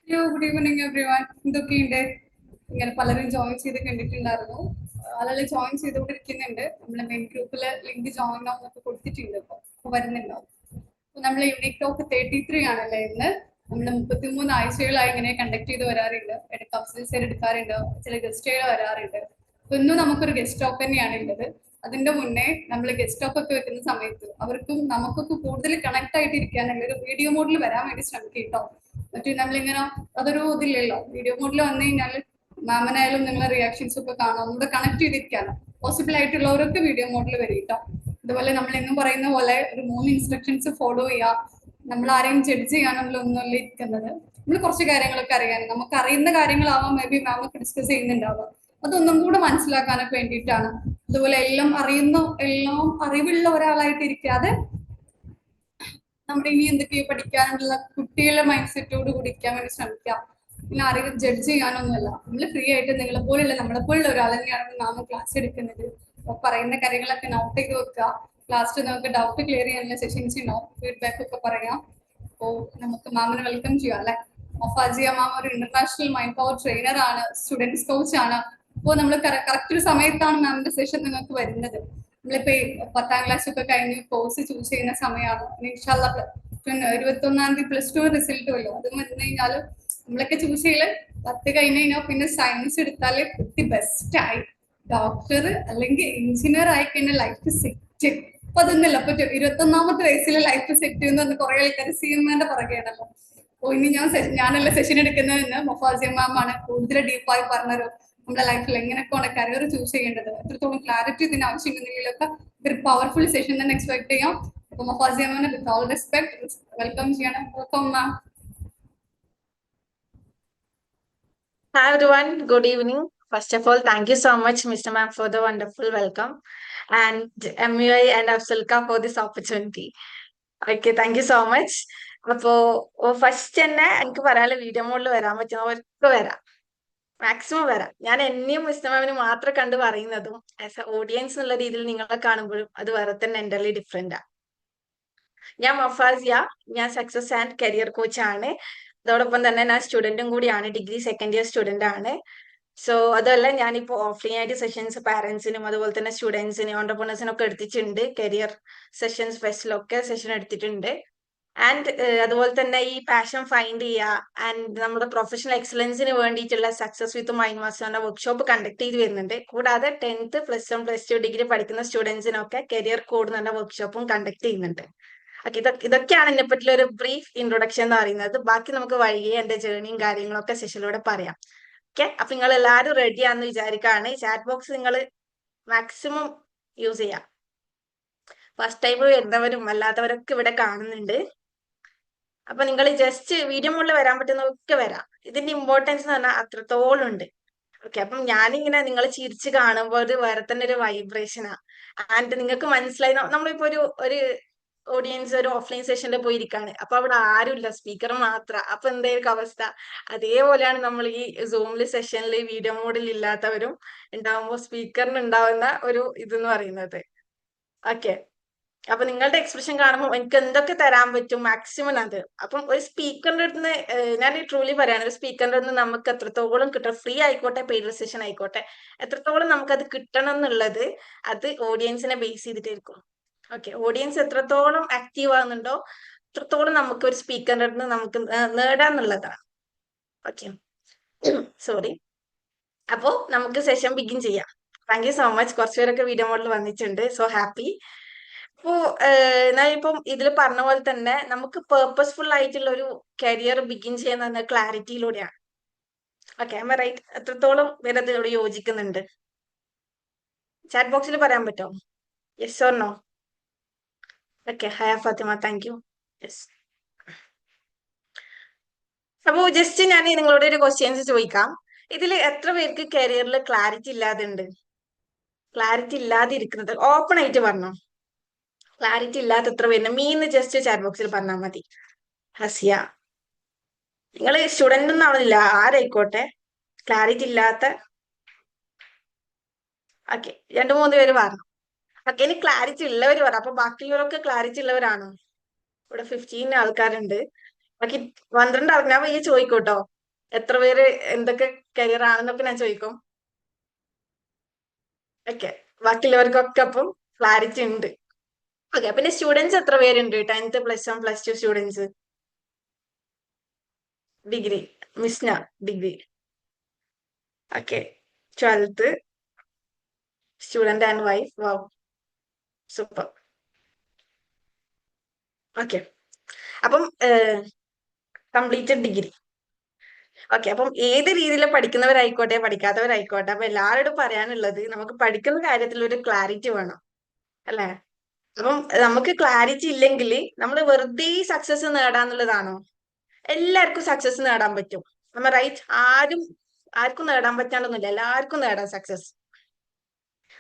Good evening every one. എന്തൊക്കെയുണ്ട്? ഇങ്ങനെ പലരും ജോയിൻ ചെയ്ത് കണ്ടിട്ടുണ്ടായിരുന്നു. ആളുകൾ ജോയിൻ ചെയ്തുകൊണ്ടിരിക്കുന്നുണ്ട്. നമ്മുടെ മെയിൻ ഗ്രൂപ്പിൽ ലിങ്ക് ജോയിൻ ആവുന്നൊക്കെ കൊടുത്തിട്ടുണ്ട്. ഇപ്പോൾ വരുന്നുണ്ടാവും. നമ്മൾ യൂണിക് ടോക്ക് 33 ആണല്ലേ ഇന്ന്. നമ്മൾ 33 ആഴ്ചകളായി ഇങ്ങനെ കണ്ടക്ട് ചെയ്ത് വരാറുണ്ട്. ഇടയ്ക്ക് അഫ്സൽ എടുക്കാറുണ്ട്, ചില ഗസ്റ്റുകൾ വരാറുണ്ട്. അപ്പൊ ഇന്നും നമുക്കൊരു ഗസ്റ്റ് ടോക്ക് തന്നെയാണ് ഉള്ളത്. അതിന്റെ മുന്നേ നമ്മൾ ഗസ്റ്റ് ടോക്ക് ഒക്കെ വെക്കുന്ന സമയത്ത് അവർക്കും നമുക്കൊക്കെ കൂടുതൽ കണക്ട് ആയിട്ട് ഇരിക്കാനുള്ള ഒരു വീഡിയോ മോഡിൽ വരാൻ വേണ്ടി ശ്രമിക്കും കേട്ടോ. മറ്റേ നമ്മളിങ്ങനെ അതൊരു ഇതില്ലല്ലോ, വീഡിയോ മോഡിൽ വന്നു കഴിഞ്ഞാൽ മാമനായാലും നിങ്ങളെ റിയാക്ഷൻസ് ഒക്കെ കാണാം, നമ്മുടെ കണക്ട് ചെയ്തിരിക്കാനോ പോസിബിൾ ആയിട്ടുള്ളവരൊക്കെ വീഡിയോ മോഡിൽ വരും കേട്ടോ. അതുപോലെ നമ്മൾ എന്നും പറയുന്ന പോലെ ഒരു 3 ഇൻസ്ട്രക്ഷൻസ് ഫോളോ ചെയ്യുക. നമ്മൾ ആരെയും ജഡ്ജ് ചെയ്യാനുള്ള ഒന്നുമല്ല ഇരിക്കുന്നത്. നമ്മൾ കുറച്ച് കാര്യങ്ങളൊക്കെ അറിയാൻ, നമുക്ക് അറിയുന്ന കാര്യങ്ങളാവാം മേ ബി മാം ഒക്കെ ഡിസ്കസ് ചെയ്യുന്നുണ്ടാവുക. അതൊന്നും കൂടെ മനസ്സിലാക്കാനൊക്കെ വേണ്ടിയിട്ടാണ്. അതുപോലെ എല്ലാം അറിവുള്ള ഒരാളായിട്ട് ഇരിക്കാതെ നമ്മുടെ ഇനി എന്തൊക്കെയോ പഠിക്കാനുള്ള കുട്ടികളുടെ മൈൻഡ് സെറ്റോട് കൂടി ഇരിക്കാൻ വേണ്ടി ശ്രമിക്കാം. പിന്നെ ആരെയും ജഡ്ജ് ചെയ്യാനൊന്നുമല്ല. നമ്മൾ ഫ്രീ ആയിട്ട് നിങ്ങളെ പോലുള്ള നമ്മളെ പോലുള്ള ഒരാൾ തന്നെയാണ് നാം ക്ലാസ് എടുക്കുന്നത്. അപ്പൊ പറയുന്ന കാര്യങ്ങളൊക്കെ നോട്ട് ചെയ്ത് വെക്കുക. ക്ലാസ്സിൽ നമുക്ക് ഡൗട്ട് ക്ലിയർ ചെയ്യാനുള്ള സെഷൻസ് ഉണ്ടാവും, ഫീഡ്ബാക്ക് ഒക്കെ പറയാം. അപ്പോൾ നമുക്ക് മാമിനെ വെൽക്കം ചെയ്യാം അല്ലെ. മൊഫാജിയ മാം ഒരു ഇന്റർനാഷണൽ മൈൻഡ് പവർ ട്രെയിനർ ആണ്, സ്റ്റുഡൻസ് കോച്ച് ആണ്. അപ്പോൾ നമ്മൾ കറക്റ്റ് ഒരു സമയത്താണ് മാമിന്റെ സെഷൻ നിങ്ങൾക്ക് വരുന്നത്. നമ്മളിപ്പോ 10ാം ക്ലാസ് ഒക്കെ കഴിഞ്ഞ് കോഴ്സ് ചൂസ് ചെയ്യുന്ന സമയമാണ്. 21 +2 റിസൾട്ട് വല്ലോ അത് വന്നു കഴിഞ്ഞാൽ നമ്മളൊക്കെ ചൂസ് ചെയ്യല് 10 കഴിഞ്ഞ് കഴിഞ്ഞാൽ പിന്നെ സയൻസ് എടുത്താല് കുട്ടി ബെസ്റ്റ് ആയി ഡോക്ടർ അല്ലെങ്കിൽ എഞ്ചിനീയർ ആയി കഴിഞ്ഞാൽ ലൈഫ് സെറ്റ്. അപ്പൊ അതൊന്നല്ല, അപ്പൊ 21ാമത്തെ വയസ്സിൽ ലൈഫ് സെറ്റ് എന്ന് പറഞ്ഞ് കുറെ ആൾക്കാർ സിഎംമാന്റെ പുറകെയാണല്ലോ. അപ്പൊ ഇനി ഞാനല്ല സെഷൻ എടുക്കുന്നതെന്ന് മൊഫാസിയ മാം ആണ് കൂടുതൽ ഡീപ്പായി പറഞ്ഞത്. നമ്മുടെ ലൈഫിൽ എങ്ങനെയൊക്കെയാണ് കരിയർ ചൂസ് ചെയ്യേണ്ടത്, എത്രത്തോളം ക്ലാരിറ്റി ഇതിന് ആവശ്യമുണ്ടെങ്കിലൊക്കെ ഒരു പവർഫുൾ സെഷൻ തന്നെ എക്സ്പെക്ട് ചെയ്യാം. അപ്പൊ മൊഫാസിയ മാമിനെ വിത്ത് ഓൾ റെസ്പെക്ട് വെൽക്കം ചെയ്യണം. Welcome ma'am. Hi everyone, good evening. First of all, thank you so much, Mr. Ma'am, for the wonderful welcome, and MUI and Afsulka for this opportunity. Okay, thank you so much. അപ്പോ first തന്നെ എനിക്ക് പറയാനുള്ള video മോഡിൽ വരാൻ പറ്റുന്നവർക്ക് വരാം, maximum വരാം. ഞാൻ എന്നെയും മിസ്റ്റർ മാമിന് മാത്രം കണ്ട് പറയുന്നതും ആസ് എ ഓഡിയൻസ് എന്നുള്ള രീതിയിൽ നിങ്ങളെ കാണുമ്പോഴും അത് വേറെ തന്നെ എൻ്റർലി ഡിഫറെന്റാ. ഞാൻ മൊഫാസിയ, ഞാൻ സക്സസ് ആൻഡ് കരിയർ കോച്ച് ആണ്. അതോടൊപ്പം തന്നെ ഞാൻ സ്റ്റുഡന്റും കൂടിയാണ്, ഡിഗ്രി സെക്കൻഡ് ഇയർ സ്റ്റുഡന്റ് ആണ്. സോ അതല്ല, ഞാനിപ്പോ ഓഫ്ലൈൻ ആയിട്ട് സെഷൻസ് പാരന്റ്സിനും അതുപോലെ തന്നെ സ്റ്റുഡൻസിനും ഓണ്ടർപ്രണേഴ്സിനും ഒക്കെ എടുത്തിട്ടുണ്ട്. കരിയർ സെഷൻസ് ഫെസ്റ്റിലൊക്കെ സെഷൻ എടുത്തിട്ടുണ്ട്. ആൻഡ് അതുപോലെ തന്നെ ഈ പാഷൻ ഫൈൻഡ് ചെയ്യുക ആൻഡ് നമ്മുടെ പ്രൊഫഷണൽ എക്സലൻസിന് വേണ്ടിയിട്ടുള്ള സക്സസ് വിത്ത് മൈൻഡ് മാസ്റ്ററിന്റെ വർക്ക്ഷോപ്പ് കണ്ടക്ട് ചെയ്ത് വരുന്നുണ്ട്. കൂടാതെ 10th +1 +2 ഡിഗ്രി പഠിക്കുന്ന സ്റ്റുഡൻസിനൊക്കെ കരിയർ കോഡ് എന്ന വർക്ക്ഷോപ്പും കണ്ടക്ട് ചെയ്യുന്നുണ്ട്. ഓക്കെ, ഇതൊക്കെയാണ് എന്നെ പറ്റിയുള്ള ഒരു ബ്രീഫ് ഇൻട്രൊഡക്ഷൻ എന്ന് പറയുന്നത്. ബാക്കി നമുക്ക് വഴിയെ എന്റെ ജേർണിയും കാര്യങ്ങളൊക്കെ സെഷനിലൂടെ പറയാം. ഓക്കെ, അപ്പൊ നിങ്ങൾ എല്ലാവരും റെഡി ആണെന്ന് വിചാരിക്കുകയാണ്. ചാറ്റ് ബോക്സ് നിങ്ങൾ മാക്സിമം യൂസ് ചെയ്യാം. ഫസ്റ്റ് ടൈം വരുന്നവരും അല്ലാത്തവരൊക്കെ ഇവിടെ കാണുന്നുണ്ട്. അപ്പൊ നിങ്ങൾ ജസ്റ്റ് വീഡിയോ മുകളിൽ വരാൻ പറ്റുന്നതൊക്കെ വരാം. ഇതിന്റെ ഇമ്പോർട്ടൻസ് എന്ന് പറഞ്ഞാൽ അത്രത്തോളം ഉണ്ട്. ഓക്കെ, അപ്പം ഞാനിങ്ങനെ നിങ്ങൾ ചിരിച്ച് കാണുമ്പോൾ അത് വേറെ തന്നെ ഒരു വൈബ്രേഷനാ. ആൻഡ് നിങ്ങൾക്ക് മനസ്സിലായി, നമ്മളിപ്പോ ഒരു ഓഡിയൻസ് ഒരു ഓഫ്ലൈൻ സെഷനിൽ പോയിരിക്കാണ്, അപ്പൊ അവിടെ ആരുമില്ല, സ്പീക്കർ മാത്രം. അപ്പൊ എന്തായിരിക്കും അവസ്ഥ? അതേപോലെയാണ് നമ്മൾ ഈ സൂമില് സെഷനിൽ വീഡിയോ മോഡിൽ ഇല്ലാത്തവരും ഉണ്ടാവുമ്പോൾ സ്പീക്കറിന് ഉണ്ടാവുന്ന ഒരു ഇതെന്ന് പറയുന്നത്. ഓക്കെ, അപ്പൊ നിങ്ങളുടെ എക്സ്പ്രഷൻ കാണുമ്പോൾ എനിക്ക് എന്തൊക്കെ തരാൻ പറ്റും മാക്സിമം അത്. അപ്പം ഒരു സ്പീക്കറിന്റെ അടുത്ത് ഞാൻ ട്രൂലി പറയാണ്, ഒരു സ്പീക്കറിന്റെ അടുത്ത് നമുക്ക് എത്രത്തോളം കിട്ടണം, ഫ്രീ ആയിക്കോട്ടെ പെയ്ഡ് സെഷൻ ആയിക്കോട്ടെ, എത്രത്തോളം നമുക്കത് കിട്ടണം എന്നുള്ളത് അത് ഓഡിയൻസിനെ ബേസ് ചെയ്തിട്ടായിരിക്കും. ഓക്കെ, ഓഡിയൻസ് എത്രത്തോളം ആക്റ്റീവ് ആകുന്നുണ്ടോ അത്രത്തോളം നമുക്ക് ഒരു സ്പീക്കറിന്റെ അടുത്ത് നമുക്ക് നേടാന്നുള്ളതാണ്. Okay, sorry. അപ്പോ നമുക്ക് സെഷൻ ബിഗിൻ ചെയ്യാം. Thank you so much. കുറച്ചുപേരൊക്കെ വീഡിയോ മോഡിൽ വന്നിട്ടുണ്ട്, സോ ഹാപ്പി. അപ്പോ ഞാൻ ഇപ്പം ഇതിൽ പറഞ്ഞ പോലെ തന്നെ നമുക്ക് പേർപ്പസ്ഫുൾ ആയിട്ടുള്ള ഒരു കരിയർ ബിഗിൻ ചെയ്യുന്ന ക്ലാരിറ്റിയിലൂടെയാണ്. Okay, am I right? എത്രത്തോളം പേര് അതിനോട് യോജിക്കുന്നുണ്ട്? ചാറ്റ് ബോക്സിൽ പറയാൻ പറ്റുമോ? Yes or no? Okay, Haya Fathima, thank you. Yes. അപ്പോ ജസ്റ്റ് ഞാൻ നിങ്ങളോട് ഒരു ക്വസ്റ്റ്യൻസ് ചോദിക്കാം. ഇതിൽ എത്ര പേർക്ക് കരിയറിൽ ക്ലാരിറ്റി ഇല്ലാതുണ്ട്? ക്ലാരിറ്റി ഇല്ലാതെ ഇരിക്കുന്നത് ഓപ്പൺ ആയിട്ട് പറഞ്ഞോ. ക്ലാരിറ്റി ഇല്ലാത്ത എത്ര പേരുണ്ട്? മീന്ന് ജസ്റ്റ് ചാറ്റ് ബോക്സിൽ പറഞ്ഞാൽ മതി. ഹസിയ, നിങ്ങൾ സ്റ്റുഡന്റ് ഒന്നും ആവുന്നില്ല, ആരായിക്കോട്ടെ. ക്ലാരിറ്റി ഇല്ലാത്ത ഓക്കെ, 2-3 പേര് പറഞ്ഞു. ഓക്കെ, ഇനി ക്ലാരിറ്റി ഉള്ളവർ പറ. അപ്പൊ ബാക്കിയുള്ളവരൊക്കെ ക്ലാരിറ്റി ഉള്ളവരാണോ? ഇവിടെ 15 ആൾക്കാരുണ്ട്, ബാക്കി 12 ആൾക്കാർ. ഈ ചോദിക്കോട്ടോ, എത്ര പേര് എന്തൊക്കെ കരിയർ ആണെന്നൊക്കെ ഞാൻ ചോദിക്കും. ഓക്കെ, ബാക്കിയുള്ളവർക്കൊക്കെ അപ്പം ക്ലാരിറ്റി ഉണ്ട്. ഓക്കെ, പിന്നെ സ്റ്റുഡൻസ് എത്ര പേരുണ്ട്? 10th +1 +2 students. Degree, Misna degree. Okay, 12th student and wife. Wow, super. Okay, അപ്പം കംപ്ലീറ്റഡ് ഡിഗ്രി. ഓക്കെ, അപ്പം ഏത് രീതിയിൽ പഠിക്കുന്നവരായിക്കോട്ടെ പഠിക്കാത്തവരായിക്കോട്ടെ, അപ്പൊ എല്ലാവരോടും പറയാനുള്ളത് നമുക്ക് പഠിക്കുന്ന കാര്യത്തിൽ ഒരു ക്ലാരിറ്റി വേണം, അല്ലെ? അപ്പം നമുക്ക് ക്ലാരിറ്റി ഇല്ലെങ്കിൽ നമ്മൾ വെറുതെ സക്സസ് നേടാന്നുള്ളതാണോ? എല്ലാവർക്കും സക്സസ് നേടാൻ പറ്റും, നമ്മ റൈറ്റ്? ആർക്കും നേടാൻ പറ്റാണ്ടൊന്നുമില്ല, എല്ലാവർക്കും നേടാം സക്സസ്.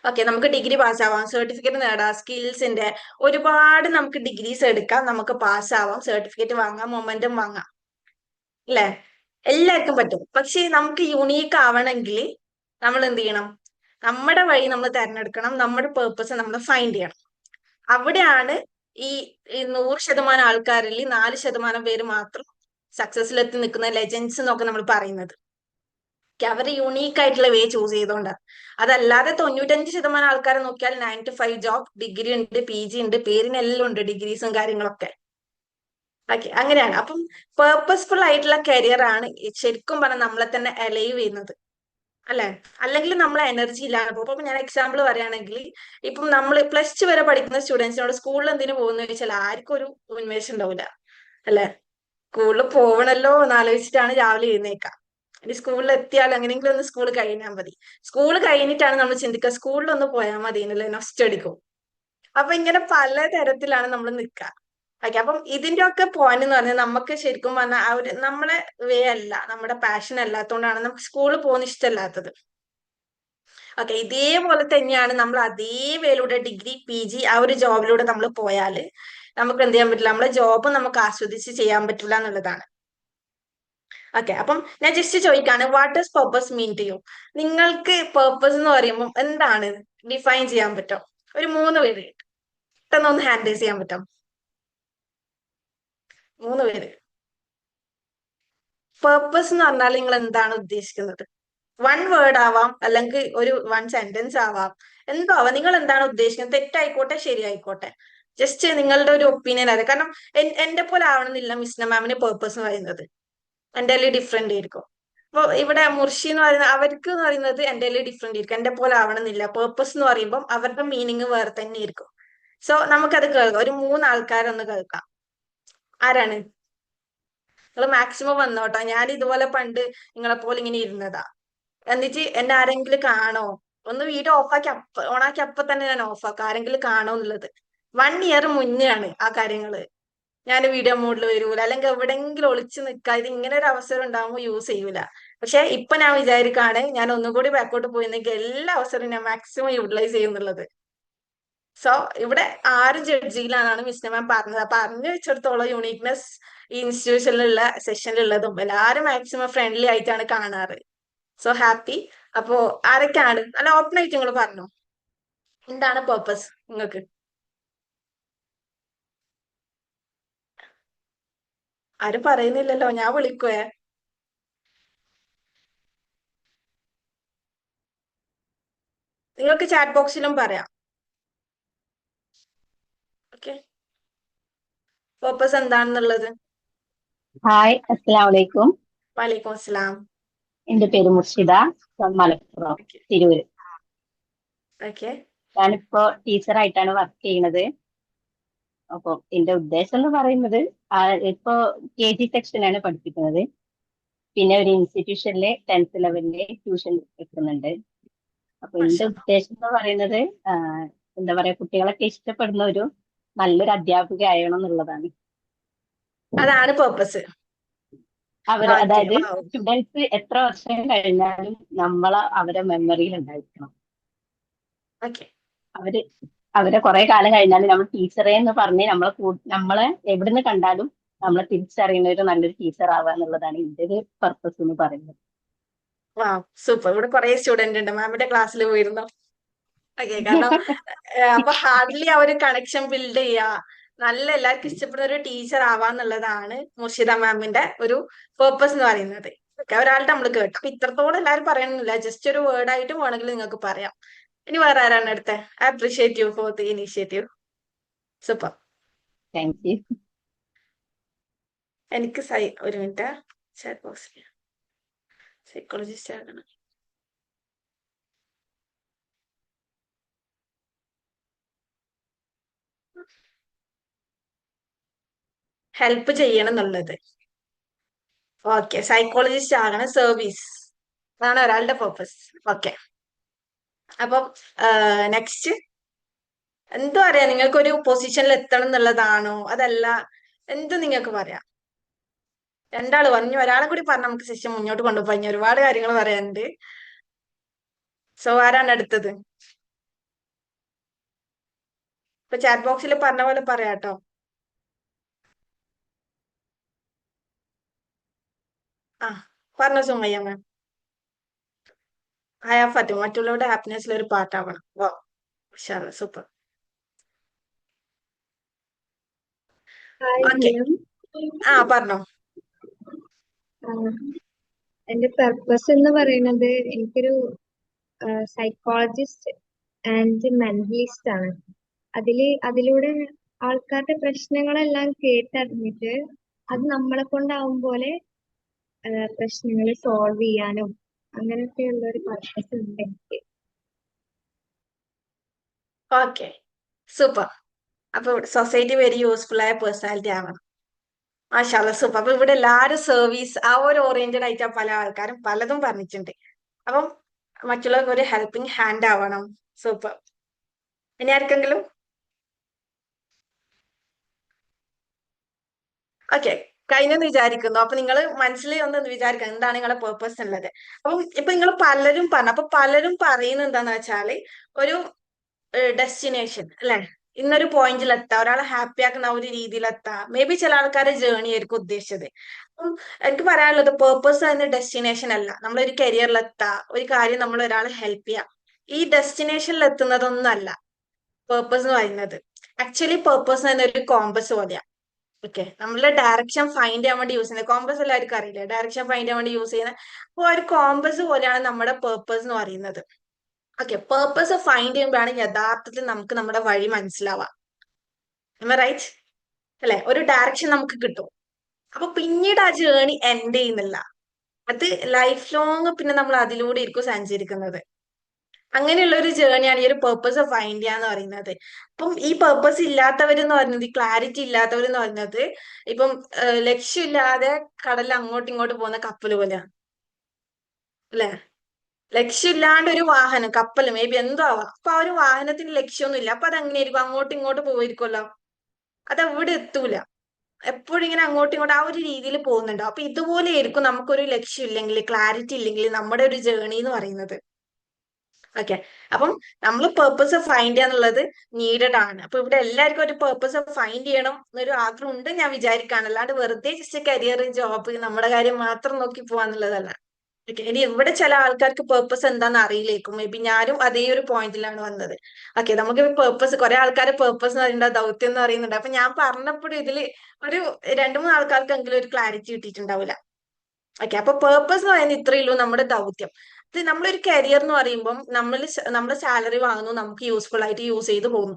ഓക്കെ, നമുക്ക് ഡിഗ്രി പാസ്സാവാം, സർട്ടിഫിക്കറ്റ് നേടാം, സ്കിൽസിന്റെ ഒരുപാട് നമുക്ക് ഡിഗ്രീസ് എടുക്കാം, നമുക്ക് പാസ്സാവാം, സർട്ടിഫിക്കറ്റ് വാങ്ങാം, മൊമെന്റം വാങ്ങാം, അല്ലെ? എല്ലാവർക്കും പറ്റും. പക്ഷെ നമുക്ക് യുണീക്ക് ആവണമെങ്കിൽ നമ്മൾ എന്ത് ചെയ്യണം? നമ്മുടെ വഴി നമ്മൾ തിരഞ്ഞെടുക്കണം, നമ്മുടെ പേർപ്പസ് നമ്മൾ ഫൈൻഡ് ചെയ്യണം. അവിടെയാണ് ഈ 100% ആൾക്കാരിൽ 4% പേര് മാത്രം സക്സസിൽ എത്തി നിൽക്കുന്ന ലെജൻസ് എന്നൊക്കെ നമ്മൾ പറയുന്നത്. അവര് യുണീക്ക് ആയിട്ടുള്ള വേ ചൂസ് ചെയ്തോണ്ടാണ്. അതല്ലാതെ 95% ആൾക്കാരെ നോക്കിയാൽ 9 to 5 ജോബ്, ഡിഗ്രി ഉണ്ട്, PG ഉണ്ട്, പേരിനെല്ലാം ഉണ്ട് ഡിഗ്രീസും കാര്യങ്ങളൊക്കെ. ഓക്കെ, അങ്ങനെയാണ്. അപ്പം പേർപ്പസ്ഫുൾ ആയിട്ടുള്ള കരിയർ ആണ് ശരിക്കും പറഞ്ഞാൽ നമ്മളെ തന്നെ അലൈവ് ചെയ്യുന്നത്, അല്ലെ? അല്ലെങ്കിൽ നമ്മളെ എനർജി ഇല്ലാതെ പോകും. അപ്പൊ ഞാൻ എക്സാമ്പിൾ പറയുകയാണെങ്കിൽ, ഇപ്പം നമ്മൾ +2 വരെ പഠിക്കുന്ന സ്റ്റുഡൻസിനോട് സ്കൂളിൽ എന്തിനു പോകുന്ന ചോദിച്ചാൽ ആർക്കും ഒരു ഉന്മേഷം ഉണ്ടാവില്ല, അല്ലെ? സ്കൂളിൽ പോകണല്ലോ എന്ന് ആലോചിച്ചിട്ടാണ് രാവിലെ എഴുന്നേക്കാം. ഇനി സ്കൂളിൽ എത്തിയാൽ എങ്ങനെയെങ്കിലും ഒന്ന് സ്കൂൾ കഴിഞ്ഞാൽ മതി. സ്കൂൾ കഴിഞ്ഞിട്ടാണ് നമ്മൾ ചിന്തിക്കുക സ്കൂളിൽ ഒന്ന് പോയാൽ മതി എന്നല്ലേ, നൊസ്റ്റ് അടിക്കും. അപ്പൊ ഇങ്ങനെ പലതരത്തിലാണ് നമ്മൾ നിൽക്കുക. ഓക്കെ, അപ്പം ഇതിന്റെ ഒക്കെ പോയിന്റ് എന്ന് പറഞ്ഞാൽ നമുക്ക് ശരിക്കും പറഞ്ഞാൽ ആ ഒരു നമ്മളെ വേ അല്ല, നമ്മുടെ പാഷൻ അല്ലാത്തതുകൊണ്ടാണ് നമുക്ക് സ്കൂളിൽ പോകുന്ന ഇഷ്ടമല്ലാത്തത്. ഓക്കെ, ഇതേപോലെ തന്നെയാണ് നമ്മൾ അതേ വേയിലൂടെ ഡിഗ്രി PG ആ ഒരു ജോബിലൂടെ നമ്മൾ പോയാല് നമുക്ക് എന്ത് ചെയ്യാൻ പറ്റില്ല, നമ്മളെ ജോബ് നമുക്ക് ആസ്വദിച്ച് ചെയ്യാൻ പറ്റില്ല എന്നുള്ളതാണ്. ഓക്കെ, അപ്പം ഞാൻ ജസ്റ്റ് ചോദിക്കാണ്, what does purpose mean to you? നിങ്ങൾക്ക് പർപ്പസ് എന്ന് പറയുമ്പോൾ എന്താണ് ഡിഫൈൻ ചെയ്യാൻ പറ്റും? ഒരു 3 പേര് പെട്ടെന്ന് ഹാൻഡ് റൈസ് ചെയ്യാൻ പറ്റും? 3 പേര്. പർപ്പസ് എന്ന് പറഞ്ഞാൽ നിങ്ങൾ എന്താണ് ഉദ്ദേശിക്കുന്നത്? 1 വേർഡ് ആവാം, അല്ലെങ്കിൽ ഒരു 1 സെന്റൻസ് ആവാം, എന്തോ ആവാം. നിങ്ങൾ എന്താണ് ഉദ്ദേശിക്കുന്നത്? തെറ്റായിക്കോട്ടെ ശരിയായിക്കോട്ടെ, ജസ്റ്റ് നിങ്ങളുടെ ഒരു ഒപ്പീനിയൻ ആണ്. കാരണം എന്റെ പോലെ ആവണമെന്നില്ല മിസ്ന മാമിന് പേർപ്പസ് എന്ന് പറയുന്നത്, എന്റെ ഡിഫറെന്റ് ആയിരിക്കും. അപ്പൊ ഇവിടെ മുർഷി എന്ന് പറയുന്ന അവർക്ക് എന്ന് പറയുന്നത് എന്റെ ഡിഫറെന്റ് ആയിരിക്കും, എന്റെ പോലെ ആവണമെന്നില്ല. പേർപ്പസ് എന്ന് പറയുമ്പോൾ അവരുടെ മീനിങ് വേറെ തന്നെ ആയിരിക്കും. സോ നമുക്കത് കേൾക്കാം. ഒരു 3 ആൾക്കാരൊന്ന് കേൾക്കാം. ആരാണ്? നിങ്ങൾ മാക്സിമം വന്നോട്ടോ. ഞാൻ ഇതുപോലെ പണ്ട് നിങ്ങളെ പോലെ ഇങ്ങനെ ഇരുന്നതാ. എന്നിട്ട് എന്നെ ആരെങ്കിലും കാണോ? ഒന്ന് വീഡിയോ ഓഫാക്കി ഓണാക്കി അപ്പൊ തന്നെ ഞാൻ ഓഫാക്കാം, ആരെങ്കിലും കാണോ എന്നുള്ളത്. 1 ഇയർ മുന്നേ ആണ് ആ കാര്യങ്ങള്. ഞാൻ വീഡിയോ മോഡിൽ വരൂല, അല്ലെങ്കിൽ എവിടെങ്കിലും ഒളിച്ചു നിൽക്കുക. ഇത് ഇങ്ങനെ ഒരു അവസരം ഉണ്ടാകുമ്പോൾ യൂസ് ചെയ്യൂല. പക്ഷെ ഇപ്പൊ ഞാൻ വിചാരിക്കാണ്, ഞാൻ ഒന്നും കൂടി ബാക്കോട്ട് പോയിരുന്നെങ്കിൽ എല്ലാ അവസരവും ഞാൻ മാക്സിമം യൂട്ടിലൈസ് ചെയ്യുന്നുള്ളത്. സോ ഇവിടെ ആരും ജഡ്ജിയിലാണെന്നാണ് മിസ്ന മാം പറഞ്ഞത്. പറഞ്ഞു വെച്ചിടത്തോളം യൂണീക്നെസ് ഈ ഇൻസ്റ്റിറ്റ്യൂഷനിലുള്ള സെഷനിലുള്ളതും എല്ലാവരും മാക്സിമം ഫ്രണ്ട്ലി ആയിട്ടാണ് കാണാറ്. So happy. അപ്പോ ആരൊക്കെയാണ് നല്ല ഓപ്പൺ ആയിട്ട് നിങ്ങൾ പറഞ്ഞു, എന്താണ് പേർപ്പസ് നിങ്ങൾക്ക്? ആരും പറയുന്നില്ലല്ലോ, ഞാൻ വിളിക്കുവേ. നിങ്ങൾക്ക് ചാറ്റ് ബോക്സിലും പറയാം. ഓക്കെ, പേർപ്പസ് എന്താണെന്നുള്ളത്. ഹായ്, അസ്സലാമു അലൈക്കും. വലൈക്കും അസ്സലാം. എൻ്റെ പേര് Murshida, from Malappuram, okay Tirur. Okay ഞാനിപ്പോ ടീച്ചറായിട്ടാണ് വർക്ക് ചെയ്യുന്നത്. അപ്പോൾ എൻ്റെ ഉദ്ദേശം എന്ന് പറയുന്നത് ഇപ്പോ KG സെക്ഷനാണ് പഠിപ്പിക്കുന്നത്. പിന്നെ ഒരു ഇൻസ്റ്റിറ്റ്യൂഷനിലെ 10th ലെവലിലെ ട്യൂഷൻ എടുക്കുന്നുണ്ട്. അപ്പൊ എൻ്റെ മാഷാ ഉദ്ദേശം എന്ന് പറയുന്നത് എന്താ പറയാ, കുട്ടികളൊക്കെ ഇഷ്ടപ്പെടുന്ന ഒരു നല്ലൊരു അധ്യാപിക ആയണം എന്നുള്ളതാണ്. അതാണ് പേർപ്പസ്. ഓക്കെ, അതായത് സ്റ്റുഡൻസ് എത്ര വർഷം കഴിഞ്ഞാലും അവരെ മെമ്മറിയിൽ ഉണ്ടായിരിക്കണം. ഓക്കെ അവര് അവരെ കുറെ കാലം കഴിഞ്ഞാലും നമ്മൾ ടീച്ചറെ എന്ന് പറഞ്ഞ് നമ്മളെ എവിടുന്ന് കണ്ടാലും നമ്മളെ തിരിച്ചറിയുന്ന ഒരു നല്ലൊരു ടീച്ചർ ആവുക എന്നുള്ളതാണ് ഇതിന്റെ ഒരു പർപ്പസ് എന്ന് പറയുന്നത്. വാ, സൂപ്പർ. ഇവിടെ കുറെ സ്റ്റുഡന്റ് ഉണ്ട്, മാമിന്റെ ക്ലാസ്സിൽ പോയിരുന്നു. ഓക്കെ, കാരണം അപ്പൊ ഹാർഡ്ലി ആ ഒരു കണക്ഷൻ ബിൽഡ് ചെയ്യുക, നല്ല എല്ലാവർക്കും ഇഷ്ടപ്പെടുന്ന ഒരു ടീച്ചർ ആവാന്നുള്ളതാണ് മുർഷിദ മാമിന്റെ ഒരു പേർപ്പസ് എന്ന് പറയുന്നത്. ഒരാളുടെ നമ്മൾ കേട്ടു. അപ്പൊ ഇത്രത്തോളം എല്ലാവരും പറയണമെന്നില്ല, ജസ്റ്റ് ഒരു വേർഡ് ആയിട്ട് വേണമെങ്കിൽ നിങ്ങൾക്ക് പറയാം. ഇനി വേറെ ആരാണ് അടുത്ത? I appreciate you for the initiative. Super. Thank you. എനിക്ക് ഒരു മിനിറ്റ്, ചാറ്റ് ബോക്സിൽ സൈക്കോളജിസ്റ്റ് ആകണം. ഹെൽപ്പ് ചെയ്യണം എന്നുള്ളത്. ഓക്കെ, സൈക്കോളജിസ്റ്റ് ആകണം, സർവീസ്, അതാണ് ഒരാളുടെ പർപ്പസ്. ഓക്കെ, അപ്പം നെക്സ്റ്റ് എന്തോ അറിയാം, നിങ്ങൾക്കൊരു പൊസിഷനിൽ എത്തണം എന്നുള്ളതാണോ, അതല്ല, എന്ത് നിങ്ങൾക്ക് പറയാം. രണ്ടാള് പറഞ്ഞു, ഒരാളെ കൂടി പറഞ്ഞ നമുക്ക് സെഷൻ മുന്നോട്ട് കൊണ്ടുപോയി, ഒരുപാട് കാര്യങ്ങൾ പറയാനുണ്ട്. സോ ആരാണ് അടുത്തത്? ഇപ്പൊ ചാറ്റ് ബോക്സിൽ പറഞ്ഞ പോലെ പറയാട്ടോ. ആ, പറഞ്ഞോ സുമയ്യ മാം. ഹയാ ഫാത്തിമ, മറ്റുള്ളവരുടെ ഹാപ്പിനെസ്സിൽ ഒരു പാർട്ടാവണം. വാ, സൂപ്പർ. ഹായ് ഓക്കെ, മാം. പറഞ്ഞോ. എന്റെ പർപ്പസ് എന്ന് പറയുന്നത് എനിക്കൊരു സൈക്കോളജിസ്റ്റ് ആൻഡ് മെന്റലിസ്റ്റ് ആണ്. അതിലൂടെ ആൾക്കാരുടെ പ്രശ്നങ്ങളെല്ലാം കേട്ടറിഞ്ഞിട്ട് അത് നമ്മളെ കൊണ്ടാവും പോലെ പ്രശ്നങ്ങൾ സോൾവ് ചെയ്യാനും അങ്ങനെയൊക്കെയുള്ള ഒരു പർപ്പസ് ഉണ്ട് എനിക്ക്. Okay, super. അപ്പൊ സൊസൈറ്റി വെരി യൂസ്ഫുൾ ആയ പേഴ്സണാലിറ്റി ആവണം. മാഷാഅല്ലാ, സൂപ്പർ. അപ്പൊ ഇവിടെ എല്ലാവരും സർവീസ് ആ ഒരു ഓറിയന്റഡ് ആയിട്ട് പല ആൾക്കാരും പലതും പറഞ്ഞിട്ടുണ്ട്. അപ്പം മറ്റുള്ളവർക്ക് ഒരു ഹെൽപ്പിംഗ് ഹാൻഡ് ആവണം. സൂപ്പർ. ഇനി ആർക്കെങ്കിലും? ഓക്കെ, കഴിഞ്ഞെന്ന് വിചാരിക്കുന്നു. അപ്പൊ നിങ്ങൾ മനസ്സിൽ ഒന്ന് വിചാരിക്കണം എന്താണ് നിങ്ങളുടെ പേർപ്പസ് ഉള്ളത്. അപ്പം ഇപ്പൊ നിങ്ങൾ പലരും പറഞ്ഞു, അപ്പൊ പലരും പറയുന്നത് എന്താന്ന് വെച്ചാല് ഒരു ഡെസ്റ്റിനേഷൻ അല്ലെ, ഇന്നൊരു പോയിന്റിൽ എത്താം, ഒരാളെ ഹാപ്പി ആക്കുന്ന ഒരു രീതിയിൽ എത്താം. മേ ബി ചില ആൾക്കാരെ ജേർണി ആയിരിക്കും ഉദ്ദേശിച്ചത്. അപ്പം എനിക്ക് പറയാനുള്ളത് പേർപ്പസ് എന്ന ഡെസ്റ്റിനേഷൻ അല്ല. നമ്മളൊരു കരിയറിൽ എത്താം, ഒരു കാര്യം നമ്മൾ ഒരാളെ ഹെൽപ്പ് ചെയ്യാം, ഈ ഡെസ്റ്റിനേഷനിൽ എത്തുന്നതൊന്നല്ല പേർപ്പസ് എന്ന് പറയുന്നത്. ആക്ച്വലി പേർപ്പസ് എന്നൊരു കോമ്പസ് പോലെയാ. ഓക്കെ, നമ്മള് ഡയറക്ഷൻ ഫൈൻഡ് ചെയ്യാൻ വേണ്ടി യൂസ് ചെയ്യുന്നത് കോമ്പസ്, എല്ലാവർക്കും അറിയില്ലേ, ഡയറക്ഷൻ ഫൈൻഡ് ചെയ്യാൻ വേണ്ടി യൂസ് ചെയ്യുന്ന. അപ്പോൾ ഒരു കോമ്പസ് പോലെയാണ് നമ്മുടെ പേർപ്പസ് എന്ന് പറയുന്നത്. ഓക്കെ, പേർപ്പസ് ഫൈൻഡ് ചെയ്യുമ്പോഴാണ് യഥാർത്ഥത്തിൽ നമുക്ക് നമ്മുടെ വഴി മനസ്സിലാവാം. റൈറ്റ് അല്ലെ? ഒരു ഡയറക്ഷൻ നമുക്ക് കിട്ടും. അപ്പൊ പിന്നീട് ആ ജേർണി എൻഡ് ചെയ്യുന്നില്ല, അത് ലൈഫ് ലോങ് പിന്നെ നമ്മൾ അതിലൂടെ ആയിരിക്കും സഞ്ചരിക്കുന്നത്. അങ്ങനെയുള്ള ഒരു ജേർണിയാണ് ഈ ഒരു പേർപ്പസ് ഫൈൻഡ് ചെയ്യാന്ന് പറയുന്നത്. അപ്പം ഈ പേർപ്പസ് ഇല്ലാത്തവരെന്ന് പറയുന്നത്, ഈ ക്ലാരിറ്റി ഇല്ലാത്തവരെന്ന് പറയുന്നത് ഇപ്പം ലക്ഷ്യമില്ലാതെ കടലിൽ അങ്ങോട്ടും ഇങ്ങോട്ടും പോകുന്ന കപ്പൽ പോലെയാണ് അല്ലെ? ലക്ഷ്യമില്ലാണ്ട് ഒരു വാഹനം, കപ്പൽ, മേ ബി എന്തോ ആവാം. അപ്പൊ ആ ഒരു വാഹനത്തിന് ലക്ഷ്യമൊന്നും ഇല്ല, അപ്പൊ അത് അങ്ങനെയായിരിക്കും, അങ്ങോട്ടും ഇങ്ങോട്ടും പോയിരിക്കുമല്ലോ, അത് എവിടെ എത്തൂല, എപ്പോഴും ഇങ്ങനെ അങ്ങോട്ടും ഇങ്ങോട്ടും ആ ഒരു രീതിയിൽ പോകുന്നുണ്ടോ. അപ്പൊ ഇതുപോലെ ആയിരിക്കും നമുക്കൊരു ലക്ഷ്യം ഇല്ലെങ്കിൽ, ക്ലാരിറ്റി ഇല്ലെങ്കിൽ നമ്മുടെ ഒരു ജേർണി എന്ന് പറയുന്നത്. ഓക്കെ, അപ്പം നമ്മൾ പേർപ്പസ് ഫൈൻഡ് ചെയ്യാന്നുള്ളത് നീഡഡ് ആണ്. അപ്പൊ ഇവിടെ എല്ലാവർക്കും ഒരു പേർപ്പസ് ഫൈൻഡ് ചെയ്യണം എന്നൊരു ആഗ്രഹം ഉണ്ട് ഞാൻ വിചാരിക്കാണ്. അല്ലാണ്ട് വെറുതെ ജസ്റ്റ് കരിയർ, ജോബ്, നമ്മുടെ കാര്യം മാത്രം നോക്കി പോവാന്നുള്ളതല്ല. ഓക്കെ, ഇനി ഇവിടെ ചില ആൾക്കാർക്ക് പേർപ്പസ് എന്താന്ന് അറിയില്ലേക്കും. മേ ബി ഞാനും അതേ ഒരു പോയിന്റിലാണ് വന്നത്. ഓക്കെ, നമുക്ക് പേർപ്പസ്, കുറെ ആൾക്കാർ പേർപ്പസ് എന്ന് പറയുന്നുണ്ട്, ദൗത്യം എന്ന് പറയുന്നുണ്ട്. അപ്പൊ ഞാൻ പറഞ്ഞപ്പോഴും ഇതിൽ ഒരു 2-3 ആൾക്കാർക്കെങ്കിലും ഒരു ക്ലാരിറ്റി കിട്ടിയിട്ടുണ്ടാവില്ല. ഓക്കെ, അപ്പൊ പേർപ്പസ് എന്ന് പറയുന്നത് ഇത്രയേ ഉള്ളൂ, നമ്മുടെ ദൗത്യം. ഇത് നമ്മളൊരു കരിയർ എന്ന് പറയുമ്പോൾ നമ്മൾ സാലറി വാങ്ങുന്നു, നമുക്ക് യൂസ്ഫുൾ ആയിട്ട് യൂസ് ചെയ്ത് പോകുന്നു.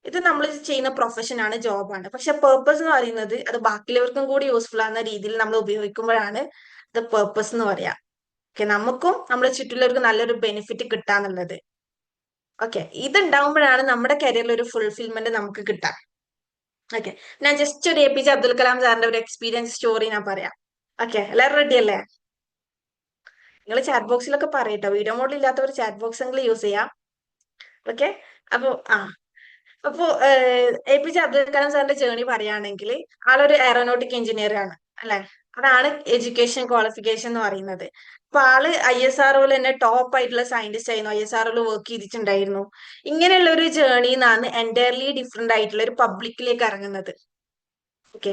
ഇത് നമ്മൾ ചെയ്യുന്ന പ്രൊഫഷൻ ആണ്, ജോബാണ്. പക്ഷെ പേർപ്പസ് എന്ന് പറയുന്നത് അത് ബാക്കിയുള്ളവർക്കും കൂടി യൂസ്ഫുൾ ആകുന്ന രീതിയിൽ നമ്മൾ ഉപയോഗിക്കുമ്പോഴാണ് ഇത് പേർപ്പസ് എന്ന് പറയാ. ഓക്കെ, നമുക്കും നമ്മുടെ ചുറ്റുള്ളവർക്കും നല്ലൊരു ബെനിഫിറ്റ് കിട്ടാന്നുള്ളത്. ഓക്കെ, ഇതുണ്ടാവുമ്പോഴാണ് നമ്മുടെ കരിയറിൽ ഒരു ഫുൾഫിൽമെന്റ് നമുക്ക് കിട്ടാം. ഓക്കെ, ഞാൻ ജസ്റ്റ് ഒരു APJ അബ്ദുൽ കലാം സാറിന്റെ ഒരു എക്സ്പീരിയൻസ് സ്റ്റോറി ഞാൻ പറയാം. ഓക്കെ, എല്ലാവരും റെഡി അല്ലേ? നിങ്ങൾ ചാറ്റ് ബോക്സിലൊക്കെ പറയട്ടോ, വീഡിയോ മോഡിൽ ഇല്ലാത്തവർ ചാറ്റ് ബോക്സ് എങ്കിലും യൂസ് ചെയ്യാം. ഓക്കെ, അപ്പോ അപ്പോ APJ അബ്ദുൽ കലാം സാറിന്റെ ജേർണി പറയുകയാണെങ്കിൽ ആളൊരു എയറോനോട്ടിക് എഞ്ചിനീയർ ആണ് അല്ലെ? അതാണ് എഡ്യൂക്കേഷൻ ക്വാളിഫിക്കേഷൻ എന്ന് പറയുന്നത്. അപ്പൊ ആള് ISRO തന്നെ ടോപ്പ് ആയിട്ടുള്ള സയന്റിസ്റ്റ് ആയിരുന്നു, ISRO വർക്ക് ചെയ്തിട്ടുണ്ടായിരുന്നു. ഇങ്ങനെയുള്ള ഒരു ജേർണിന്നാണ് എൻറ്റയർലി ഡിഫറെന്റ് ആയിട്ടുള്ള ഒരു പബ്ലിക്കിലേക്ക് ഇറങ്ങുന്നത്. ഓക്കെ,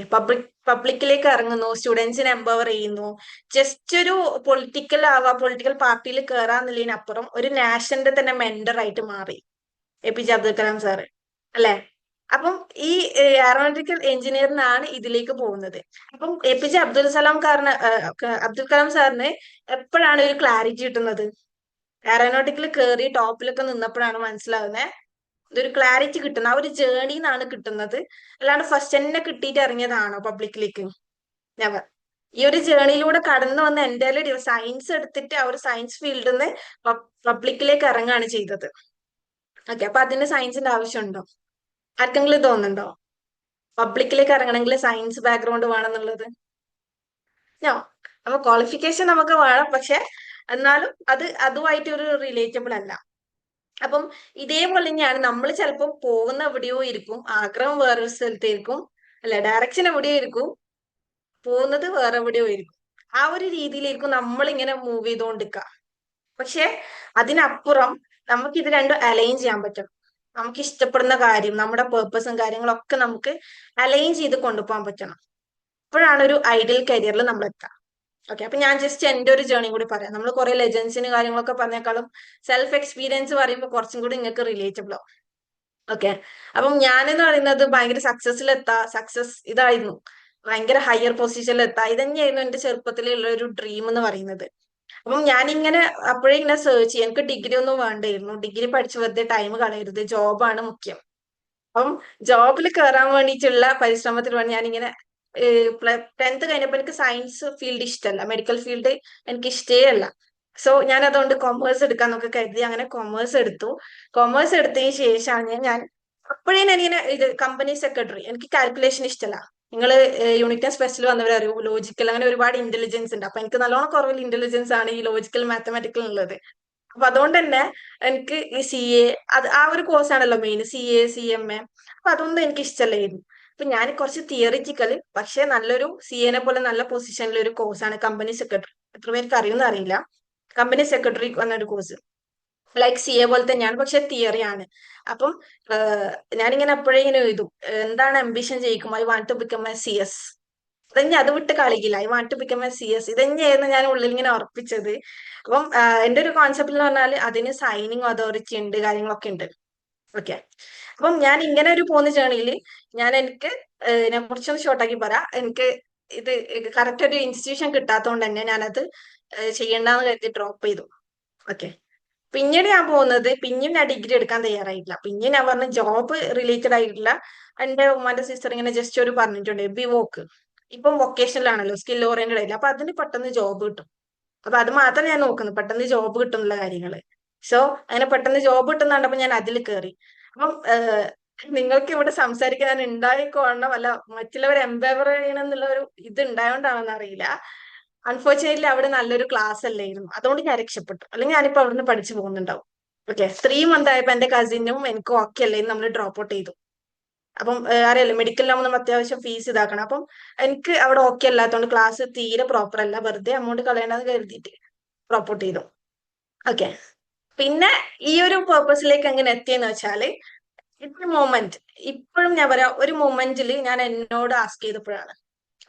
പബ്ലിക്കിലേക്ക് ഇറങ്ങുന്നു, സ്റ്റുഡൻസിനെ എംപവർ ചെയ്യുന്നു. ജസ്റ്റ് ഒരു പൊളിറ്റിക്കൽ പാർട്ടിയിൽ കയറാന്നുള്ളതിനപ്പുറം ഒരു നാഷന്റെ തന്നെ മെന്റർ ആയിട്ട് മാറി APJ അബ്ദുൽ കലാം സാറ് അല്ലെ? അപ്പം ഈ എയറോനോട്ടിക്കൽ എഞ്ചിനീയറിനാണ് ഇതിലേക്ക് പോകുന്നത്. അപ്പം APJ അബ്ദുൽ കലാം സാറിന് എപ്പോഴാണ് ഒരു ക്ലാരിറ്റി കിട്ടുന്നത്? എയറോനോട്ടിക്കൽ കയറി ടോപ്പിലൊക്കെ നിന്നപ്പോഴാണ് മനസ്സിലാവുന്നത്, ഇതൊരു ക്ലാരിറ്റി കിട്ടുന്നത് ആ ഒരു ജേർണിന്നാണ് കിട്ടുന്നത്. അല്ലാണ്ട് ഫസ്റ്റ് തന്നെ കിട്ടിയിട്ട് ഇറങ്ങിയതാണോ പബ്ലിക്കിലേക്ക്? നെവർ. ഈ ഒരു ജേർണിയിലൂടെ കടന്നു വന്ന എൻ്റെ സയൻസ് എടുത്തിട്ട് ആ ഒരു സയൻസ് ഫീൽഡിൽ നിന്ന് പബ്ലിക്കിലേക്ക് ഇറങ്ങുകയാണ് ചെയ്തത്. ഓക്കെ, അപ്പൊ അതിന് സയൻസിന്റെ ആവശ്യമുണ്ടോ? ആർക്കെങ്കിലും തോന്നുന്നുണ്ടോ പബ്ലിക്കിലേക്ക് ഇറങ്ങണമെങ്കിൽ സയൻസ് ബാക്ക്ഗ്രൗണ്ട് വേണമെന്നുള്ളത്? നോ. അപ്പൊ ക്വാളിഫിക്കേഷൻ നമുക്ക് വേണം, പക്ഷെ എന്നാലും അതുമായിട്ട് ഒരു റിലേറ്റബിൾ അല്ല. അപ്പം ഇതേപോലെ തന്നെയാണ് നമ്മൾ ചിലപ്പോൾ പോകുന്ന എവിടെയോ ഇരിക്കും, ആഗ്രഹം വേറൊരു സ്ഥലത്തായിരിക്കും, അല്ല ഡയറക്ഷൻ എവിടെയോ ഇരിക്കും, പോകുന്നത് വേറെ എവിടെയോ ഇരിക്കും. ആ ഒരു രീതിയിലായിരിക്കും നമ്മൾ ഇങ്ങനെ മൂവ് ചെയ്തുകൊണ്ടിരിക്കുക. പക്ഷെ അതിനപ്പുറം നമുക്ക് ഇത് രണ്ടും അലൈൻ ചെയ്യാൻ പറ്റും. നമുക്ക് ഇഷ്ടപ്പെടുന്ന കാര്യം, നമ്മുടെ പേർപ്പസും കാര്യങ്ങളൊക്കെ നമുക്ക് അലൈൻ ചെയ്ത് കൊണ്ടുപോകാൻ പറ്റണം. അപ്പോഴാണ് ഒരു ഐഡിയൽ കരിയറിൽ നമ്മൾ എത്തുക. ഓക്കെ, അപ്പൊ ഞാൻ ജസ്റ്റ് എൻ്റെ ഒരു ജേർണി കൂടി പറയാം. നമ്മൾ കുറെ ലെജൻസിന് കാര്യങ്ങളൊക്കെ പറഞ്ഞേക്കാളും സെൽഫ് എക്സ്പീരിയൻസ് പറയുമ്പോൾ കുറച്ചും കൂടി നിങ്ങൾക്ക് റിലേറ്റബിൾ ആവും. ഓക്കെ, അപ്പം ഞാനെന്ന് പറയുന്നത് ഭയങ്കര സക്സസ് ഇതായിരുന്നു, ഭയങ്കര ഹയർ പൊസിഷനിൽ എത്താം. ഇതന്നെയായിരുന്നു എന്റെ ചെറുപ്പത്തിലുള്ള ഒരു ഡ്രീം എന്ന് പറയുന്നത്. അപ്പം ഞാനിങ്ങനെ അപ്പോഴേ ഇങ്ങനെ സെർച്ച് ചെയ്യും. എനിക്ക് ഡിഗ്രി ഒന്നും വേണ്ടായിരുന്നു, ഡിഗ്രി പഠിച്ച് വെറുതെ ടൈം കളയരുത്, ജോബാണ് മുഖ്യം. അപ്പം ജോബിൽ കയറാൻ വേണ്ടിയിട്ടുള്ള പരിശ്രമത്തിൽ വേണ്ടി ഞാനിങ്ങനെ 10th കഴിഞ്ഞപ്പോൾ എനിക്ക് സയൻസ് ഫീൽഡ് ഇഷ്ടമല്ല, മെഡിക്കൽ ഫീൽഡ് എനിക്ക് ഇഷ്ടേ അല്ല. സോ ഞാൻ അതുകൊണ്ട് കൊമേഴ്സ് എടുക്കാന്നൊക്കെ കരുതി, അങ്ങനെ കൊമേഴ്സ് എടുത്തു. കൊമേഴ്സ് എടുത്തതിന് ശേഷമാണ് ഞാൻ അപ്പോഴേ ഞാനിങ്ങനെ ഇത് കമ്പനി സെക്രട്ടറി, എനിക്ക് കാൽക്കുലേഷൻ ഇഷ്ടമല്ല. നിങ്ങൾ യൂണിറ്റ് ആൻഡ് സ്പെഷ്യൽ വന്നവരറിയൂ, ലോജിക്കൽ അങ്ങനെ ഒരുപാട് ഇന്റലിജൻസ് ഉണ്ട്. അപ്പൊ എനിക്ക് നല്ലോണം കുറവിൽ ഇന്റലിജൻസ് ആണ് ഈ ലോജിക്കൽ മാത്തമാറ്റിക്കൽ ഉള്ളത്. അപ്പൊ അതുകൊണ്ട് തന്നെ എനിക്ക് ഈ CA ആ ഒരു കോഴ്സ് ആണല്ലോ മെയിൻ, CA CMA. അപ്പൊ അതൊന്നും എനിക്ക് ഇഷ്ടമല്ലായിരുന്നു. അപ്പൊ ഞാൻ കുറച്ച് തിയറിറ്റിക്കല്, പക്ഷെ നല്ലൊരു CA പോലെ നല്ല പൊസിഷനിൽ ഒരു കോഴ്സാണ് കമ്പനി സെക്രട്ടറി. എത്ര പേർക്ക് അറിയുന്ന അറിയില്ല, കമ്പനി സെക്രട്ടറി എന്നൊരു കോഴ്സ് ലൈക്ക് CA പോലെ തന്നെയാണ്, പക്ഷെ തിയറി ആണ്. അപ്പം ഞാനിങ്ങനെ അപ്പോഴേ ഇങ്ങനെ എഴുതും, എന്താണ് അംബിഷൻ ചെയ്യിക്കും, I want to become a CS. അതന്നെ, അത് വിട്ട് കളിക്കില്ല, I want to become a CS. ഇതന്നെയായിരുന്നു ഞാൻ ഉള്ളിൽ ഇങ്ങനെ ഉറപ്പിച്ചത്. അപ്പം എന്റെ ഒരു കോൺസെപ്റ്റ് എന്ന് പറഞ്ഞാൽ അതിന് സൈനിങ് അതോറിറ്റി ഉണ്ട്, കാര്യങ്ങളൊക്കെ ഉണ്ട്. ഓക്കെ, അപ്പം ഞാൻ ഇങ്ങനെ ഒരു പോകുന്ന ജേണിയിൽ ഞാൻ കുറച്ചൊന്ന് ഷോർട്ടാക്കി പറയാം. എനിക്ക് ഇത് കറക്റ്റ് ഒരു ഇൻസ്റ്റിറ്റ്യൂഷൻ കിട്ടാത്തതുകൊണ്ട് തന്നെ ഞാനത് ചെയ്യണ്ടെന്ന് കരുതി ഡ്രോപ്പ് ചെയ്തു. ഓക്കെ, പിന്നീട് ഞാൻ പോകുന്നത്, പിന്നെയും ഞാൻ ഡിഗ്രി എടുക്കാൻ തയ്യാറായിട്ടില്ല. പിന്നെ ഞാൻ പറഞ്ഞ ജോബ് റിലേറ്റഡ് ആയിട്ടുള്ള, എന്റെ ഉമ്മാന്റെ സിസ്റ്റർ ഇങ്ങനെ ജസ്റ്റ് ഒരു പറഞ്ഞിട്ടുണ്ട്, ബിവോക്ക്. ഇപ്പം വൊക്കേഷണൽ ആണല്ലോ, സ്കിൽ ഓറിയന്റഡ് ആയില്ല, അപ്പൊ അതിന് പെട്ടെന്ന് ജോബ് കിട്ടും. അപ്പൊ അത് മാത്രം ഞാൻ നോക്കുന്നു, പെട്ടെന്ന് ജോബ് കിട്ടുന്നുള്ള കാര്യങ്ങള്. സോ അങ്ങനെ പെട്ടെന്ന് ജോബ് കിട്ടുന്നുണ്ടപ്പോ ഞാൻ അതിൽ കയറി. അപ്പം നിങ്ങൾക്ക് ഇവിടെ സംസാരിക്കാൻ ഞാൻ ഉണ്ടായിക്കോണം, അല്ല മറ്റുള്ളവരെ എംപവർ ചെയ്യണം എന്നുള്ള ഒരു ഇത് ഉണ്ടായോണ്ടാണെന്ന് അറിയില്ല. അൺഫോർച്ചുനേറ്റ്ലി അവിടെ നല്ലൊരു ക്ലാസ് അല്ലായിരുന്നു, അതുകൊണ്ട് ഞാൻ രക്ഷപ്പെട്ടു. അല്ലെങ്കിൽ ഞാനിപ്പോ അവിടുന്ന് പഠിച്ചു പോകുന്നുണ്ടാവും. ഓക്കെ, 3 month ആയപ്പോ എന്റെ കസിനും എനിക്കും ഓക്കെ അല്ലായിരുന്നു, നമ്മൾ ഡ്രോപ്പ് ഔട്ട് ചെയ്തു. അപ്പം അറിയാലോ, മെഡിക്കലിലാവുമ്പോൾ നമ്മൾ അത്യാവശ്യം ഫീസ് ഇതാക്കണം. അപ്പം എനിക്ക് അവിടെ ഓക്കെ അല്ലാത്തതുകൊണ്ട് ക്ലാസ് തീരെ പ്രോപ്പർ അല്ല, വെറുതെ അമൗണ്ട് കളയണ്ടെന്ന് കരുതിയിട്ട് ഡ്രോപ്പ് ഔട്ട് ചെയ്തു. ഓക്കെ, പിന്നെ ഈ ഒരു പേർപ്പസിലേക്ക് എങ്ങനെ എത്തിയെന്ന് വെച്ചാല്, ഇപ്പൊ മൊമെന്റ്, ഇപ്പോഴും ഞാൻ പറയാം, ഒരു മൊമെന്റിൽ ഞാൻ എന്നോട് ആസ്ക് ചെയ്തപ്പോഴാണ്.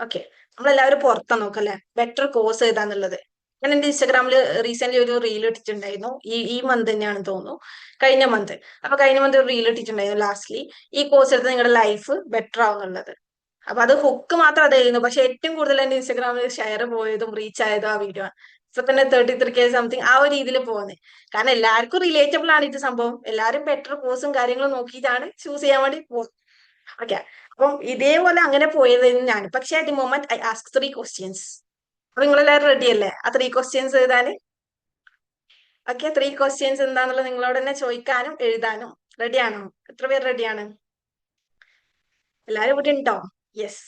ഓക്കെ, നമ്മളെല്ലാവരും പുറത്താ നോക്കല്ലേ, ബെറ്റർ കോഴ്സ് ഏതാന്നുള്ളത്. ഞാൻ എന്റെ ഇൻസ്റ്റാഗ്രാമിൽ റീസെന്റ് ഒരു റീൽ ഇട്ടിട്ടുണ്ടായിരുന്നു, ഈ മന്ത് തന്നെയാണെന്ന് തോന്നുന്നു, കഴിഞ്ഞ മന്ത്. അപ്പൊ കഴിഞ്ഞ മന്ത് ഒരു റീൽ ഇട്ടിട്ടുണ്ടായിരുന്നു, ലാസ്റ്റ്ലി ഈ കോഴ്സ് എടുത്ത് നിങ്ങളുടെ ലൈഫ് ബെറ്റർ ആവുന്നുള്ളത്. അപ്പൊ അത് ഹുക്ക് മാത്രം അതായിരുന്നു, പക്ഷെ ഏറ്റവും കൂടുതൽ എന്റെ ഇൻസ്റ്റാഗ്രാമിൽ ഷെയർ പോയതും റീച്ച് ആയതും ആ വീഡിയോ ആണ്. ഇപ്പൊ തന്നെ 33K സംതിങ് ആ ഒരു രീതിയിൽ പോകുന്നത്. കാരണം എല്ലാവർക്കും റിലേറ്റബിൾ ആണ് ഇത് സംഭവം, എല്ലാവരും ബെറ്റർ കോഴ്സും കാര്യങ്ങളും നോക്കിയിട്ടാണ് ചൂസ് ചെയ്യാൻ വേണ്ടി പോകുന്നത്. ഓക്കെ, അപ്പം ഇതേപോലെ അങ്ങനെ പോയത് ഞാൻ. പക്ഷെ at the moment I ask 3 questions. അപ്പൊ നിങ്ങളെല്ലാവരും റെഡി അല്ലേ ആ 3 questions എഴുതാന്? ഓക്കെ, 3 questions എന്താന്നുള്ളത് നിങ്ങളോട് തന്നെ ചോദിക്കാനും എഴുതാനും റെഡിയാണോ? എത്ര പേര് റെഡിയാണ്? എല്ലാരും ഇവിടെ ഉണ്ടോ? യെസ്,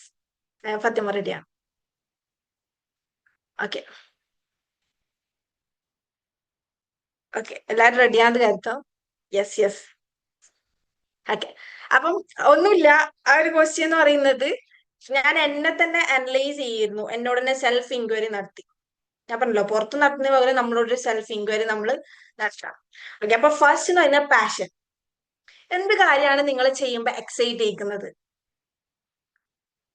ഫാത്തിമ റെഡിയാണ്. ഓക്കെ ഓക്കെ, എല്ലാരും റെഡിയാന്ന് കരുതാം. യെസ്. ഓക്കെ, അപ്പം ഒന്നുമില്ല, ആ ഒരു ക്വസ്റ്റ്യൻ എന്ന് പറയുന്നത്, ഞാൻ എന്നെ തന്നെ അനലൈസ് ചെയ്യുന്നു, എന്നോട് തന്നെ സെൽഫ് ഇൻക്വയറി നടത്തി. ഞാൻ പറഞ്ഞല്ലോ, പുറത്ത് നടത്തുന്ന പകരം നമ്മളോട് സെൽഫ് ഇൻക്വയറി നമ്മൾ നടത്താം. ഓക്കെ, അപ്പൊ ഫസ്റ്റ് എന്ന് പറയുന്നത് പാഷൻ. എന്ത് കാര്യമാണ് നിങ്ങൾ ചെയ്യുമ്പോൾ എക്സൈറ്റ് ചെയ്യിക്കുന്നത്?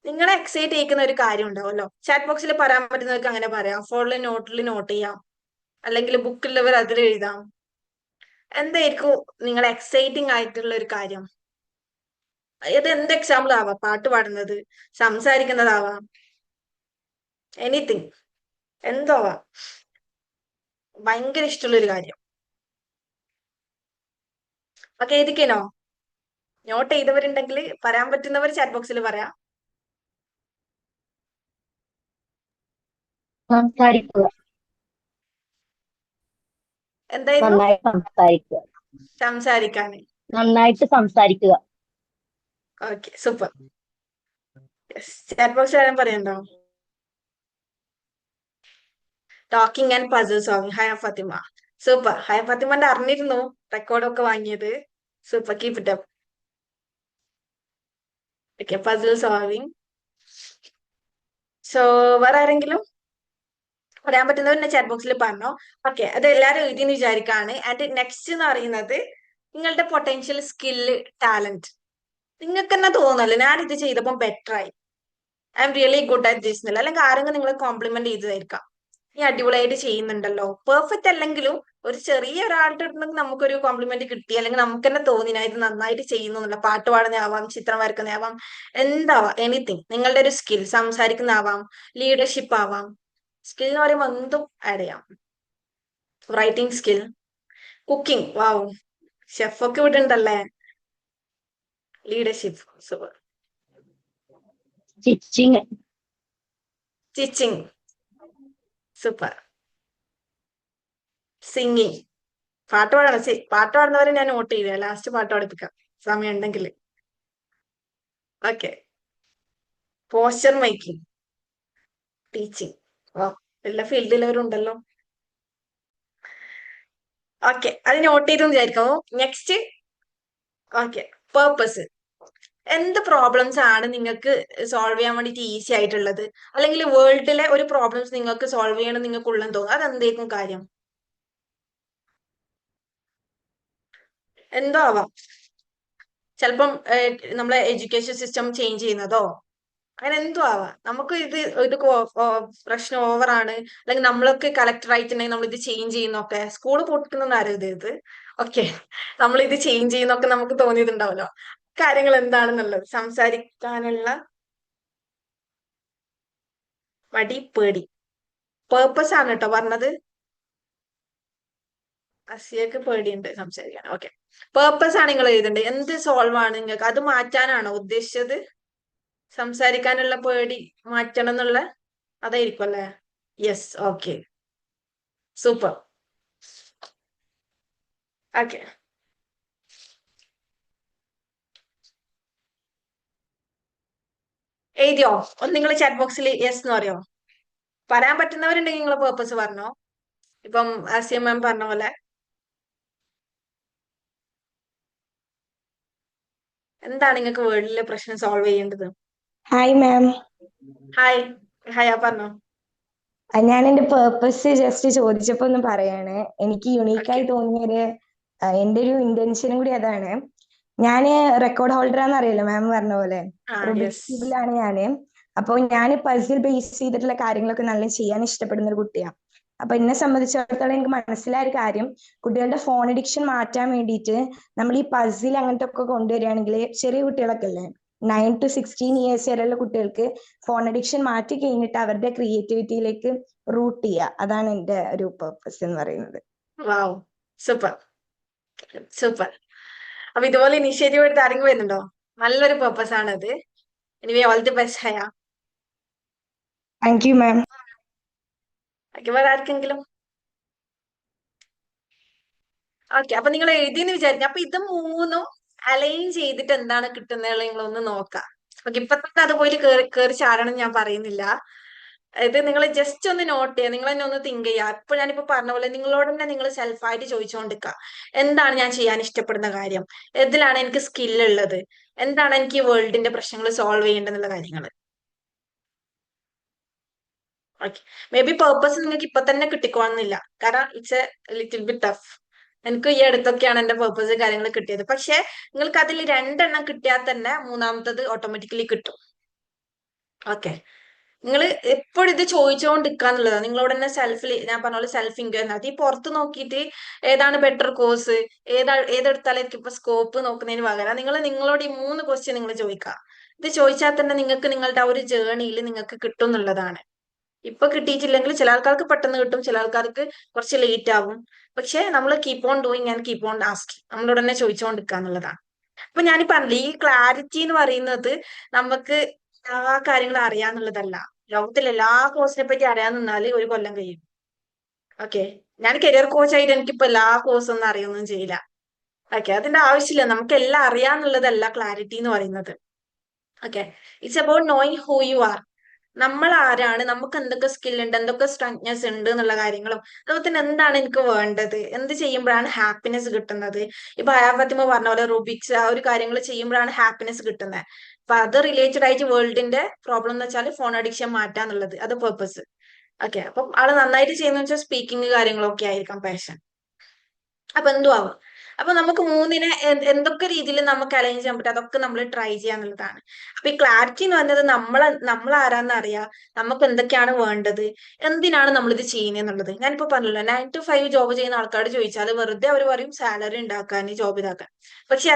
നിങ്ങളെ എക്സൈറ്റ് ചെയ്യിക്കുന്ന ഒരു കാര്യം ഉണ്ടാവുമല്ലോ. ചാറ്റ് ബോക്സിൽ പറയാൻ പറ്റുന്നവർക്ക് അങ്ങനെ പറയാം, ഫോണിൽ നോട്ടിൽ നോട്ട് ചെയ്യാം, അല്ലെങ്കിൽ ബുക്കിലുള്ളവർ അതിൽ എഴുതാം. എന്തായിരിക്കും നിങ്ങളെ എക്സൈറ്റിംഗ് ആയിട്ടുള്ള ഒരു കാര്യം? ഇത് എന്ത് എക്സാമ്പിൾ ആവാം, പാട്ട് പാടുന്നത്, സംസാരിക്കുന്നതാവാം, എനിത്തിങ്, എന്തോ ആവാം. ഭയങ്കര ഇഷ്ടമുള്ളൊരു കാര്യം. ഓക്കെ, എഴുതിക്കണോ? നോട്ട് ചെയ്തവരുണ്ടെങ്കിൽ പറയാൻ പറ്റുന്നവർ ചാറ്റ് ബോക്സിൽ പറയാം. സംസാരിക്കുക. എന്തായിരുന്നു? നന്നായി സംസാരിക്കുക. സംസാരിക്കാന്. നന്നായിട്ട് സംസാരിക്കുക. Okay, super. ചാറ്റ് ബോക്സിൽ ആരും പറയണ്ടോ? Talking and puzzle solving. Haya Fathima. Super. Haya ഫാത്തിമന്റെ അറിഞ്ഞിരുന്നു റെക്കോർഡൊക്കെ വാങ്ങിയത്. Super, keep it up. Okay, puzzle solving. So വേറെ ആരെങ്കിലും പറയാൻ പറ്റുന്നവർ ചാറ്റ് ബോക്സിൽ പറഞ്ഞോ. ഓക്കെ, അത് എല്ലാവരും എഴുതിയെന്ന് വിചാരിക്കാണ്. ആൻഡ് നെക്സ്റ്റ് എന്ന് പറയുന്നത് നിങ്ങളുടെ പൊട്ടൻഷ്യൽ സ്കില്ല്, ടാലന്റ്. നിങ്ങൾക്ക് തന്നെ തോന്നല്ലോ ഞാൻ ഇത് ചെയ്തപ്പോൾ ബെറ്റർ ആയി, I am really good at this എന്നല്ല. അല്ലെങ്കിൽ ആരെങ്കിലും നിങ്ങളെ കോംപ്ലിമെന്റ് ചെയ്തതായിരിക്കാം, നീ അടിപൊളിയായിട്ട് ചെയ്യുന്നുണ്ടല്ലോ. പെർഫെക്റ്റ് അല്ലെങ്കിലും ഒരു ചെറിയ ഒരാളുടെ അടുത്ത് നമുക്കൊരു കോംപ്ലിമെന്റ് കിട്ടി, അല്ലെങ്കിൽ നമുക്ക് തന്നെ തോന്നി ഞാൻ ഇത് നന്നായിട്ട് ചെയ്യുന്നു എന്നുള്ള. പാട്ട് പാടുന്നതാവാം, ചിത്രം വരക്കുന്നതാവാം, എന്താവാം, എനിത്തിങ്. നിങ്ങളുടെ ഒരു സ്കിൽ, സംസാരിക്കുന്നതാവാം, ലീഡർഷിപ്പ് ആവാം. സ്കിൽ എന്ന് പറയുമ്പോൾ എന്തും ആഡ് ചെയ്യാം. റൈറ്റിംഗ് സ്കിൽ, കുക്കിംഗ്, വാവ്, ഷെഫൊക്കെ ഇവിടെ ഉണ്ടല്ലേ. Leadership, super. Stitching. Stitching, super. Singing, പാട്ട് പാടണം. പാട്ട് പാടുന്നവരെ ഞാൻ നോട്ട് ചെയ്ത, ലാസ്റ്റ് പാട്ട് പഠിപ്പിക്കാം സമയം ഉണ്ടെങ്കിൽ. Okay, posture making, teaching. ഓ, എല്ലാ ഫീൽഡിലവരുണ്ടല്ലോ. ഓക്കെ, അത് നോട്ട് ചെയ്തെന്ന് വിചാരിക്കാമോ. Next, okay, purpose. എന്ത് പ്രോബ്ലംസ് ആണ് നിങ്ങൾക്ക് സോൾവ് ചെയ്യാൻ വേണ്ടിട്ട് ഈസി ആയിട്ടുള്ളത്, അല്ലെങ്കിൽ വേൾഡിലെ ഒരു പ്രോബ്ലംസ് നിങ്ങൾക്ക് സോൾവ് ചെയ്യണം നിങ്ങൾക്ക് ഉള്ളെന്ന് തോന്നുന്നു, അതെന്തേക്കും കാര്യം? എന്തോ ആവാം. ചിലപ്പം നമ്മളെ എഡ്യൂക്കേഷൻ സിസ്റ്റം ചേഞ്ച് ചെയ്യുന്നതോ, അങ്ങനെ എന്തോ ആവാം. നമുക്ക് ഇത് പ്രശ്നം ഓവറാണ്, അല്ലെങ്കിൽ നമ്മളൊക്കെ കളക്ടർ ആയിട്ടുണ്ടെങ്കിൽ നമ്മൾ ഇത് ചേഞ്ച് ചെയ്യുന്നൊക്കെ. സ്കൂള് പൊട്ടിക്കുന്ന ആരും ഓക്കെ, നമ്മൾ ഇത് ചേഞ്ച് ചെയ്യുന്നൊക്കെ നമുക്ക് തോന്നിയിട്ടുണ്ടാവല്ലോ. കാര്യങ്ങൾ എന്താണെന്നുള്ളത് സംസാരിക്കാനുള്ള മടി, പേടി. പേർപ്പസ് ആണ് കേട്ടോ പറഞ്ഞത്. അസിയക്ക് പേടിയുണ്ട് സംസാരിക്കാൻ. ഓക്കെ, പേർപ്പസ് ആണ് നിങ്ങൾ എഴുതേണ്ടത്. എന്ത് സോൾവ് ആണ് നിങ്ങൾക്ക്, അത് മാറ്റാനാണോ ഉദ്ദേശിച്ചത്? സംസാരിക്കാനുള്ള പേടി മാറ്റണം എന്നുള്ള അതായിരിക്കും അല്ലേ? Yes, okay, super. ഓക്കെ, എഴുതിയോ? ഒന്ന് നിങ്ങൾ ചാറ്റ് ബോക്സിൽ യെസ് എന്ന് പറയോ. പറയാൻ പറ്റുന്നവരുണ്ടെങ്കിൽ നിങ്ങൾ പേർപ്പസ് പറഞ്ഞോ. ഇപ്പം ആസിയ മാം പറഞ്ഞ പോലെ. എന്താണ് നിങ്ങൾക്ക് വേൾഡിലെ പ്രശ്നം സോൾവ് ചെയ്യേണ്ടത്? Hi ma'am, hi. ഹായ്, പറഞ്ഞോ. ഞാൻ എന്റെ പേർപ്പസ് ജസ്റ്റ് ചോദിച്ചപ്പോ ഒന്ന് പറയാണ്. എനിക്ക് യുണീക്കായി ഓക്കെ. തോന്നിയത് എന്റെ ഒരു ഇന്റൻഷനും കൂടി അതാണ്. ഞാന് റെക്കോർഡ് ഹോൾഡർ ആണെന്ന് അറിയില്ല മാം പറഞ്ഞ പോലെ. Rubik's yes. ക്യൂബിലാണ് ഞാന്. അപ്പൊ ഞാൻ പസിൽ ബേസ് ചെയ്തിട്ടുള്ള കാര്യങ്ങളൊക്കെ നല്ല ചെയ്യാൻ ഇഷ്ടപ്പെടുന്ന ഒരു കുട്ടിയാണ്. അപ്പൊ എന്നെ സംബന്ധിച്ചിടത്തോളം എനിക്ക് മനസ്സിലായ ഒരു കാര്യം, കുട്ടികളുടെ ഫോൺ അഡിക്ഷൻ മാറ്റാൻ വേണ്ടിയിട്ട് നമ്മൾ ഈ പസിൽ അങ്ങനത്തെ ഒക്കെ കൊണ്ടുവരികയാണെങ്കിൽ, ചെറിയ കുട്ടികളൊക്കെ അല്ലേ, 9 to 16 years വരെയുള്ള കുട്ടികൾക്ക് ഫോൺ അഡിക്ഷൻ മാറ്റി കഴിഞ്ഞിട്ട് അവരുടെ ക്രിയേറ്റിവിറ്റിയിലേക്ക് റൂട്ട് ചെയ്യുക. അതാണ് എന്റെ ഒരു പേർപ്പസ് എന്ന് പറയുന്നത്. Wow, super super. അപ്പൊ ഇതുപോലെ ഇനിഷ്യേറ്റീവ് എടുത്ത് ആരെങ്കിലും വരുന്നുണ്ടോ? നല്ലൊരു പേർപ്പസ് ആണത്. Anyway, all the best Haya. Thank you ma'am. വേറെ ആർക്കെങ്കിലും? ഓക്കെ, അപ്പൊ നിങ്ങൾ എഴുതിയെന്ന് വിചാരിക്കും. അപ്പൊ ഇത് മൂന്നും അലൈൻ ചെയ്തിട്ട് എന്താണ് കിട്ടുന്നത് നിങ്ങളൊന്ന് നോക്കാം. ഓക്കെ, ഇപ്പൊ തന്നെ അത് പോയി കയറി ചാടണം ഞാൻ പറയുന്നില്ല. ഇത് നിങ്ങൾ ജസ്റ്റ് ഒന്ന് നോട്ട് ചെയ്യുക, നിങ്ങൾ തന്നെ ഒന്ന് തിങ്ക് ചെയ്യുക. ഇപ്പൊ ഞാനിപ്പോ പറഞ്ഞ പോലെ നിങ്ങളോട് തന്നെ നിങ്ങൾ സെൽഫായിട്ട് ചോദിച്ചുകൊണ്ടിരിക്കുക, എന്താണ് ഞാൻ ചെയ്യാൻ ഇഷ്ടപ്പെടുന്ന കാര്യം, എന്തിലാണ് എനിക്ക് സ്കില്ല് ഉള്ളത്, എന്താണ് എനിക്ക് വേൾഡിന്റെ പ്രശ്നങ്ങൾ സോൾവ് ചെയ്യേണ്ടെന്നുള്ള കാര്യങ്ങൾ. ഓക്കെ, മേ ബി പേർപ്പസ് നിങ്ങൾക്ക് ഇപ്പൊ തന്നെ കിട്ടിക്കോണമെന്നില്ല, കാരണം it's A little bit tough. എനിക്ക് ഈ അടുത്തൊക്കെയാണ് എന്റെ പേർപ്പസ് കാര്യങ്ങൾ കിട്ടിയത്. പക്ഷെ നിങ്ങൾക്ക് അതിൽ 2 എണ്ണം കിട്ടിയാൽ തന്നെ മൂന്നാമത്തത് ഓട്ടോമാറ്റിക്കലി കിട്ടും. ഓക്കെ, നിങ്ങൾ എപ്പോഴും ഇത് ചോദിച്ചുകൊണ്ടിരിക്കാന്നുള്ളതാണ്. നിങ്ങളോട് തന്നെ ഞാൻ പറഞ്ഞ പോലെ സെൽഫ് ഇൻക്വയറി നടത്തി പുറത്ത് നോക്കിയിട്ട് ഏതാണ് ബെറ്റർ കോഴ്സ്, ഏതെടുത്താലായിരിക്കും ഇപ്പൊ സ്കോപ്പ് നോക്കുന്നതിന് പകരം നിങ്ങളോട് ഈ 3 ക്വസ്റ്റ്യൻ നിങ്ങൾ ചോദിക്കുക. ഇത് ചോദിച്ചാൽ തന്നെ നിങ്ങൾക്ക് നിങ്ങളുടെ ആ ഒരു ജേർണിയിൽ നിങ്ങൾക്ക് കിട്ടും എന്നുള്ളതാണ്. ഇപ്പൊ കിട്ടിയിട്ടില്ലെങ്കിൽ ചില ആൾക്കാർക്ക് പെട്ടെന്ന് കിട്ടും, ചില ആൾക്കാർക്ക് കുറച്ച് ലേറ്റ് ആവും. പക്ഷെ നമ്മൾ keep on doing and keep on asking, നമ്മളോട് തന്നെ ചോദിച്ചുകൊണ്ടിരിക്കുക എന്നുള്ളതാണ്. അപ്പൊ ഞാൻ പറഞ്ഞില്ലേ, ഈ ക്ലാരിറ്റി എന്ന് പറയുന്നത് നമുക്ക് എല്ലാ കാര്യങ്ങളും അറിയാന്നുള്ളതല്ല. ലോകത്തിലെ എല്ലാ കോഴ്സിനെ പറ്റി അറിയാൻ നിന്നാല് 1 കൊല്ലം കഴിയും. ഓക്കെ, ഞാൻ കരിയർ കോച്ചായിട്ട് എനിക്കിപ്പോ എല്ലാ കോഴ്സും ഒന്നും അറിയൊന്നും ചെയ്യില്ല. ഓക്കെ, അതിന്റെ ആവശ്യമില്ല. നമുക്ക് എല്ലാം അറിയാന്നുള്ളതല്ല ക്ലാരിറ്റി എന്ന് പറയുന്നത്. Okay, it's about knowing who you are. നമ്മൾ ആരാണ്, നമുക്ക് എന്തൊക്കെ സ്കിൽ ഉണ്ട്, എന്തൊക്കെ സ്ട്രെങ്നെസ് ഉണ്ട് എന്നുള്ള കാര്യങ്ങളും, അതുപോലെ തന്നെ എന്താണ് എനിക്ക് വേണ്ടത്, എന്ത് ചെയ്യുമ്പോഴാണ് ഹാപ്പിനെസ് കിട്ടുന്നത്. ഇപ്പൊ ഫാത്തിമ പറഞ്ഞ പോലെ റുബിക്സ് ആ ഒരു കാര്യങ്ങൾ ചെയ്യുമ്പോഴാണ് ഹാപ്പിനെസ് കിട്ടുന്നത്. അപ്പൊ അത് റിലേറ്റഡ് ആയിട്ട് വേൾഡിന്റെ പ്രോബ്ലം എന്ന് വെച്ചാൽ ഫോൺ അഡിക്ഷൻ മാറ്റാന്നുള്ളത്, അത് പേർപ്പസ്. ഓക്കെ, അപ്പം ആള് നന്നായിട്ട് ചെയ്യുന്ന വെച്ചാൽ സ്പീക്കിംഗ് കാര്യങ്ങളൊക്കെ ആയിരിക്കാം പാഷൻ. അപ്പൊ എന്തുവാകും. അപ്പൊ നമുക്ക് മൂന്നിനെ എന്തൊക്കെ രീതിയിൽ നമുക്ക് അലൈൻ ചെയ്യാൻ പറ്റും അതൊക്കെ നമ്മൾ ട്രൈ ചെയ്യാന്നുള്ളതാണ്. അപ്പൊ ഈ ക്ലാരിറ്റി എന്ന് പറഞ്ഞത് നമ്മൾ ആരാന്ന് അറിയാം, നമുക്ക് എന്തൊക്കെയാണ് വേണ്ടത്, എന്തിനാണ് നമ്മൾ ഇത് ചെയ്യുന്നത് എന്നുള്ളത്. ഞാനിപ്പോ പറഞ്ഞല്ലോ, 9 to 5 ജോബ് ചെയ്യുന്ന ആൾക്കാരോട് ചോദിച്ചാൽ വെറുതെ അവർ പറയും സാലറി ഉണ്ടാക്കാൻ, ജോബ് ഇതാക്കാൻ. പക്ഷെ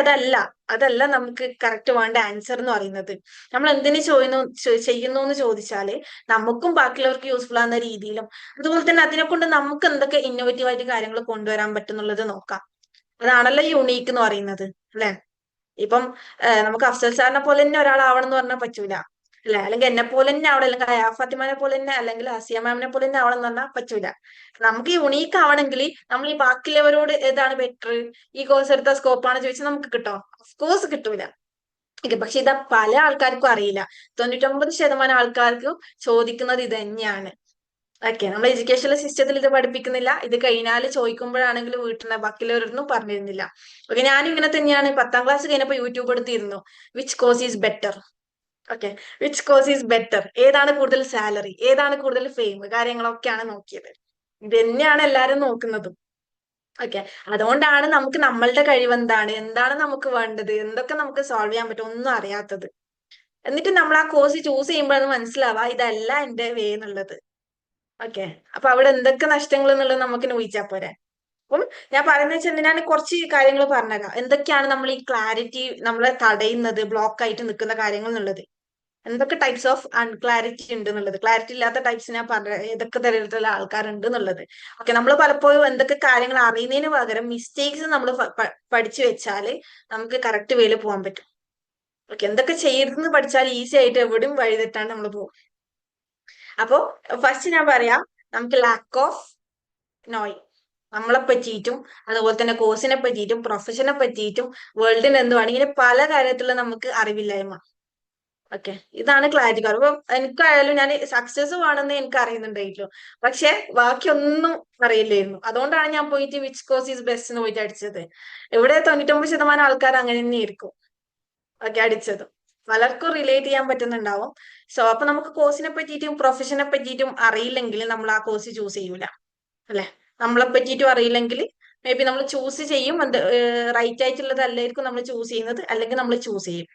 അതല്ല നമുക്ക് കറക്റ്റ് വേണ്ട ആൻസർ എന്ന് പറയുന്നത്. നമ്മൾ എന്തിനു ചെയ്യുന്നു എന്ന് ചോദിച്ചാല് നമുക്കും ബാക്കിയുള്ളവർക്ക് യൂസ്ഫുൾ ആകുന്ന രീതിയിലും, അതുപോലെ തന്നെ അതിനെ കൊണ്ട് നമുക്ക് എന്തൊക്കെ ഇന്നോവേറ്റീവ് ആയിട്ട് കാര്യങ്ങൾ കൊണ്ടുവരാൻ പറ്റുന്നുള്ളത് നോക്കാം. അതാണല്ലോ യുണീക്ക് എന്ന് പറയുന്നത്, അല്ലെ? ഇപ്പം നമുക്ക് അഫ്സൽ സാറിനെ പോലെ തന്നെ ഒരാളാവണം എന്ന് പറഞ്ഞാൽ പറ്റൂല, അല്ലെ? അല്ലെങ്കിൽ എന്നെ പോലെ തന്നെ ആവണം, അല്ലെങ്കിൽ ഹയാ ഫാത്തിമാനെ പോലെ തന്നെ, അല്ലെങ്കിൽ ആസിയ മാമിനെ പോലെ തന്നെ ആവണം എന്ന് പറഞ്ഞാൽ പറ്റൂല. നമുക്ക് യുണീക്ക് ആവണമെങ്കിൽ നമ്മൾ ഈ ബാക്കിയുള്ളവരോട് ഏതാണ് ബെറ്റർ, ഈ കോഴ്സ് എടുത്ത സ്കോപ്പാണ് ചോദിച്ചാൽ നമുക്ക് കിട്ടോ? ഓഫ്കോഴ്സ് കിട്ടൂല. പക്ഷെ ഇത് പല ആൾക്കാർക്കും അറിയില്ല. 99% ആൾക്കാർക്കും ചോദിക്കുന്നത് ഇത് തന്നെയാണ്. ഓക്കെ, നമ്മൾ എഡ്യൂക്കേഷൻ സിസ്റ്റത്തിൽ ഇത് പഠിപ്പിക്കുന്നില്ല. ഇത് കഴിഞ്ഞാൽ ചോദിക്കുമ്പോഴാണെങ്കിൽ വീട്ടിൽ ബാക്കിയുള്ളവരൊന്നും പറഞ്ഞിരുന്നില്ല. ഓക്കെ, ഞാനും ഇങ്ങനെ തന്നെയാണ്. 10ാം ക്ലാസ് കഴിഞ്ഞപ്പോ യൂട്യൂബ് എടുത്തിരുന്നു, which course is better. Okay, which course is better, ഏതാണ് കൂടുതൽ സാലറി, ഏതാണ് കൂടുതൽ ഫെയിം, കാര്യങ്ങളൊക്കെയാണ് നോക്കിയത്. ഇത് തന്നെയാണ് എല്ലാരും നോക്കുന്നതും. ഓക്കെ, അതുകൊണ്ടാണ് നമുക്ക് നമ്മളുടെ കഴിവ് എന്താണ് നമുക്ക് വേണ്ടത്, എന്തൊക്കെ നമുക്ക് സോൾവ് ചെയ്യാൻ പറ്റും ഒന്നും അറിയാത്തത്. എന്നിട്ട് നമ്മൾ ആ കോഴ്സ് ചൂസ് ചെയ്യുമ്പോഴാണ് മനസ്സിലാവാ ഇതല്ല എന്റെ വേ എന്നുള്ളത്. ഓക്കെ, അപ്പൊ അവിടെ എന്തൊക്കെ നഷ്ടങ്ങൾ എന്നുള്ളത് നമുക്ക് ഊഹിച്ചാ പോരെ. അപ്പം ഞാൻ പറയുന്നത് വെച്ചാൽ ഞാൻ കുറച്ച് കാര്യങ്ങൾ പറഞ്ഞേക്കാം, എന്തൊക്കെയാണ് നമ്മൾ ഈ ക്ലാരിറ്റി നമ്മളെ തടയുന്നത്, ബ്ലോക്ക് ആയിട്ട് നിൽക്കുന്ന കാര്യങ്ങൾ എന്നുള്ളത്. എന്തൊക്കെ ടൈപ്സ് ഓഫ് അൺക്ലാരിറ്റി ഉണ്ട് എന്നുള്ളത്, ക്ലാരിറ്റി ഇല്ലാത്ത ടൈപ്സ് ഞാൻ പറഞ്ഞ ഏതൊക്കെ തരത്തിലുള്ള ആൾക്കാരുണ്ട് എന്നുള്ളത്. ഓക്കെ, നമ്മൾ പലപ്പോഴും എന്തൊക്കെ കാര്യങ്ങൾ അറിയുന്നതിന് പകരം മിസ്റ്റേക്സ് നമ്മൾ പഠിച്ചു വെച്ചാല് നമുക്ക് കറക്റ്റ് വേയിൽ പോകാൻ പറ്റും. ഓക്കെ, എന്തൊക്കെ ചെയ്തെന്ന് പഠിച്ചാൽ ഈസി ആയിട്ട് എവിടെയും വഴിതെറ്റാണ്ട് നമ്മൾ പോകും. അപ്പോ ഫസ്റ്റ് ഞാൻ പറയാം, നമുക്ക് ലാക്ക് ഓഫ് നോയിങ്, നമ്മളെ പറ്റിയിട്ടും അതുപോലെ തന്നെ കോഴ്സിനെ പറ്റിയിട്ടും പ്രൊഫഷനെ പറ്റിയിട്ടും വേൾഡിന് എന്തുവാണ്, ഇങ്ങനെ പല കാര്യത്തിലുള്ള നമുക്ക് അറിവില്ലായ്മ. ഓക്കെ, ഇതാണ് ക്ലാരിറ്റി കുറവ്. അപ്പൊ എനിക്കായാലും ഞാൻ സക്സസ് വേണമെന്ന് എനിക്ക് അറിയുന്നുണ്ടായിട്ടുള്ളൂ, പക്ഷെ ബാക്കിയൊന്നും അറിയില്ലായിരുന്നു. അതുകൊണ്ടാണ് ഞാൻ പോയിട്ട് വിച്ച് കോഴ്സ് ഈസ് ബെസ്റ്റ് എന്ന് പോയിട്ട് അടിച്ചത്. ഇവിടെ 99% ആൾക്കാർ അങ്ങനെ തന്നെ ആയിരിക്കും ഓക്കെ അടിച്ചത്. പലർക്കും റിലേറ്റ് ചെയ്യാൻ പറ്റുന്നുണ്ടാവും. സോ അപ്പൊ നമുക്ക് കോഴ്സിനെ പറ്റിയിട്ടും പ്രൊഫഷനെ പറ്റിയിട്ടും അറിയില്ലെങ്കിൽ നമ്മൾ ആ കോഴ്സ് ചൂസ് ചെയ്യൂല, അല്ലെ? നമ്മളെ പറ്റിയിട്ടും അറിയില്ലെങ്കിൽ മേ ബി നമ്മൾ ചൂസ് ചെയ്യും, അത് റൈറ്റ് ആയിട്ടുള്ളത് അല്ലായിരിക്കും നമ്മൾ ചൂസ് ചെയ്യുന്നത്, അല്ലെങ്കിൽ നമ്മൾ ചൂസ് ചെയ്യും.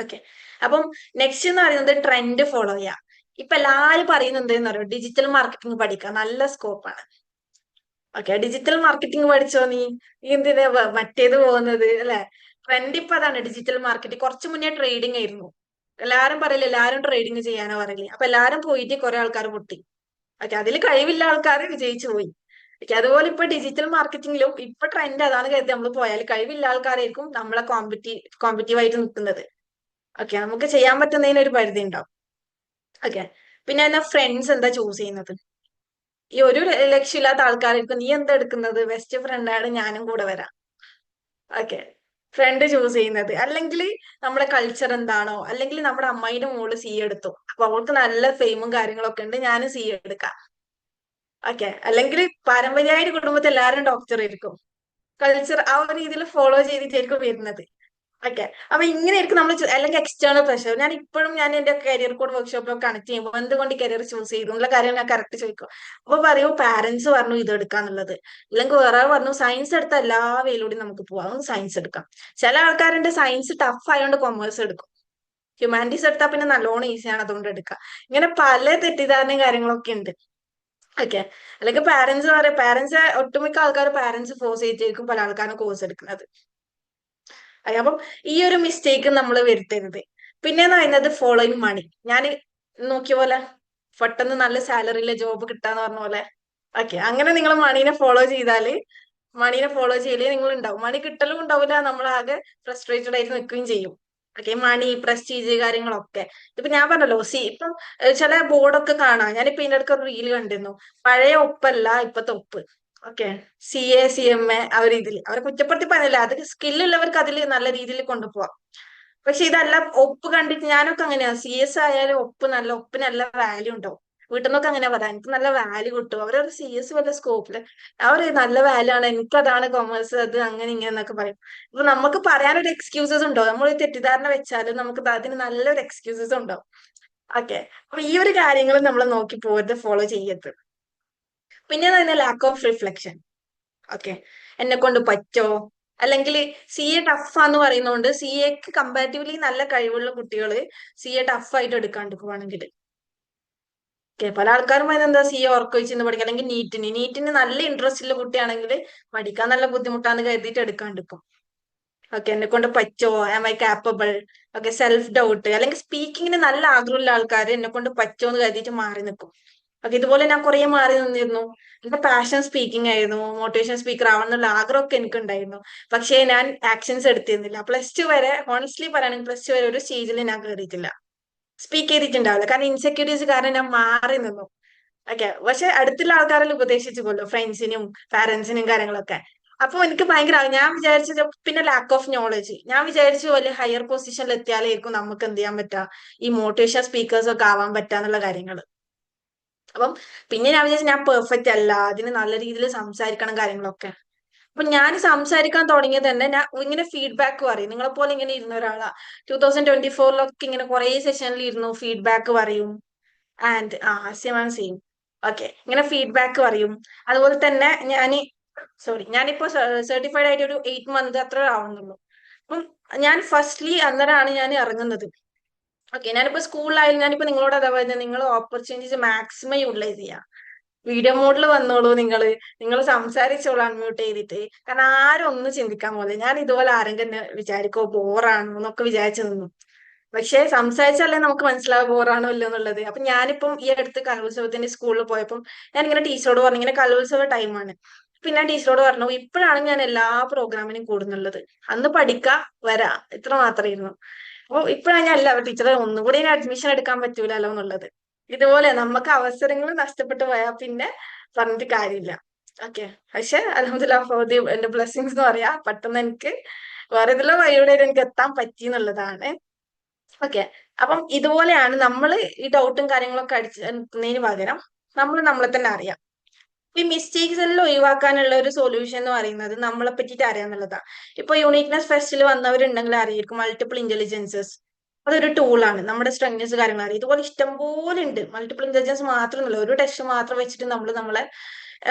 ഓക്കെ, അപ്പം നെക്സ്റ്റ് എന്ന് പറയുന്നത് ട്രെൻഡ് ഫോളോ ചെയ്യാം. ഇപ്പൊ എല്ലാരും പറയുന്നത് എന്താന്ന് അറിയോ, ഡിജിറ്റൽ മാർക്കറ്റിംഗ് പഠിക്കാം, നല്ല സ്കോപ്പാണ്. ഓക്കെ, ഡിജിറ്റൽ മാർക്കറ്റിംഗ് പഠിച്ചോ നീ എന്തിനാ മറ്റേത് പോകുന്നത്, അല്ലെ? ട്രെൻഡ് ഇപ്പൊ അതാണ് ഡിജിറ്റൽ മാർക്കറ്റിംഗ്. കുറച്ചു മുന്നേ ട്രേഡിംഗ് ആയിരുന്നു. എല്ലാരും പറയില്ല, എല്ലാരും ട്രേഡിംഗ് ചെയ്യാനാ പറയില്ലേ. അപ്പൊ എല്ലാരും പോയിട്ട് കുറെ ആൾക്കാർ പൊട്ടി. ഓക്കെ, അതിൽ കഴിവില്ല ആൾക്കാർ വിജയിച്ചു പോയി. ഓക്കെ, അതുപോലെ ഇപ്പൊ ഡിജിറ്റൽ മാർക്കറ്റിംഗിലും ഇപ്പൊ ട്രെൻഡ് അതാണ് കരുതി നമ്മൾ പോയാൽ കഴിവില്ല ആൾക്കാരായിരിക്കും നമ്മളെ കോമ്പറ്റീവ് ആയിട്ട് നിൽക്കുന്നത്. ഓക്കെ, നമുക്ക് ചെയ്യാൻ പറ്റുന്നതിന് ഒരു പരിധി ഉണ്ടാവും. ഓക്കെ, പിന്നെ എന്നാ ഫ്രണ്ട്സ് എന്താ ചൂസ് ചെയ്യുന്നത്, ഈ ഒരു ലക്ഷ്യമില്ലാത്ത ആൾക്കാരായിരിക്കും നീ എന്താ എടുക്കുന്നത്, ബെസ്റ്റ് ഫ്രണ്ടാണ് ഞാനും കൂടെ വരാം. ഓക്കെ, ഫ്രണ്ട് ചൂസ് ചെയ്യുന്നത്, അല്ലെങ്കിൽ നമ്മുടെ കൾച്ചർ എന്താണോ, അല്ലെങ്കിൽ നമ്മുടെ അമ്മായിന്റെ മോള് സി എടുത്തു, അപ്പൊ അവൾക്ക് നല്ല ഫെയിമും കാര്യങ്ങളൊക്കെ ഉണ്ട്, ഞാനും സി എടുക്കാം. ഓക്കെ, അല്ലെങ്കിൽ പാരമ്പര്യമായിട്ട് കുടുംബത്തിൽ എല്ലാവരും ഡോക്ടർ ആയിരിക്കും, കൾച്ചർ ആ ഒരു രീതിയിൽ ഫോളോ ചെയ്തിട്ടായിരിക്കും വരുന്നത്. ഓക്കെ, അപ്പൊ ഇങ്ങനെയായിരിക്കും നമ്മൾ അല്ലെങ്കിൽ എക്സ്റ്റേണൽ പ്രഷർ. ഞാൻ എന്റെ കരിയർ കോഡ് വർക്ക്ഷോപ്പിലൊക്കെ കണക്ട് ചെയ്യുമ്പോൾ എന്തുകൊണ്ട് ഈ കരിയർ ചൂസ് ചെയ്തു എന്നുള്ള കാര്യം ഞാൻ കറക്റ്റ് ചോദിക്കും. അപ്പൊ പറയൂ പാരന്റ്സ് പറഞ്ഞു ഇത് എടുക്കാന്നുള്ളത്, അല്ലെങ്കിൽ വേറെ പറഞ്ഞു സയൻസ് എടുത്ത എല്ലാ വേയിലൂടെയും നമുക്ക് പോവാം, സയൻസ് എടുക്കാം. ചില ആൾക്കാരുണ്ട് സയൻസ് ടഫ് ആയതുകൊണ്ട് കൊമേഴ്സ് എടുക്കും. ഹ്യൂമാനിറ്റീസ് എടുത്താൽ പിന്നെ നല്ലോണം ഈസിയാണ് അതുകൊണ്ട് എടുക്കുക. ഇങ്ങനെ പല തെറ്റിദ്ധാരണയും കാര്യങ്ങളൊക്കെ ഉണ്ട്. ഓക്കെ, അല്ലെങ്കിൽ പാരന്റ്സ് പറയും, പാരന്റ്സ് ഒട്ടുമിക്ക ആൾക്കാർ പാരന്റ്സ് ഫോഴ്സ് ചെയ്തിരിക്കും പല ആൾക്കാരും കോഴ്സ് എടുക്കുന്നത്. അപ്പം ഈ ഒരു മിസ്റ്റേക്ക് നമ്മൾ വരുത്തരുത്. പിന്നെന്ന് പറയുന്നത് ഫോളോയിങ് മണി. ഞാൻ നോക്കിയ പോലെ പെട്ടെന്ന് നല്ല സാലറിയിലെ ജോബ് കിട്ടാന്ന് പറഞ്ഞ പോലെ. ഓക്കെ, അങ്ങനെ നിങ്ങൾ മണീനെ ഫോളോ ചെയ്താല്, മണീനെ ഫോളോ ചെയ്യലേ നിങ്ങൾ ഉണ്ടാവും. മണി കിട്ടലും ഉണ്ടാവില്ല, നമ്മളാകെ ഫ്രസ്ട്രേറ്റഡ് ആയിട്ട് നിൽക്കുകയും ചെയ്യും. ഓക്കെ, മണി, പ്രസ്റ്റീജ് കാര്യങ്ങളൊക്കെ. ഇപ്പൊ ഞാൻ പറഞ്ഞല്ലോ, ഇപ്പം ചില ബോർഡൊക്കെ കാണാം. ഞാനിപ്പോ ഇതിന്റെ അടുത്ത് ഒരു റീല് കണ്ടിരുന്നു. പഴയ ഒപ്പല്ല ഇപ്പത്തെ ഒപ്പ്. ഓക്കെ, CA CMA ആ ഒരു രീതിയിൽ അവരെ കുറ്റപ്പെടുത്തി പറഞ്ഞില്ല, അത് സ്കില്ലുള്ളവർക്ക് അതിൽ നല്ല രീതിയിൽ കൊണ്ടുപോവാം. പക്ഷെ ഇതല്ല, ഒപ്പ് കണ്ടിട്ട് ഞാനൊക്കെ അങ്ങനെയാ. CS ആയാലും ഒപ്പിന് നല്ല വാല്യൂ ഉണ്ടാവും. വീട്ടിൽ നിന്നൊക്കെ അങ്ങനെ പറയാം, എനിക്ക് നല്ല വാല്യൂ കിട്ടും, അവരൊരു CS വല്ല സ്കോപ്പില് അവർ നല്ല വാല്യൂ ആണ്, എനിക്കതാണ് കൊമേഴ്സ് അത് അങ്ങനെ ഇങ്ങനെ എന്നൊക്കെ പറയും. അപ്പൊ നമുക്ക് പറയാനൊരു എക്സ്ക്യൂസസ് ഉണ്ടോ? നമ്മൾ തെറ്റിദ്ധാരണ വെച്ചാലും നമുക്ക് അതിന് നല്ലൊരു എക്സ്ക്യൂസസ് ഉണ്ടാവും. ഓക്കെ, അപ്പൊ ഈ ഒരു കാര്യങ്ങൾ നമ്മൾ നോക്കി പോയിട്ട് ഫോളോ ചെയ്യരുത്. പിന്നെ തന്നെ ലാക്ക് ഓഫ് റിഫ്ലക്ഷൻ. ഓക്കെ, എന്നെ കൊണ്ട് പറ്റോ, അല്ലെങ്കിൽ CA ടഫാന്ന് പറയുന്നോണ്ട് CAക്ക് കമ്പാരിറ്റീവ്ലി നല്ല കഴിവുള്ള കുട്ടികള് CA ടഫായിട്ട് എടുക്കാണ്ടിരിക്കുവാണെങ്കിൽ. ഓക്കെ, പല ആൾക്കാരും പറയുന്നത് എന്താ, CA ഉറക്കൊഴിച്ചിന്ന് പഠിക്കുക, അല്ലെങ്കിൽ നീറ്റിന് നല്ല ഇൻട്രസ്റ്റ് ഉള്ള കുട്ടിയാണെങ്കിൽ പഠിക്കാൻ നല്ല ബുദ്ധിമുട്ടാന്ന് കരുതിയിട്ട് എടുക്കാണ്ടിരിക്കും. ഓക്കെ, എന്നെ കൊണ്ട് പറ്റോ, am I capable, okay, self doubt, അല്ലെങ്കിൽ സ്പീക്കിങ്ങിന് നല്ല ആഗ്രഹമുള്ള ആൾക്കാർ എന്നെ കൊണ്ട് പറ്റോ എന്ന് കരുതിയിട്ട് മാറി നിൽക്കും. ഓക്കെ, ഇതുപോലെ ഞാൻ കുറെ മാറി നിന്നിരുന്നു. എന്റെ പാഷൻ സ്പീക്കിംഗ് ആയിരുന്നു, മോട്ടിവേഷൻ സ്പീക്കർ ആവണമെന്നുള്ള ആഗ്രഹമൊക്കെ എനിക്കുണ്ടായിരുന്നു. പക്ഷേ ഞാൻ ആക്ഷൻസ് എടുത്തിരുന്നില്ല. +2 വരെ, ഹോണസ്റ്റ്ലി പറയുകയാണെങ്കിൽ +2 വരെ ഒരു സ്റ്റേജിൽ ഞാൻ കയറിയിട്ടില്ല, സ്പീക്ക് ചെയ്തിട്ടുണ്ടാവില്ല. കാരണം ഇൻസെക്യൂരിറ്റീസ് കാരണം ഞാൻ മാറി നിന്നു. ഓക്കെ, പക്ഷെ അടുത്തുള്ള ആൾക്കാരെല്ലാം ഉപദേശിച്ചു കൊല്ലോ, ഫ്രണ്ട്സിനും പാരന്റ്സിനും കാര്യങ്ങളൊക്കെ. അപ്പൊ എനിക്ക് ഭയങ്കര, ഞാൻ വിചാരിച്ചത്, പിന്നെ ലാക്ക് ഓഫ് നോളജ്. ഞാൻ വിചാരിച്ചു വലിയ ഹയർ പൊസിഷനിൽ എത്തിയാലായിരിക്കും നമുക്ക് എന്ത് ചെയ്യാൻ പറ്റുക, ഈ മോട്ടിവേഷൻ സ്പീക്കേഴ്സ് ഒക്കെ ആവാൻ പറ്റാന്നുള്ള കാര്യങ്ങൾ. അപ്പം പിന്നെ ഞാൻ വിചാരിച്ചു ഞാൻ പെർഫെക്റ്റ് അല്ല, അതിന് നല്ല രീതിയിൽ സംസാരിക്കണം കാര്യങ്ങളൊക്കെ. അപ്പൊ ഞാൻ സംസാരിക്കാൻ തുടങ്ങിയത് തന്നെ ഞാൻ ഇങ്ങനെ ഫീഡ്ബാക്ക് പറയും. നിങ്ങളെ പോലെ ഇങ്ങനെ ഇരുന്ന ഒരാളാ 2024 ഇങ്ങനെ കുറെ സെഷനിൽ ഇരുന്നു, ഫീഡ്ബാക്ക് പറയും. ആൻഡ് ഹാസ്യമാൻ സെയിം. ഓക്കെ, ഇങ്ങനെ ഫീഡ്ബാക്ക് പറയും. അതുപോലെ തന്നെ ഞാനിപ്പോ സർട്ടിഫൈഡ് ആയിട്ട് ഒരു 8 മന്ത് അത്ര ആവുന്നുള്ളൂ. അപ്പം ഞാൻ ഫസ്റ്റ്ലി അന്നേരമാണ് ഞാൻ ഇറങ്ങുന്നത്. ഓക്കെ, ഞാനിപ്പോ സ്കൂളിലായാലും ഞാനിപ്പോ നിങ്ങളോട് അതാ പറയുന്നത്, നിങ്ങൾ ഓപ്പർച്യൂണിറ്റീസ് മാക്സിമം യൂട്ടിലൈസ് ചെയ്യുക. വീഡിയോ മോഡിൽ വന്നോളൂ, നിങ്ങൾ സംസാരിച്ചോളൂ അൺമ്യൂട്ട് ചെയ്തിട്ട്. കാരണം ആരും ഒന്നും ചിന്തിക്കാൻ പോലെ ഞാൻ ഇതുപോലെ ആരെങ്കിലും തന്നെ വിചാരിക്കോ ബോറാണോ എന്നൊക്കെ വിചാരിച്ചു നിന്നു. പക്ഷെ സംസാരിച്ചാലേ നമുക്ക് മനസ്സിലാവും ബോറാണോ ഇല്ലോ എന്നുള്ളത്. അപ്പൊ ഞാനിപ്പം ഈ അടുത്ത് കലോത്സവത്തിന്റെ സ്കൂളിൽ പോയപ്പം ഞാനിങ്ങനെ ടീച്ചറോട് പറഞ്ഞു, ഇങ്ങനെ കലോത്സവ ടൈമാണ്. പിന്നെ ടീച്ചറോട് പറഞ്ഞു, ഇപ്പോഴാണ് ഞാൻ എല്ലാ പ്രോഗ്രാമിനും കൂടുന്നുള്ളത്, അന്ന് പഠിക്കാ വരാ ഇത്ര മാത്രമായിരുന്നു. അപ്പൊ ഇപ്പോഴാണ് ഞാൻ ടീച്ചറെ ഒന്നുകൂടി അഡ്മിഷൻ എടുക്കാൻ പറ്റൂലല്ലോ എന്നുള്ളത്. ഇതുപോലെ നമുക്ക് അവസരങ്ങൾ നഷ്ടപ്പെട്ടു പോയാൽ പിന്നെ പറഞ്ഞിട്ട് കാര്യമില്ല. ഓക്കെ, പക്ഷെ അൽഹംദുലില്ലാഹ് എന്റെ ബ്ലെസ്സിങ്സ് എന്ന് പറയാ, പെട്ടെന്ന് എനിക്ക് വേറെ ഇതിലുള്ള വഴിയുടെ എനിക്ക് എത്താൻ പറ്റി എന്നുള്ളതാണ്. ഓക്കെ, അപ്പം ഇതുപോലെയാണ് നമ്മൾ ഈ ഡൗട്ടും കാര്യങ്ങളൊക്കെ അടിച്ചതിന് പകരം നമ്മൾ നമ്മളെ തന്നെ അറിയാം. ഈ മിസ്റ്റേക്സ് എല്ലാം ഒഴിവാക്കാനുള്ള ഒരു സൊല്യൂഷൻ എന്ന് പറയുന്നത് നമ്മളെ പറ്റിയിട്ട് അറിയാന്നുള്ളതാണ്. ഇപ്പൊ യൂണിക്നെസ് ഫെസ്റ്റിൽ വന്നവരുണ്ടെങ്കിൽ അറിയായിരിക്കും മൾട്ടിപ്പിൾ ഇന്റലിജൻസസ്. അതൊരു ടൂളാണ്, നമ്മുടെ സ്ട്രെങ്സ് കാര്യങ്ങൾ അറിയാം. ഇതുപോലെ ഇഷ്ടംപോലെ ഉണ്ട്. മൾട്ടിപ്പിൾ ഇന്റലിജൻസ് മാത്രമല്ല, ഒരു ടെസ്റ്റ് മാത്രം വെച്ചിട്ട് നമ്മളെ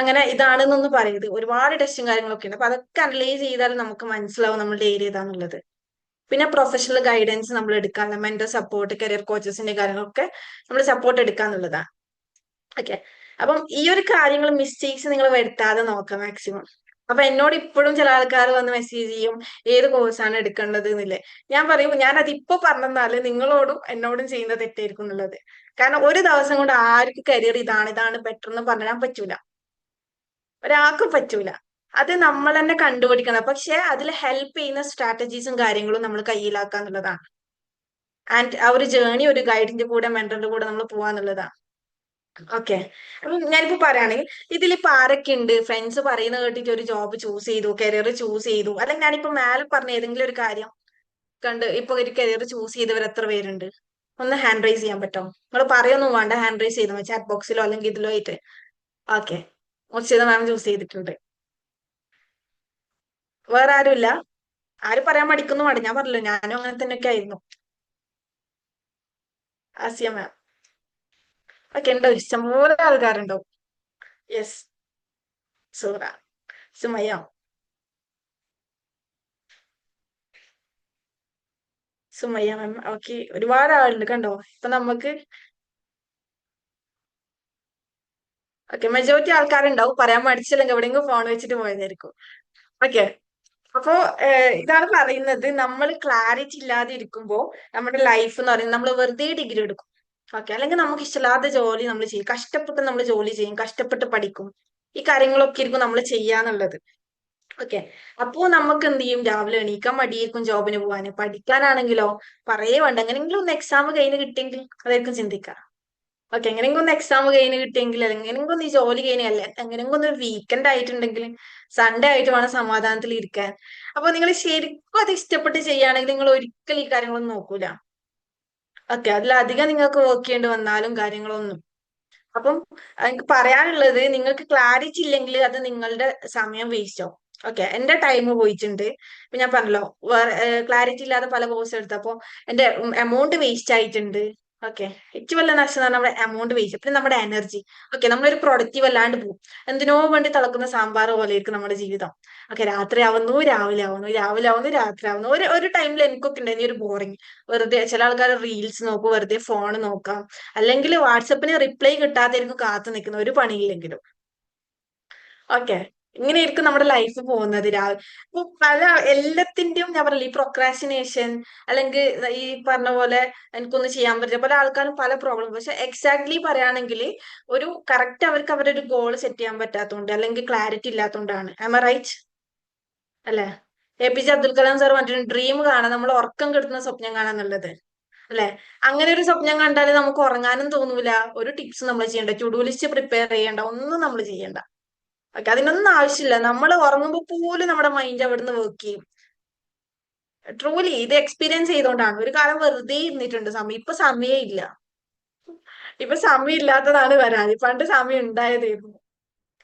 അങ്ങനെ ഇതാണെന്നൊന്നും പറയരുത്. ഒരുപാട് ടെസ്റ്റും കാര്യങ്ങളൊക്കെ ഉണ്ട്. അപ്പൊ അതൊക്കെ അനലൈസ് ചെയ്താൽ നമുക്ക് മനസ്സിലാവും നമ്മളുടെ ഏരിയ ഏതാന്നുള്ളത്. പിന്നെ പ്രൊഫഷണൽ ഗൈഡൻസ് നമ്മൾ എടുക്കാനുള്ള മെന്റർ സപ്പോർട്ട്, കരിയർ കോച്ചസിന്റെ കാര്യങ്ങളൊക്കെ നമ്മൾ സപ്പോർട്ട് എടുക്കാന്നുള്ളതാണ്. ഓക്കെ, അപ്പം ഈ ഒരു കാര്യങ്ങൾ മിസ്റ്റേക്സ് നിങ്ങൾ വരുത്താതെ നോക്കാം മാക്സിമം. അപ്പൊ എന്നോട് ഇപ്പോഴും ചില ആൾക്കാർ വന്ന് മെസ്സേജ് ചെയ്യും, ഏത് കോഴ്സാണ് എടുക്കേണ്ടത് എന്നില്ലേ. ഞാൻ പറയും, ഞാൻ അതിപ്പോ പറഞ്ഞാല് നിങ്ങളോടും എന്നോടും ചെയ്യുന്ന തെറ്റായിരിക്കും എന്നുള്ളത്. കാരണം ഒരു ദിവസം കൊണ്ട് ആർക്കും കരിയർ ഇതാണ് ബെറ്റർ എന്ന് പറയാൻ പറ്റൂല, ഒരാൾക്കും പറ്റൂല. അത് നമ്മൾ തന്നെ കണ്ടുപിടിക്കണം. പക്ഷെ അതിൽ ഹെൽപ്പ് ചെയ്യുന്ന സ്ട്രാറ്റജീസും കാര്യങ്ങളും നമ്മൾ കയ്യിലാക്കുക എന്നുള്ളതാണ്. ആൻഡ് ആ ഒരു ജേർണി ഒരു ഗൈഡിന്റെ കൂടെ മെന്ററിന്റെ കൂടെ നമ്മൾ പോവാന്നുള്ളതാണ്. ഓക്കെ, അപ്പം ഞാനിപ്പോ പറയുകയാണെങ്കിൽ ഇതിലിപ്പോ ആരൊക്കെ ഉണ്ട്, ഫ്രണ്ട്സ് പറയുന്ന കേട്ടിട്ട് ഒരു ജോബ് ചൂസ് ചെയ്തു, കരിയർ ചൂസ് ചെയ്തു, അല്ലെങ്കിൽ ഞാനിപ്പോ മേലെ പറഞ്ഞ ഏതെങ്കിലും ഒരു കാര്യം കണ്ട് ഇപ്പൊ ഒരു കരിയർ ചൂസ് ചെയ്തവർ എത്ര പേരുണ്ട്? ഒന്ന് ഹാൻഡ് റൈസ് ചെയ്യാൻ പറ്റുമോ? നിങ്ങൾ പറയൊന്നും വേണ്ട, ഹാൻഡ് റൈസ് ചെയ്തു ചാറ്റ് ബോക്സിലോ അല്ലെങ്കിൽ ഇതിലോ ആയിട്ട്. ഓക്കെ, മുർഷിദ മാം ചൂസ് ചെയ്തിട്ടുണ്ട്. വേറെ ആരുമില്ല? ആരും പറയാൻ മടിക്കുന്നു വേണ്ട, ഞാൻ പറഞ്ഞല്ലോ ഞാനും അങ്ങനെ തന്നെയൊക്കെ ആയിരുന്നു. ആസിയ മാം. ഓക്കെ, ഉണ്ടോ? ഇഷ്ടംപോലെ ആൾക്കാരുണ്ടോ? യെസ്. സൂറ, സുമയ്യ, സുമയ്യ മാം. ഓക്കെ, ഒരുപാട് ആളുണ്ട് കണ്ടോ. ഇപ്പൊ നമുക്ക് ഓക്കെ മെജോറിറ്റി ആൾക്കാരുണ്ടാവും, പറയാൻ മടിച്ചില്ലെങ്കിൽ എവിടെയെങ്കിലും ഫോൺ വെച്ചിട്ട് പോയതായിരിക്കും. ഓക്കെ, അപ്പോ ഇതാണ് പറയുന്നത്, നമ്മൾ ക്ലാരിറ്റി ഇല്ലാതെ ഇരിക്കുമ്പോ നമ്മുടെ ലൈഫ് എന്ന് പറയുന്നത് നമ്മൾ വെറുതെ ഡിഗ്രി എടുക്കും. ഓക്കെ, അല്ലെങ്കിൽ നമുക്ക് ഇഷ്ടമില്ലാത്ത ജോലി നമ്മൾ ചെയ്യും, കഷ്ടപ്പെട്ട് നമ്മൾ ജോലി ചെയ്യും, കഷ്ടപ്പെട്ട് പഠിക്കും, ഈ കാര്യങ്ങളൊക്കെ ആയിരിക്കും നമ്മൾ ചെയ്യാന്നുള്ളത്. ഓക്കെ, അപ്പോ നമുക്ക് എന്ത് ചെയ്യും, രാവിലെ എണീക്കാൻ മടിയായിരിക്കും ജോബിന് പോവാന്. പഠിക്കാനാണെങ്കിലോ പറയേ വേണ്ട, എങ്ങനെയെങ്കിലും ഒന്ന് എക്സാം കഴിഞ്ഞ് കിട്ടിയെങ്കിൽ അതായിരിക്കും ചിന്തിക്കുക. ഓക്കെ, എങ്ങനെയെങ്കിലും ഒന്ന് എക്സാം കഴിഞ്ഞ് കിട്ടിയെങ്കിൽ, അല്ലെങ്കിൽ എങ്ങനെയെങ്കിലും ഒന്ന് ഈ ജോലി കഴിഞ്ഞല്ലേ, എങ്ങനെയെങ്കിലും ഒന്ന് വീക്കെൻഡ് ആയിട്ടുണ്ടെങ്കിൽ, സൺഡേ ആയിട്ട് വേണം സമാധാനത്തിൽ ഇരിക്കാൻ. അപ്പൊ നിങ്ങൾ ശരിക്കും അത് ഇഷ്ടപ്പെട്ട് ചെയ്യുകയാണെങ്കിൽ നിങ്ങൾ ഒരിക്കലും ഈ കാര്യങ്ങളൊന്നും നോക്കൂല. ഓക്കെ, അതിലധികം നിങ്ങൾക്ക് വർക്ക് ചെയ്യേണ്ടി വന്നാലും കാര്യങ്ങളൊന്നും. അപ്പം എനിക്ക് പറയാനുള്ളത്, നിങ്ങൾക്ക് ക്ലാരിറ്റി ഇല്ലെങ്കിൽ അത് നിങ്ങളുടെ സമയം വേസ്റ്റ് ആവും. ഓക്കെ, എന്റെ ടൈം പോയിട്ടുണ്ട്. ഇപ്പൊ ഞാൻ പറഞ്ഞല്ലോ, വേറെ ക്ലാരിറ്റി ഇല്ലാതെ പല കോഴ്സ് എടുത്തപ്പോ എന്റെ എമൗണ്ട് വേസ്റ്റ് ആയിട്ടുണ്ട്. ഓക്കെ, ഏറ്റവും വലിയ നഷ്ടം എന്ന് പറഞ്ഞാൽ നമ്മുടെ എമൗണ്ട് വേസ്റ്റ്, പിന്നെ നമ്മുടെ എനർജി. ഓക്കെ, നമ്മളൊരു പ്രൊഡക്റ്റീവ് അല്ലാണ്ട് പോകും. എന്തിനോ വേണ്ടി തിളക്കുന്ന സാമ്പാർ പോലെ ആയിരിക്കും നമ്മുടെ ജീവിതം. ഓക്കെ, രാത്രി ആവുന്നു, രാവിലെ ആവുന്നു, രാവിലെ ആവുന്നു, രാത്രി ആവുന്നു. ഒരു ടൈമിൽ എനിക്കൊക്കെ ഉണ്ടായിരുന്നു ഒരു ബോറിങ്. വെറുതെ ചില ആൾക്കാർ റീൽസ് നോക്കും, വെറുതെ ഫോൺ നോക്കാം, അല്ലെങ്കിൽ വാട്സപ്പിന് റിപ്ലൈ കിട്ടാതായിരിക്കും കാത്തു നിൽക്കുന്ന, ഒരു പണിയില്ലെങ്കിലും. ഓക്കെ, ഇങ്ങനെയായിരിക്കും നമ്മുടെ ലൈഫ് പോകുന്നത്. ഇപ്പൊ പല എല്ലാത്തിന്റെയും ഞാൻ പറയില്ല, ഈ പ്രൊക്രാസിനേഷൻ അല്ലെങ്കിൽ ഈ പറഞ്ഞ പോലെ എനിക്കൊന്നും ചെയ്യാൻ പറ്റില്ല, പല ആൾക്കാരും പല പ്രോബ്ലം. പക്ഷെ എക്സാക്ട്ലി പറയുകയാണെങ്കിൽ ഒരു കറക്റ്റ് അവർക്ക് അവരുടെ ഒരു ഗോൾ സെറ്റ് ചെയ്യാൻ പറ്റാത്തതുകൊണ്ട്, അല്ലെങ്കിൽ ക്ലാരിറ്റി ഇല്ലാത്തതുകൊണ്ടാണ്. ആം ഐ റൈറ്റ് അല്ലെ? APJ അബ്ദുൽ കലാം സാർ പറഞ്ഞിട്ടുണ്ട്, ഡ്രീം കാണാൻ, നമ്മൾ ഉറക്കം കെടുത്തുന്ന സ്വപ്നം കാണാന്നുള്ളത് അല്ലെ? അങ്ങനെ ഒരു സ്വപ്നം കണ്ടാൽ നമുക്ക് ഉറങ്ങാനും തോന്നൂല. ഒരു ടിപ്സ് നമ്മൾ ചെയ്യണ്ട, ടു ഡു ലിസ്റ്റ് പ്രിപ്പയർ ചെയ്യണ്ട, ഒന്നും നമ്മൾ ചെയ്യണ്ട. ഓക്കെ, അതിനൊന്നും ആവശ്യമില്ല. നമ്മൾ ഉറങ്ങുമ്പോൾ പോലും നമ്മുടെ മൈൻഡ് അവിടുന്ന് വർക്ക് ചെയ്യും. ട്രൂലി ഇത് എക്സ്പീരിയൻസ് ചെയ്തോണ്ടാണ്. ഒരു കാലം വെറുതെ ഇരുന്നിട്ടുണ്ട് സമയം, ഇപ്പൊ സമയം ഇല്ല. ഇപ്പൊ സമയം ഇല്ലാത്തതാണ് വരാത്, പണ്ട് സമയം ഉണ്ടായതായിരുന്നു.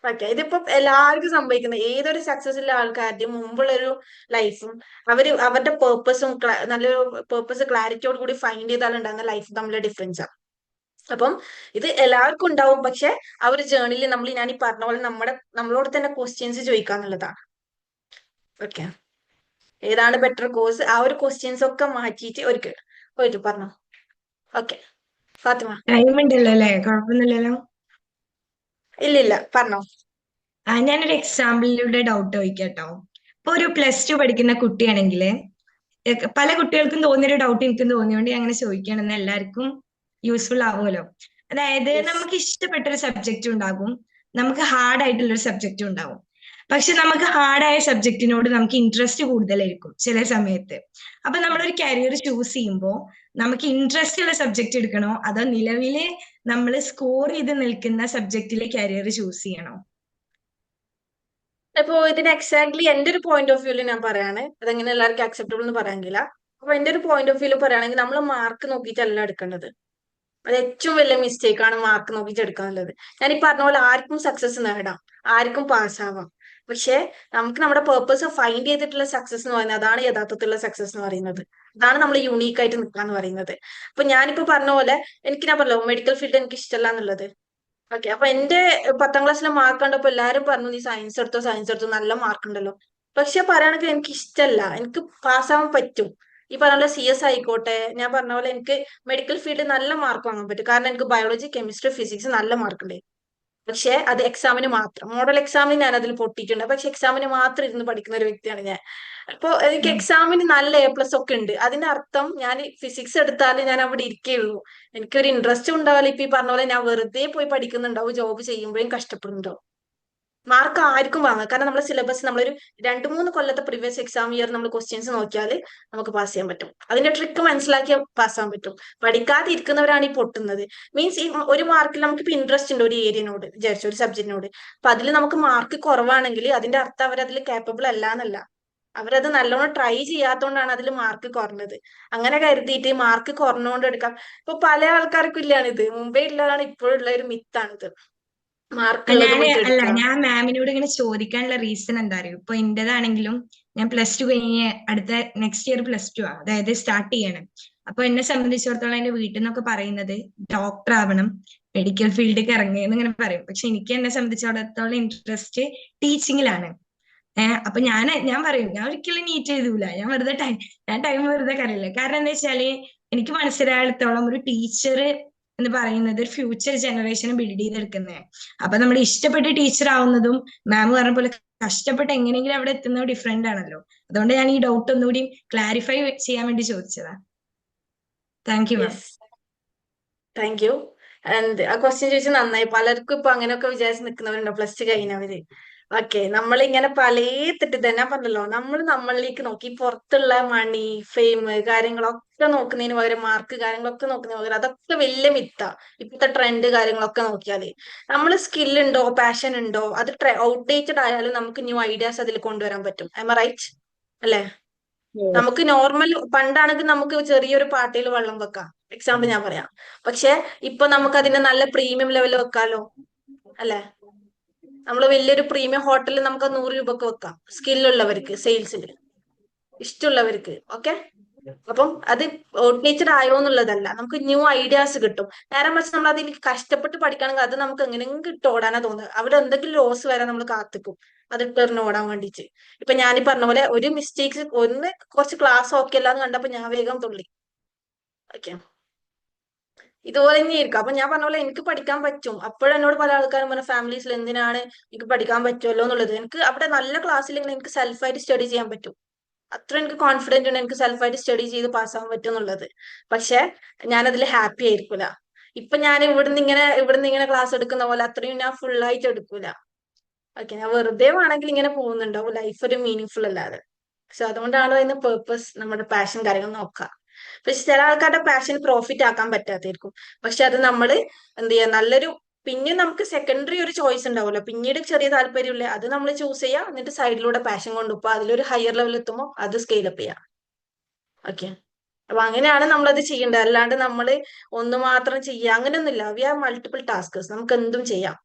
ഓക്കെ, ഇതിപ്പോ എല്ലാവർക്കും സംഭവിക്കുന്നത്, ഏതൊരു സക്സസ്ഫുൾ ആൾക്കാരുടെയും മുമ്പുള്ള ഒരു ലൈഫും അവരുടെ പേർപ്പസും നല്ലൊരു പേർപ്പസ് ക്ലാരിറ്റിയോട് കൂടി ഫൈൻഡ് ചെയ്താൽ ഉണ്ടാകുന്ന ലൈഫ് തമ്മിലുള്ള ഡിഫറൻസ് ആണ്. അപ്പം ഇത് എല്ലാവർക്കും ഉണ്ടാവും, പക്ഷെ ആ ഒരു ജേർണിയിൽ ഞാൻ ഈ പറഞ്ഞ പോലെ നമ്മളോട് തന്നെ ക്വസ്റ്റ്യൻസ് ചോദിക്കാന്നുള്ളതാണ്. ഓക്കെ, ഏതാണ് ബെറ്റർ കോഴ്സ്, ആ ഒരു ക്വസ്റ്റ്യൻസ് ഒക്കെ മാറ്റിയിട്ട് ഒരു പറഞ്ഞോ. ഓക്കെ, ഫാത്തിമ. ടൈം ഉണ്ടല്ലോ അല്ലേ, കുഴപ്പമൊന്നുമില്ലല്ലോ. ഇല്ല പറഞ്ഞോ. ഞാനൊരു എക്സാമ്പിളിലൂടെ ഡൗട്ട് ചോദിക്കാട്ടോ. ഇപ്പൊ ഒരു +2 പഠിക്കുന്ന കുട്ടിയാണെങ്കിൽ, പല കുട്ടികൾക്കും തോന്നിയൊരു ഡൗട്ട് എനിക്കും തോന്നിയോണ്ട് ഞാൻ അങ്ങനെ ചോദിക്കുകയാണെന്ന് എല്ലാവർക്കും യൂസ്ഫുൾ ആവുമല്ലോ. അതായത് Yes. നമുക്ക് ഇഷ്ടപ്പെട്ട ഒരു സബ്ജക്റ്റ് ഉണ്ടാകും, നമുക്ക് ഹാർഡ് ആയിട്ടുള്ള ഒരു സബ്ജക്റ്റ് ഉണ്ടാവും. പക്ഷെ നമുക്ക് ഹാർഡായ സബ്ജക്റ്റിനോട് നമുക്ക് ഇൻട്രസ്റ്റ് കൂടുതലായിരിക്കും ചില സമയത്ത്. അപ്പൊ നമ്മളൊരു കരിയർ ചൂസ് ചെയ്യുമ്പോൾ നമുക്ക് ഇൻട്രസ്റ്റ് ഉള്ള സബ്ജക്റ്റ് എടുക്കണോ, അതോ നിലവിലെ നമ്മൾ സ്കോർ ചെയ്ത് നിൽക്കുന്ന സബ്ജക്റ്റിലെ കരിയർ ചൂസ് ചെയ്യണോ? ഇപ്പൊ ഇതിന് എക്സാക്ട്ലി എന്റെ ഒരു പോയിന്റ് ഓഫ് വ്യൂല് ഞാൻ പറയാണ്, അതെങ്ങനെ എല്ലാവർക്കും അക്സെപ്റ്റബിൾ എന്ന് പറയാനില്ല. അപ്പൊ എന്റെ ഒരു പോയിന്റ് ഓഫ് വ്യൂല് പറയുകയാണെങ്കിൽ, നമ്മൾ മാർക്ക് നോക്കിയിട്ടല്ല എടുക്കേണ്ടത്. അത് ഏറ്റവും വലിയ മിസ്റ്റേക്ക് ആണ്, മാർക്ക് നോക്കിയിട്ട് എടുക്കാനുള്ളത്. ഞാൻ ഈ പറഞ്ഞ പോലെ ആർക്കും സക്സസ് നേടാം, ആർക്കും പാസ്സാവാം. പക്ഷെ നമുക്ക് നമ്മുടെ പേർപ്പസ് ഫൈൻഡ് ചെയ്തിട്ടുള്ള സക്സസ് എന്ന് പറയുന്നത്, അതാണ് യഥാർത്ഥത്തിലുള്ള സക്സസ് എന്ന് പറയുന്നത്. അതാണ് നമ്മൾ യൂണീക്ക് ആയിട്ട് നിൽക്കാന്ന് പറയുന്നത്. അപ്പൊ ഞാനിപ്പോ പറഞ്ഞ പോലെ, ഞാൻ പറഞ്ഞല്ലോ മെഡിക്കൽ ഫീൽഡ് എനിക്ക് ഇഷ്ടമല്ല എന്നുള്ളത്. ഓക്കെ, അപ്പൊ എന്റെ 10ാം ക്ലാസ്സിലെ മാർക്ക് കണ്ടപ്പോ എല്ലാരും പറഞ്ഞു, നീ സയൻസ് എടുത്തോ, നല്ല മാർക്ക് ഉണ്ടല്ലോ. പക്ഷെ പറയുകയാണെങ്കിൽ എനിക്ക് ഇഷ്ടമല്ല, എനിക്ക് പാസ്സാവാൻ പറ്റും. ഈ പറഞ്ഞ പോലെ CS ആയിക്കോട്ടെ, ഞാൻ പറഞ്ഞ പോലെ എനിക്ക് മെഡിക്കൽ ഫീൽഡിൽ നല്ല മാർക്ക് വാങ്ങാൻ പറ്റും, കാരണം എനിക്ക് ബയോളജി, കെമിസ്ട്രി, ഫിസിക്സ് നല്ല മാർക്ക് ഉണ്ട്. പക്ഷെ അത് എക്സാമിന് മാത്രം, മോഡൽ എക്സാമിന് ഞാൻ അതിൽ പൊട്ടിയിട്ടുണ്ട്, പക്ഷെ എക്സാമിന് മാത്രം ഇരുന്ന് പഠിക്കുന്ന ഒരു വ്യക്തിയാണ് ഞാൻ. അപ്പൊ എനിക്ക് എക്സാമിന് നല്ല A+ ഒക്കെ ഉണ്ട്. അതിന്റെ അർത്ഥം ഞാൻ ഫിസിക്സ് എടുത്താലും ഞാൻ അവിടെ ഇരിക്കുകയുള്ളൂ, എനിക്കൊരു ഇൻട്രസ്റ്റ് ഉണ്ടാവില്ല. ഇപ്പൊ ഈ പറഞ്ഞ പോലെ ഞാൻ വെറുതെ പോയി പഠിക്കുന്നുണ്ടാവും, ജോബ് ചെയ്യുമ്പോഴും കഷ്ടപ്പെടുന്നുണ്ടാവും. മാർക്ക് ആർക്കും വാങ്ങാം, കാരണം നമ്മുടെ സിലബസ് നമ്മളൊരു 2-3 കൊല്ലത്തെ പ്രീവിയസ് എക്സാം ഇയർ നമ്മൾ ക്വസ്റ്റ്യൻസ് നോക്കിയാൽ നമുക്ക് പാസ് ചെയ്യാൻ പറ്റും. അതിന്റെ ട്രിക്ക് മനസ്സിലാക്കിയാൽ പാസ്സാൻ പറ്റും. പഠിക്കാതെ ഇരിക്കുന്നവരാണ് ഈ പൊട്ടുന്നത്. മീൻസ് ഈ ഒരു മാർക്കിൽ നമുക്കിപ്പോ ഇൻട്രസ്റ്റ് ഉണ്ട് ഒരു ഏരിയനോട്, വിചാരിച്ച ഒരു സബ്ജക്റ്റിനോട്, അപ്പൊ അതിൽ നമുക്ക് മാർക്ക് കുറവാണെങ്കിൽ അതിന്റെ അർത്ഥം അവരതിൽ കേപ്പബിൾ അല്ല എന്നല്ല, അവരത് നല്ലോണം ട്രൈ ചെയ്യാത്തോണ്ടാണ് അതിൽ മാർക്ക് കുറഞ്ഞത്. അങ്ങനെ കരുതിയിട്ട് മാർക്ക് കുറഞ്ഞുകൊണ്ട് എടുക്കാം. ഇപ്പൊ പല ആൾക്കാർക്കും ഇല്ലാണിത്, മുമ്പേ ഉള്ളതാണ്, ഇപ്പോഴുള്ള ഒരു മിത്താണിത്, മാർക്ക് ഉള്ളത് പോയിട്ട് എടുക്കാം. ഞാൻ മാമിനോട് ഇങ്ങനെ ചോദിക്കാനുള്ള റീസൺ എന്താ അറിയോ, ഇപ്പൊ എന്റേതാണെങ്കിലും ഞാൻ +2 കഴിഞ്ഞ് അടുത്ത നെക്സ്റ്റ് ഇയർ +2 ആ, അതായത് സ്റ്റാർട്ട് ചെയ്യണം. അപ്പൊ എന്നെ സംബന്ധിച്ചിടത്തോളം എന്റെ വീട്ടിൽ നിന്നൊക്കെ പറയുന്നത് ഡോക്ടർ ആവണം, മെഡിക്കൽ ഫീൽഡിലേക്ക് ഇറങ്ങിയെന്ന് ഇങ്ങനെ പറയും. പക്ഷെ എന്നെ സംബന്ധിച്ചിടത്തോളം ഇൻട്രസ്റ്റ് ടീച്ചിങ്ങിലാണ്. അപ്പൊ ഞാൻ പറയും ഞാൻ ഒരിക്കലും നീറ്റ് എഴുതൂല, ഞാൻ ടൈം വെറുതെ കളയില്ല. കാരണം എന്താ വെച്ചാല് എനിക്ക് മനസ്സിലായിടത്തോളം ഒരു ടീച്ചർ എന്ന് പറയുന്നത് ഒരു ഫ്യൂച്ചർ ജനറേഷനെ ബിൽഡ് ചെയ്തെടുക്കുന്നതാണ്. അപ്പൊ നമ്മൾ ഇഷ്ടപ്പെട്ട് ടീച്ചർ ആവുന്നതും മാം പറഞ്ഞ പോലെ കഷ്ടപ്പെട്ട് എങ്ങനെയെങ്കിലും അവിടെ എത്തുന്നത് ഡിഫറെന്റ് ആണല്ലോ. അതുകൊണ്ട് ഞാൻ ഈ ഡൗട്ട് ഒന്നുകൂടി ക്ലാരിഫൈ ചെയ്യാൻ വേണ്ടി ചോദിച്ചതാ. Thank you ma'am. Yes, thank you. And ആ ക്വസ്റ്റ്യൻ ചോദിച്ചാൽ നന്നായി. പലർക്കും ഇപ്പൊ അങ്ങനെയൊക്കെ വിചാരിച്ച് നിൽക്കുന്നവരുണ്ടോ പ്ലസ് ടു കഴിഞ്ഞവര്. ഓക്കെ, നമ്മളിങ്ങനെ പല തെറ്റിദ്ധാരണ പറഞ്ഞല്ലോ, നമ്മൾ നമ്മളിലേക്ക് നോക്കി പുറത്തുള്ള മണി, ഫെയിം കാര്യങ്ങളൊക്കെ നോക്കുന്നതിന് പകരം, മാർക്ക് കാര്യങ്ങളൊക്കെ നോക്കുന്നതിന് പകരം, അതൊക്കെ വലിയ മിത്ത. ഇപ്പോഴത്തെ ട്രെൻഡ് കാര്യങ്ങളൊക്കെ നോക്കിയാല് നമ്മൾ സ്കില്ലുണ്ടോ, പാഷൻ ഉണ്ടോ, അത് ഔട്ട്ഡേറ്റഡ് ആയാലും നമുക്ക് ന്യൂ ഐഡിയാസ് അതിൽ കൊണ്ടുവരാൻ പറ്റും. ആം ഐ റൈറ്റ് അല്ലേ? നമുക്ക് നോർമൽ പണ്ടാണെങ്കിൽ നമുക്ക് ചെറിയൊരു പാട്ടയിൽ വെള്ളം വെക്കാം, എക്സാമ്പിൾ ഞാൻ പറയാം. പക്ഷെ ഇപ്പൊ നമുക്ക് അതിന്റെ നല്ല പ്രീമിയം ലെവൽ വെക്കാലോ, അല്ലെ? നമ്മൾ വലിയൊരു പ്രീമിയം ഹോട്ടലിൽ നമുക്ക് 100 രൂപക്ക് വെക്കാം, സ്കില്ലുള്ളവർക്ക്, സെയിൽസിൽ ഇഷ്ടമുള്ളവർക്ക്. ഓക്കെ, അപ്പം അത് ഔട്ട്ഡേറ്റഡ് ആയോ എന്നുള്ളതല്ല, നമുക്ക് ന്യൂ ഐഡിയാസ് കിട്ടും. നേരെ മറിച്ച് നമ്മൾ അതിൽ കഷ്ടപ്പെട്ട് പഠിക്കുകയാണെങ്കിൽ അത് നമുക്ക് എങ്ങനെയെങ്കിലും ഇട്ട് ഓടാനാ തോന്നുന്നത്. അവിടെ എന്തെങ്കിലും ലോസ് വരാൻ നമ്മൾ കാത്തിക്കും അത് ഇട്ടെറിഞ്ഞ് ഓടാൻ വേണ്ടിയിട്ട്. ഇപ്പൊ ഞാൻ ഈ പറഞ്ഞ പോലെ ഒരു മിസ്റ്റേക്സ് കുറച്ച് ക്ലാസ് ഓക്കെ അല്ലാന്ന് കണ്ടപ്പോ ഞാൻ വേഗം തുള്ളി. ഓക്കെ, ഇതുപോലെ തന്നെയായിരിക്കും. അപ്പൊ ഞാൻ പറഞ്ഞ പോലെ എനിക്ക് പഠിക്കാൻ പറ്റും. അപ്പോഴെന്നോട് പല ആൾക്കാരും പറഞ്ഞ ഫാമിലീസിൽ എന്തിനാണ് എനിക്ക് പഠിക്കാൻ പറ്റുമല്ലോ എന്നുള്ളത്. എനിക്ക് അവിടെ നല്ല ക്ലാസ്സിലെങ്കിൽ എനിക്ക് സെൽഫായിട്ട് സ്റ്റഡി ചെയ്യാൻ പറ്റും. അത്ര എനിക്ക് കോൺഫിഡന്റ് ഉണ്ട് എനിക്ക് സെൽഫായിട്ട് സ്റ്റഡി ചെയ്ത് പാസ്സാവാൻ പറ്റും എന്നുള്ളത്. പക്ഷെ ഞാനതിൽ ഹാപ്പി ആയിരിക്കൂല. ഇപ്പൊ ഞാൻ ഇവിടുന്ന് ഇങ്ങനെ ക്ലാസ് എടുക്കുന്ന പോലെ അത്രയും ഞാൻ ഫുൾ ആയിട്ട് എടുക്കൂല. ഓക്കെ, ഞാൻ വെറുതെ വേണമെങ്കിൽ ഇങ്ങനെ പോകുന്നുണ്ടാവും, ലൈഫ് ഒരു മീനിങ് ഫുൾ അല്ലാതെ. സോ അതുകൊണ്ടാണ് അതിന് പേർപ്പസ്, നമ്മുടെ പാഷൻ കാര്യങ്ങൾ നോക്കാം. പക്ഷെ ചില ആൾക്കാരുടെ പാഷൻ പ്രോഫിറ്റ് ആക്കാൻ പറ്റാത്തായിരിക്കും. പക്ഷെ അത് നമ്മൾ എന്ത് ചെയ്യാ, നല്ലൊരു പിന്നെ നമുക്ക് സെക്കൻഡറി ഒരു ചോയ്സ് ഉണ്ടാവുമല്ലോ, പിന്നീട് ചെറിയ താല്പര്യമില്ല അത് നമ്മൾ ചൂസ് ചെയ്യാം. എന്നിട്ട് സൈഡിലൂടെ പാഷൻ കൊണ്ടുപോകുക, അതിലൊരു ഹയർ ലെവൽ എത്തുമ്പോൾ അത് സ്കെയിലപ്പ് ചെയ്യാം. ഓക്കെ, അപ്പൊ അങ്ങനെയാണ് നമ്മളത് ചെയ്യേണ്ടത്. അല്ലാണ്ട് നമ്മൾ ഒന്ന് മാത്രം ചെയ്യുക അങ്ങനെയൊന്നുമില്ല. വി ആർ മൾട്ടിപ്പിൾ ടാസ്കേഴ്സ്, നമുക്ക് എന്തും ചെയ്യാം.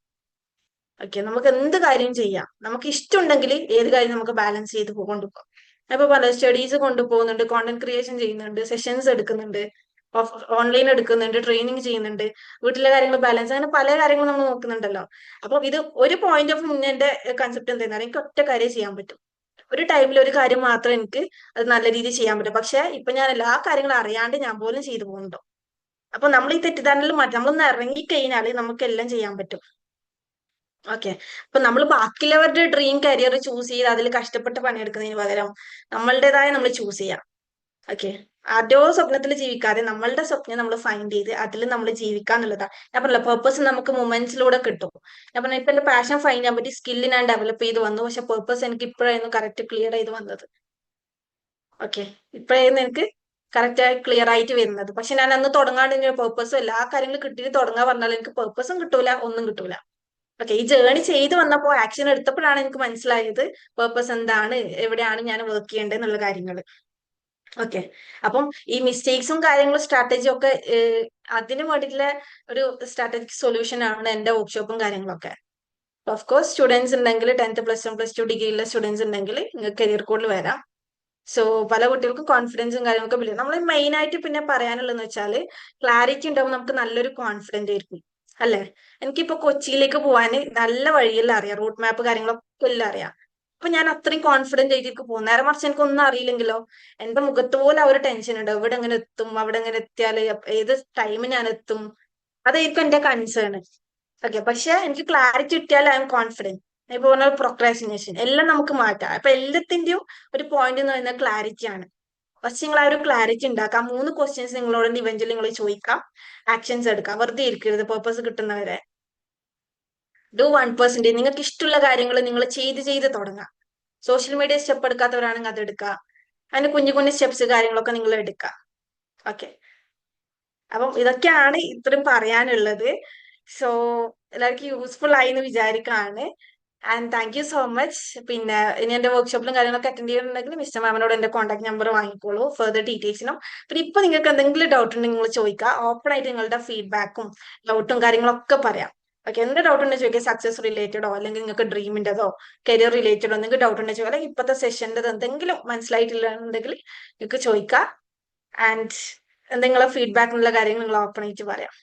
ഓക്കെ, നമുക്ക് എന്ത് കാര്യം ചെയ്യാം. നമുക്ക് ഇഷ്ടമുണ്ടെങ്കിൽ ഏത് കാര്യം നമുക്ക് ബാലൻസ് ചെയ്ത് കൊണ്ടുപോകാം. അപ്പൊ പല സ്റ്റഡീസ് കൊണ്ടുപോകുന്നുണ്ട്, കോണ്ടന്റ് ക്രിയേഷൻ ചെയ്യുന്നുണ്ട്, സെഷൻസ് എടുക്കുന്നുണ്ട്, ഓൺലൈൻ എടുക്കുന്നുണ്ട്, ട്രെയിനിങ് ചെയ്യുന്നുണ്ട്, വീട്ടിലെ കാര്യങ്ങൾ ബാലൻസ്, അങ്ങനെ പല കാര്യങ്ങളും നമ്മൾ നോക്കുന്നുണ്ടല്ലോ. അപ്പൊ ഇത് ഒരു പോയിന്റ് ഓഫ് മുന്നേ കൺസെപ്റ്റ് എന്താ, എനിക്ക് ഒറ്റ കാര്യം ചെയ്യാൻ പറ്റും. ഒരു ടൈമിൽ ഒരു കാര്യം മാത്രം എനിക്ക് അത് നല്ല രീതിയിൽ ചെയ്യാൻ പറ്റും. പക്ഷെ ഇപ്പൊ ഞാൻ എല്ലാ കാര്യങ്ങളും അറിയാണ്ട് ഞാൻ പോലും ചെയ്തു പോകുന്നുണ്ടോ. അപ്പൊ നമ്മൾ ഈ തെറ്റിദ്ധാരണയിൽ മാറ്റി നമ്മളൊന്ന് ഇറങ്ങി കഴിഞ്ഞാൽ നമുക്ക് എല്ലാം ചെയ്യാൻ പറ്റും. ഓക്കെ, അപ്പൊ നമ്മൾ ബാക്കിയുള്ളവരുടെ ഡ്രീം കരിയർ ചൂസ് ചെയ്ത് അതിൽ കഷ്ടപ്പെട്ട് പണിയെടുക്കുന്നതിന് പകരം നമ്മളുടേതായ നമ്മൾ ചൂസ് ചെയ്യാം. ഓക്കെ, ആരുടെയോ സ്വപ്നത്തിൽ ജീവിക്കാതെ നമ്മളുടെ സ്വപ്നം നമ്മൾ ഫൈൻഡ് ചെയ്ത് അതിൽ നമ്മൾ ജീവിക്കാന്നുള്ളതാണ്. ഞാൻ പറഞ്ഞില്ല, പേർപ്പസ് നമുക്ക് മൊമെന്റ്സിലൂടെ കിട്ടും. ഞാൻ പറഞ്ഞ ഇപ്പൊ എന്റെ പാഷൻ ഫൈൻഡ് ചെയ്യാൻ പറ്റി, സ്കില്ല് ഞാൻ ഡെവലപ്പ് ചെയ്ത് വന്നു. പക്ഷെ പേർപ്പസ് എനിക്ക് ഇപ്പോഴായിരുന്നു കറക്റ്റ് ക്ലിയർ ചെയ്ത് വന്നത്. ഓക്കെ, ഇപ്പോഴായിരുന്നു എനിക്ക് കറക്റ്റ് ക്ലിയർ ആയിട്ട് വരുന്നത്. പക്ഷെ ഞാൻ അന്ന് തുടങ്ങാണ്ട് പേർപ്പസും എല്ലാ കാര്യങ്ങളും കിട്ടിയിട്ട് തുടങ്ങാൻ പറഞ്ഞാൽ എനിക്ക് പേർപ്പസും കിട്ടൂല, ഒന്നും കിട്ടൂല. ഓക്കെ, ഈ ജേർണി ചെയ്ത് വന്നപ്പോൾ ആക്ഷൻ എടുത്തപ്പോഴാണ് എനിക്ക് മനസ്സിലായത് പേർപ്പസ് എന്താണ്, എവിടെയാണ് ഞാൻ വർക്ക് ചെയ്യേണ്ടത് എന്നുള്ള കാര്യങ്ങൾ. ഓക്കെ, അപ്പം ഈ മിസ്റ്റേക്സും കാര്യങ്ങളും സ്ട്രാറ്റജിയും ഒക്കെ അതിന് വേണ്ടിയിട്ടുള്ള ഒരു സ്ട്രാറ്റജിക് സൊല്യൂഷൻ ആണ് എന്റെ വർക്ക്ഷോപ്പും കാര്യങ്ങളൊക്കെ. ഓഫ് കോഴ്സ് സ്റ്റുഡൻസ് ഉണ്ടെങ്കിൽ 10th +1 +2 ഡിഗ്രിയിലെ സ്റ്റുഡൻസ് ഉണ്ടെങ്കിൽ നിങ്ങൾക്ക് കരിയർ കോഡിൽ വരാം. സോ പല കുട്ടികൾക്കും കോൺഫിഡൻസും കാര്യങ്ങളൊക്കെ ബിൽഡ്. നമ്മൾ മെയിൻ ആയിട്ട് പിന്നെ പറയാനുള്ളതെന്ന് വെച്ചാൽ ക്ലാരിറ്റി ഉണ്ടാവും, നമുക്ക് നല്ലൊരു കോൺഫിഡന്റ് ആയിരിക്കും. അല്ലെ, എനിക്കിപ്പോ കൊച്ചിയിലേക്ക് പോവാന് നല്ല വഴിയെല്ലാം അറിയാം, റൂട്ട് മാപ്പ് കാര്യങ്ങളൊക്കെ എല്ലാം അറിയാം. അപ്പൊ ഞാൻ അത്രയും കോൺഫിഡന്റ് ആയിട്ട് പോകും. നേരെ മറിച്ച് എനിക്കൊന്നും അറിയില്ലെങ്കിലോ, എന്റെ മുഖത്ത് പോലെ ആ ഒരു ടെൻഷൻ ഉണ്ട്, ഇവിടെ എങ്ങനെ എത്തും, അവിടെ എങ്ങനെ എത്തിയാല് ഏത് ടൈമിൽ ഞാൻ എത്തും, അതായിരിക്കും എന്റെ കൺസേൺ. ഓക്കെ, പക്ഷെ എനിക്ക് ക്ലാരിറ്റി കിട്ടിയാൽ ഐ എം കോൺഫിഡന്റ്. ഇപ്പൊ പറഞ്ഞ പ്രൊക്രാസ്റ്റിനേഷൻ എല്ലാം നമുക്ക് മാറ്റാം. അപ്പൊ എല്ലാത്തിന്റെയും ഒരു പോയിന്റ് എന്ന് പറയുന്നത് ക്ലാരിറ്റി ആണ്. ഫസ്റ്റ് നിങ്ങൾ ആ ഒരു ക്ലാരിറ്റി ഉണ്ടാക്കാം. 3 ക്വസ്റ്റ്യൻസ് നിങ്ങളോട് ഇവഞ്ച്വലി നിങ്ങൾ ചോദിക്കാം, ആക്ഷൻസ് എടുക്കാം. വെറുതെ ഇരിക്കരുത്, പേർപ്പസ് കിട്ടുന്നവരെ. ഡു 1%. നിങ്ങൾക്ക് ഇഷ്ടമുള്ള കാര്യങ്ങൾ നിങ്ങൾ ചെയ്ത് തുടങ്ങാം. സോഷ്യൽ മീഡിയ സ്റ്റെപ്പ് എടുക്കാത്തവരാണെങ്കിൽ അത് എടുക്കുക. അതിന് കുഞ്ഞു കുഞ്ഞു സ്റ്റെപ്സ് കാര്യങ്ങളൊക്കെ നിങ്ങൾ എടുക്കുക. ഓക്കെ, അപ്പം ഇതൊക്കെയാണ് ഇത്രയും പറയാനുള്ളത്. സോ എല്ലാവർക്കും യൂസ്ഫുൾ ആയി എന്ന് വിചാരിക്കുകയാണ്. And thank you so much. പിന്നെ ഇനി എന്റെ വർക്ക്ഷോപ്പിലും കാര്യങ്ങളൊക്കെ അറ്റൻഡ് ചെയ്യുന്നുണ്ടെങ്കിൽ മിസ്റ്റർ മാമിനോട് എന്റെ കോൺടാക്ട് നമ്പർ വാങ്ങിക്കോളൂ ഫർദർ ഡീറ്റെയിൽസിനും. പിന്നെ ഇപ്പൊ നിങ്ങൾക്ക് എന്തെങ്കിലും ഡൗട്ട് ഉണ്ടെങ്കിൽ നിങ്ങൾ ചോദിക്കുക. ഓപ്പൺ ആയിട്ട് നിങ്ങളുടെ ഫീഡ്ബാക്കും ഡൗട്ടും കാര്യങ്ങളൊക്കെ പറയാം. ഓക്കെ, എന്ത് ഡൗട്ട് ഉണ്ടെങ്കിൽ ചോദിക്കുക. സക്സസ് റിലേറ്റഡോ അല്ലെങ്കിൽ നിങ്ങൾക്ക് ഡ്രീമിൻ്റെതോ കരിയർ റിലേറ്റഡോ എന്തെങ്കിലും ഡൗട്ട് ഉണ്ടെങ്കിൽ ചോദിക്കുക. അല്ലെങ്കിൽ ഇപ്പോഴത്തെ സെഷൻ്റെ എന്തെങ്കിലും മനസ്സിലായിട്ടില്ലെന്നുണ്ടെങ്കിൽ നിങ്ങൾക്ക് ചോദിക്കാം. ആൻഡ് എന്തെങ്കിലും ഫീഡ്ബാക്കിനുള്ള കാര്യങ്ങൾ നിങ്ങൾ ഓപ്പൺ ആയിട്ട് പറയാം.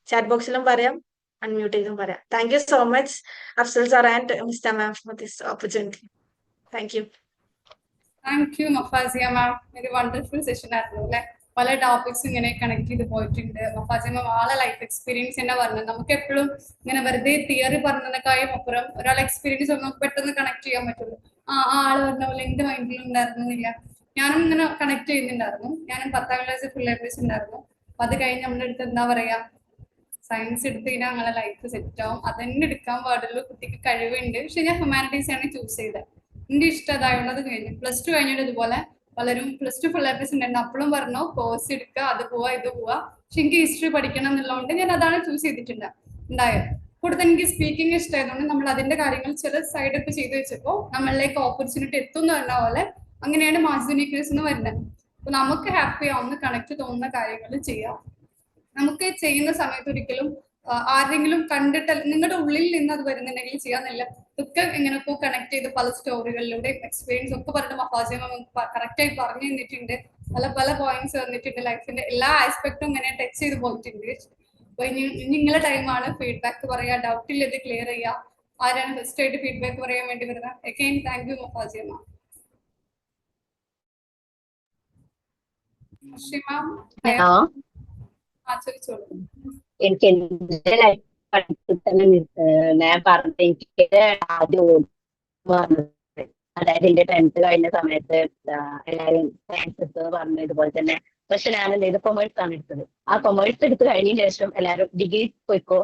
ചാറ്റ് ബോക്സിലും പറയാം, അൺമ്യൂട്ട് ചെയ്തും പറയാം. Thank you so much, Afzal sir and Mr. Ma'am, for this opportunity. Thank you. Thank you Mafasiya ma'am. ഒരു വണ്ടർഫുൾ സെഷൻ ആയിരുന്നു അല്ലെ. പല ടോപ്പിക്സ് ഇങ്ങനെ കണക്ട് ചെയ്ത് പോയിട്ടുണ്ട്. മഫാസിയ മാം ആളെ ലൈഫ് എക്സ്പീരിയൻസ് തന്നെ പറഞ്ഞു. നമുക്ക് എപ്പോഴും ഇങ്ങനെ വെറുതെ തിയറി പറഞ്ഞതിനേക്കാളും അപ്പുറം ഒരാളെ എക്സ്പീരിയൻസ് നമുക്ക് പെട്ടെന്ന് കണക്ട് ചെയ്യാൻ പറ്റുള്ളൂ. ആള് പറഞ്ഞ പോലെ എന്റെ മൈൻഡിൽ ഉണ്ടായിരുന്നില്ല. ഞാനും ഇങ്ങനെ കണക്ട് ചെയ്യുന്നുണ്ടായിരുന്നു. ഞാനും 10ാം ക്ലാസ് ഫുൾ എ+ ഉണ്ടായിരുന്നു. അപ്പൊ അത് കഴിഞ്ഞ് നമ്മുടെ അടുത്ത് എന്താ പറയാ, സയൻസ് എടുത്ത് കഴിഞ്ഞാൽ ഞങ്ങളെ ലൈഫ് സെറ്റ് ആവും, അതന്നെ എടുക്കാൻ പാടുള്ളൂ, കുട്ടിക്ക് കഴിവുണ്ട്. പക്ഷെ ഞാൻ ഹ്യൂമാനിറ്റീസ് ആണ് ചൂസ് ചെയ്തത്. എന്റെ ഇഷ്ടം അതായുള്ളത് കഴിഞ്ഞു. +2 കഴിഞ്ഞിട്ട് ഇതുപോലെ പലരും +2 ഫുൾ എ+ ഉണ്ടായിരുന്നു. അപ്പോഴും പറഞ്ഞു കോഴ്സ് എടുക്കുക, അത് പോവാ ഇത് പോവാ. പക്ഷെ എനിക്ക് ഹിസ്റ്ററി പഠിക്കണം എന്നുള്ളതുകൊണ്ട് ഞാൻ അതാണ് ചൂസ് ചെയ്തിട്ടുണ്ടായത്. കൂടുതൽ എനിക്ക് സ്പീക്കിംഗ് ഇഷ്ടമായതുകൊണ്ട് നമ്മൾ അതിന്റെ കാര്യങ്ങൾ ചില സൈഡ് ഒക്കെ ചെയ്ത് വെച്ചപ്പോൾ നമ്മളിലേക്ക് ഓപ്പർച്യൂണിറ്റി എത്തും എന്ന് പറഞ്ഞ പോലെ അങ്ങനെയാണ് മാസ് യൂണിക്യൂസ് എന്ന് വരുന്നത്. അപ്പൊ നമുക്ക് ഹാപ്പി ആവുന്ന കണക്ട് തോന്നുന്ന കാര്യങ്ങൾ ചെയ്യാം. നമുക്ക് ചെയ്യുന്ന സമയത്ത് ഒരിക്കലും ആരെങ്കിലും കണ്ടിട്ട് നിങ്ങളുടെ ഉള്ളിൽ നിന്ന് അത് വരുന്നുണ്ടെങ്കിൽ ചെയ്യാന്നില്ല. ഇതൊക്കെ എങ്ങനെയൊക്കെ കണക്ട് ചെയ്ത് പല സ്റ്റോറികളിലൂടെ എക്സ്പീരിയൻസ് ഒക്കെ പറഞ്ഞ് മഹാജിമ കറക്റ്റായി പറഞ്ഞു തന്നിട്ടുണ്ട്. പല പല പോയിന്റ്സ് വന്നിട്ടുണ്ട്. ലൈഫിന്റെ എല്ലാ ആസ്പെക്ടും ഇങ്ങനെ ടച്ച് ചെയ്ത് പോയിട്ടുണ്ട്. അപ്പൊ ഇനി നിങ്ങളുടെ ടൈമാണ് ഫീഡ്ബാക്ക് പറയാ, ഡൗട്ട് ഇല്ലത് ക്ലിയർ ചെയ്യുക. ആരാണ് ഫസ്റ്റ് ആയിട്ട് ഫീഡ്ബാക്ക് പറയാൻ വേണ്ടി വരുന്നത്? Again thank you Mahajima. Hello, ചോദിച്ചോളൂ. എനിക്ക് എന്റെ ലൈഫ് പഠിപ്പിൽ തന്നെ ഞാൻ പറഞ്ഞ എനിക്ക് ആദ്യം ഓർമ്മ വന്നത്, അതായത് എന്റെ 10th കഴിഞ്ഞ സമയത്ത് എല്ലാവരും സയൻസ് എടുത്തത് പറഞ്ഞു. ഇതുപോലെ തന്നെ പക്ഷെ ഞാൻ എന്ത് ചെയ്ത് കൊമേഴ്സ് ആണ് എടുത്തത്. ആ കൊമേഴ്സ് എടുത്ത് കഴിഞ്ഞതിന് ശേഷം എല്ലാവരും ഡിഗ്രി പൊയ്ക്കോ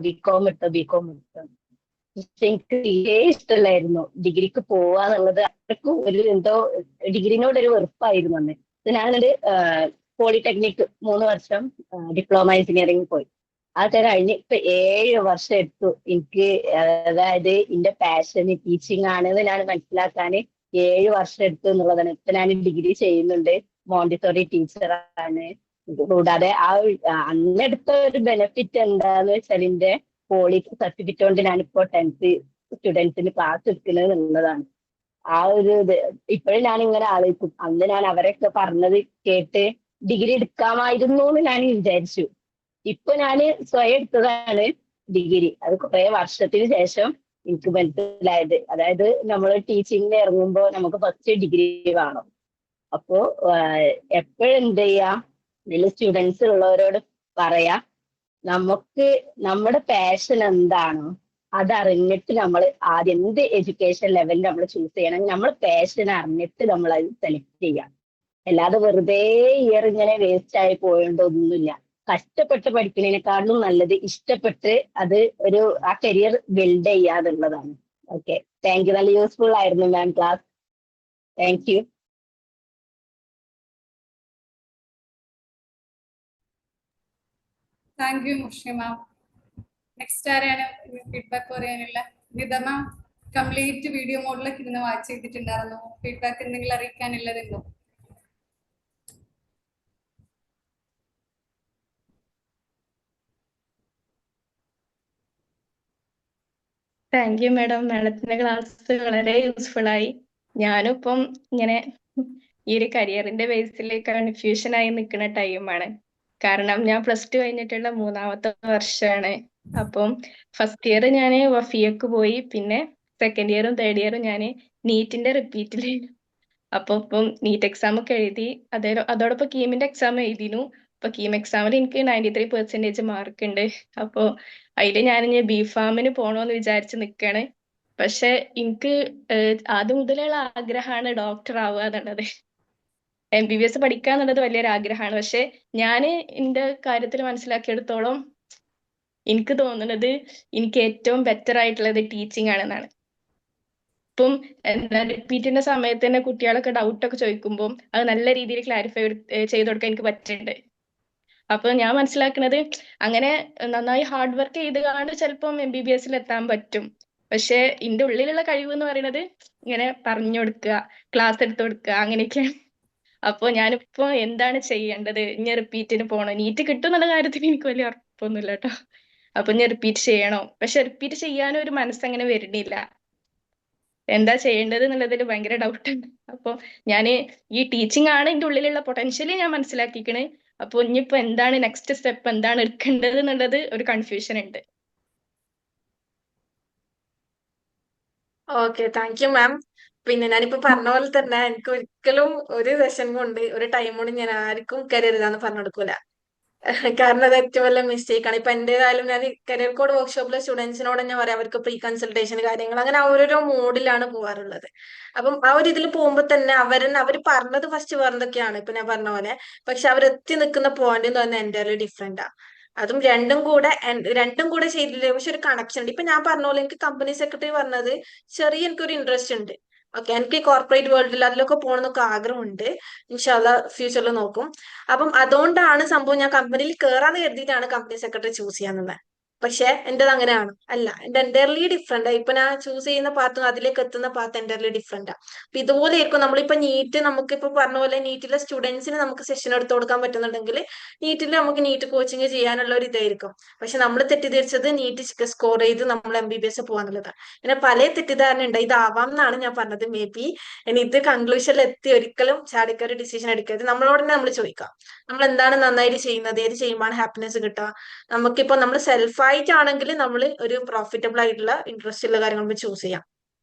ബികോം എടുത്തോ പക്ഷെ എനിക്ക് തീരെ ഇഷ്ടമല്ലായിരുന്നു ഡിഗ്രിക്ക് പോവാന്നുള്ളത്. അവർക്കും ഒരു എന്തോ ഡിഗ്രിനോട് ഒരു വെറുപ്പായിരുന്നു അന്ന്. ഞാനൊരു പോളിടെക്നിക് 3 വർഷം ഡിപ്ലോമ എഞ്ചിനീയറിംഗ് പോയി. അതൊക്കെ കഴിഞ്ഞ് ഇപ്പൊ 7 വർഷം എടുത്തു എനിക്ക്, അതായത് എന്റെ പാഷൻ ടീച്ചിങ് ആണെന്ന് ഞാൻ മനസ്സിലാക്കാൻ 7 വർഷം എടുത്തു എന്നുള്ളതാണ്. ഇപ്പൊ ഞാൻ ഡിഗ്രി ചെയ്യുന്നുണ്ട്, മോണ്ടിസോറി ടീച്ചറാണ്. കൂടാതെ അന്നെടുത്ത ഒരു ബെനിഫിറ്റ് എന്താന്ന് വെച്ചാൽ എന്റെ പോളി സർട്ടിഫിക്കറ്റ് കൊണ്ട് ഞാനിപ്പോ 10th സ്റ്റുഡൻസിന് ക്ലാസ് എടുക്കുന്നത് എന്നുള്ളതാണ്. ആ ഒരു ഇത് ഇപ്പോഴും ഞാൻ ഇങ്ങനെ ആലോചിക്കും, അന്ന് ഞാൻ അവരൊക്കെ പറഞ്ഞത് കേട്ട് ഡിഗ്രി എടുക്കാമായിരുന്നു എന്ന് ഞാൻ വിചാരിച്ചു. ഇപ്പൊ ഞാൻ സ്വയം എടുത്തതാണ് ഡിഗ്രി. അത് കുറെ വർഷത്തിന് ശേഷം എനിക്ക് മനസ്സിലായത്. അതായത് നമ്മൾ ടീച്ചിങ്ങിന് ഇറങ്ങുമ്പോൾ നമുക്ക് ഫസ്റ്റ് ഡിഗ്രി വേണം. അപ്പോ എപ്പോഴെന്ത് ചെയ്യാ, ഇതിൽ സ്റ്റുഡൻസ് ഉള്ളവരോട് പറയാ, നമുക്ക് നമ്മുടെ പാഷൻ എന്താണോ അതറിഞ്ഞിട്ട് നമ്മൾ ആദ്യം എന്ത് എഡ്യൂക്കേഷൻ ലെവലിൽ നമ്മൾ ചൂസ് ചെയ്യണം, നമ്മൾ പാഷൻ അറിഞ്ഞിട്ട് നമ്മൾ അത് സെലക്ട് ചെയ്യാം. അല്ലാതെ വെറുതെ ഇയർ ഇങ്ങനെ വേസ്റ്റ് ആയി പോയോണ്ടൊന്നുമില്ല. കഷ്ടപ്പെട്ട് പഠിക്കുന്നതിനേക്കാളും നല്ലത് ഇഷ്ടപ്പെട്ട് അത് ആ കരിയർ ബിൽഡ് ചെയ്യാന്നുള്ളതാണ്. Okay, thank you. നല്ല യൂസ്ഫുൾ ആയിരുന്നു ma'am class. Thank you. Thank you Mushi ma'am. Next ആരെയാണ് ഫീഡ്ബാക്ക് പറയാനുള്ള? നിത മാം കംപ്ലീറ്റ് വീഡിയോ മോഡിലൊക്കെ ഇരുന്ന് വാച്ച് ചെയ്തിട്ടുണ്ടായിരുന്നു. ഫീഡ്ബാക്ക് എന്തെങ്കിലും അറിയിക്കാനുള്ളതുണ്ടോ? Thank you madam. മാഡത്തിന്റെ ക്ലാസ് വളരെ യൂസ്ഫുൾ ആയി. ഞാനും ഇപ്പം ഇങ്ങനെ ഈ ഒരു കരിയറിന്റെ ബേസിൽ കൺഫ്യൂഷൻ ആയി നിൽക്കുന്ന ടൈമാണ്. കാരണം ഞാൻ +2 കഴിഞ്ഞിട്ടുള്ള 3ാമത്തെ വർഷമാണ്. അപ്പം ഫസ്റ്റ് ഇയർ ഞാൻ വഫിയക്ക് പോയി, പിന്നെ സെക്കൻഡ് ഇയറും തേർഡ് ഇയറും ഞാൻ നീറ്റിന്റെ റിപ്പീറ്റില്. അപ്പൊ ഇപ്പം നീറ്റ് എക്സാം ഒക്കെ എഴുതി, അതോടൊപ്പം കീമിന്റെ എക്സാം എഴുതിനു. അപ്പൊ കീം എക്സാമിൽ എനിക്ക് 93% മാർക്ക് ഉണ്ട്. അപ്പൊ അതില് ഞാൻ ബിഫാമിന് പോണോന്ന് വിചാരിച്ച് നിക്കാണ്. പക്ഷെ എനിക്ക് ആദ്യം മുതലുള്ള ആഗ്രഹമാണ് ഡോക്ടർ ആവുക എന്നുള്ളത്. MBBS പഠിക്കുക എന്നുള്ളത് വലിയൊരു ആഗ്രഹമാണ്. പക്ഷെ ഞാൻ എന്റെ കാര്യത്തിൽ മനസ്സിലാക്കിയെടുത്തോളം എനിക്ക് തോന്നുന്നത് എനിക്ക് ഏറ്റവും ബെറ്റർ ആയിട്ടുള്ളത് ടീച്ചിങ് ആണെന്നാണ്. ഇപ്പം എന്താ റിപ്പീറ്റിന്റെ സമയത്ത് തന്നെ കുട്ടികളൊക്കെ ഡൗട്ടൊക്കെ ചോദിക്കുമ്പോൾ അത് നല്ല രീതിയിൽ ക്ലാരിഫൈ ചെയ്ത് കൊടുക്കാൻ എനിക്ക് പറ്റുന്നുണ്ട്. അപ്പൊ ഞാൻ മനസ്സിലാക്കുന്നത് അങ്ങനെ നന്നായി ഹാർഡ് വർക്ക് ചെയ്ത് കാണും ചിലപ്പം MBBS എത്താൻ പറ്റും. പക്ഷെ എന്റെ ഉള്ളിലുള്ള കഴിവ് എന്ന് പറയുന്നത് ഇങ്ങനെ പറഞ്ഞു കൊടുക്കുക, ക്ലാസ് എടുത്തു കൊടുക്കുക, അങ്ങനെയൊക്കെയാണ്. അപ്പൊ ഞാനിപ്പോ എന്താണ് ചെയ്യേണ്ടത്? ഇനി റിപ്പീറ്റിന് പോണോ? നീറ്റ് കിട്ടും എന്നുള്ള കാര്യത്തിൽ എനിക്ക് വലിയ ഉറപ്പൊന്നുമില്ല കേട്ടോ. അപ്പൊ ഞാൻ റിപ്പീറ്റ് ചെയ്യണോ? പക്ഷെ റിപ്പീറ്റ് ചെയ്യാനും ഒരു മനസ്സങ്ങനെ വരുന്നില്ല. എന്താ ചെയ്യേണ്ടത് എന്നുള്ളതിൽ ഭയങ്കര ഡൗട്ട് ഉണ്ട്. അപ്പൊ ഞാന് ഈ ടീച്ചിങ് ആണ് എന്റെ ഉള്ളിലുള്ള പൊട്ടൻഷ്യലി ഞാൻ മനസ്സിലാക്കിക്കണ്. അപ്പൊ ഇനിയിപ്പോ എന്താണ് നെക്സ്റ്റ് സ്റ്റെപ്പ്, എന്താണ് എടുക്കേണ്ടത് എന്നുള്ളത് ഒരു കൺഫ്യൂഷൻ ഉണ്ട്. ഓക്കെ, താങ്ക് യു മാം. പിന്നെ ഞാനിപ്പോ പറഞ്ഞ പോലെ തന്നെ എനിക്ക് ഒരിക്കലും ഒരു സെഷൻ കൊണ്ട് ഒരു ടൈം കൊണ്ട് ഞാൻ ആർക്കും കരുതാന്ന് പറഞ്ഞു കൊടുക്കൂല. കാരണം അത് ഏറ്റവും വലിയ മിസ്റ്റേക്ക് ആണ്. ഇപ്പൊ എന്റേതായാലും ഞാൻ കരിയർ കോഡ് വർക്ക്ഷോപ്പിലെ സ്റ്റുഡൻസിനോട് ഞാൻ പറയാം, അവർക്ക് പ്രീ കൺസൾട്ടേഷൻ കാര്യങ്ങൾ അങ്ങനെ ഓരോരോ മോഡിലാണ് പോകാറുള്ളത്. അപ്പം ആ ഒരു ഇതിൽ പോകുമ്പോൾ തന്നെ അവർ പറഞ്ഞത് ഫസ്റ്റ് പറഞ്ഞതൊക്കെയാണ് ഇപ്പൊ ഞാൻ പറഞ്ഞ പോലെ, പക്ഷെ അവരെത്തി നിൽക്കുന്ന പോയിന്റ് എന്ന് പറഞ്ഞാൽ എൻ്റയർലി ഡിഫറെന്റ് ആ. അതും രണ്ടും കൂടെ ചെയ്തില്ലേ, പക്ഷെ ഒരു കണക്ഷൻ ഉണ്ട്. ഇപ്പൊ ഞാൻ പറഞ്ഞ പോലെ എനിക്ക് കമ്പനി സെക്രട്ടറി പറഞ്ഞത് ചെറിയ എനിക്കൊരു ഇൻട്രസ്റ്റ് ഉണ്ട്. ഓക്കെ, എനിക്ക് കോർപ്പറേറ്റ് വേൾഡിൽ അതിലൊക്കെ പോകണമെന്നൊക്കെ ആഗ്രഹമുണ്ട്. ഇൻഷാല്ല ഫ്യൂച്ചറിൽ നോക്കും. അപ്പം അതുകൊണ്ടാണ് സംഭവം, ഞാൻ കമ്പനിയിൽ കയറാന്ന് കരുതിയിട്ടാണ് കമ്പനി സെക്രട്ടറി ചൂസ് ചെയ്യാൻ നിന്നത്. പക്ഷെ എന്റേത് അങ്ങനെയാണ് അല്ല, എന്റെ എൻ്റയർലി ഡിഫറെന്റ്. ഇപ്പൊ ഞാൻ ചൂസ് ചെയ്യുന്ന പാത്തും അതിലേക്ക് എത്തുന്ന പാത്ത് എൻ്റയർലി ഡിഫറെന്റ്. അപ്പൊ ഇതുപോലെ ആയിരിക്കും നമ്മളിപ്പോ നീറ്റ്, നമുക്കിപ്പോ പറഞ്ഞ പോലെ നീറ്റിലെ സ്റ്റുഡൻസിന് നമുക്ക് സെഷൻ എടുത്തു കൊടുക്കാൻ പറ്റുന്നുണ്ടെങ്കിൽ നീറ്റിൽ നമുക്ക് നീറ്റ് കോച്ചിങ് ചെയ്യാനുള്ള ഒരു ഇതായിരിക്കും. പക്ഷെ നമ്മൾ തെറ്റിദ്ധരിച്ചത് നീറ്റ് സ്കോർ ചെയ്ത് നമ്മൾ MBBS പോകാന്നുള്ളതാണ്. ഇങ്ങനെ പല തെറ്റിദ്ധാരണ ഉണ്ട്. ഇതാവാം എന്നാണ് ഞാൻ പറഞ്ഞത്. മേ ബി ഇനി ഇത് കൺക്ലൂഷനിൽ എത്തി ഒരിക്കലും ചാടിക്കറി ഡിസിഷൻ എടുക്കരുത്. നമ്മളോട് തന്നെ നമ്മൾ ചോദിക്കാം, നമ്മൾ എന്താണ് നന്നായിട്ട് ചെയ്യുന്നത്, ഏത് ചെയ്യുമ്പോഴാണ് ഹാപ്പിനെസ് കിട്ടുക. നമുക്കിപ്പോ നമ്മൾ സെൽഫായിട്ടാണെങ്കിൽ നമ്മൾ ഒരു പ്രോഫിറ്റബിൾ ആയിട്ടുള്ള ഇൻട്രസ്റ്റ് ഉള്ള കാര്യങ്ങൾ ചൂസ് ചെയ്യാം.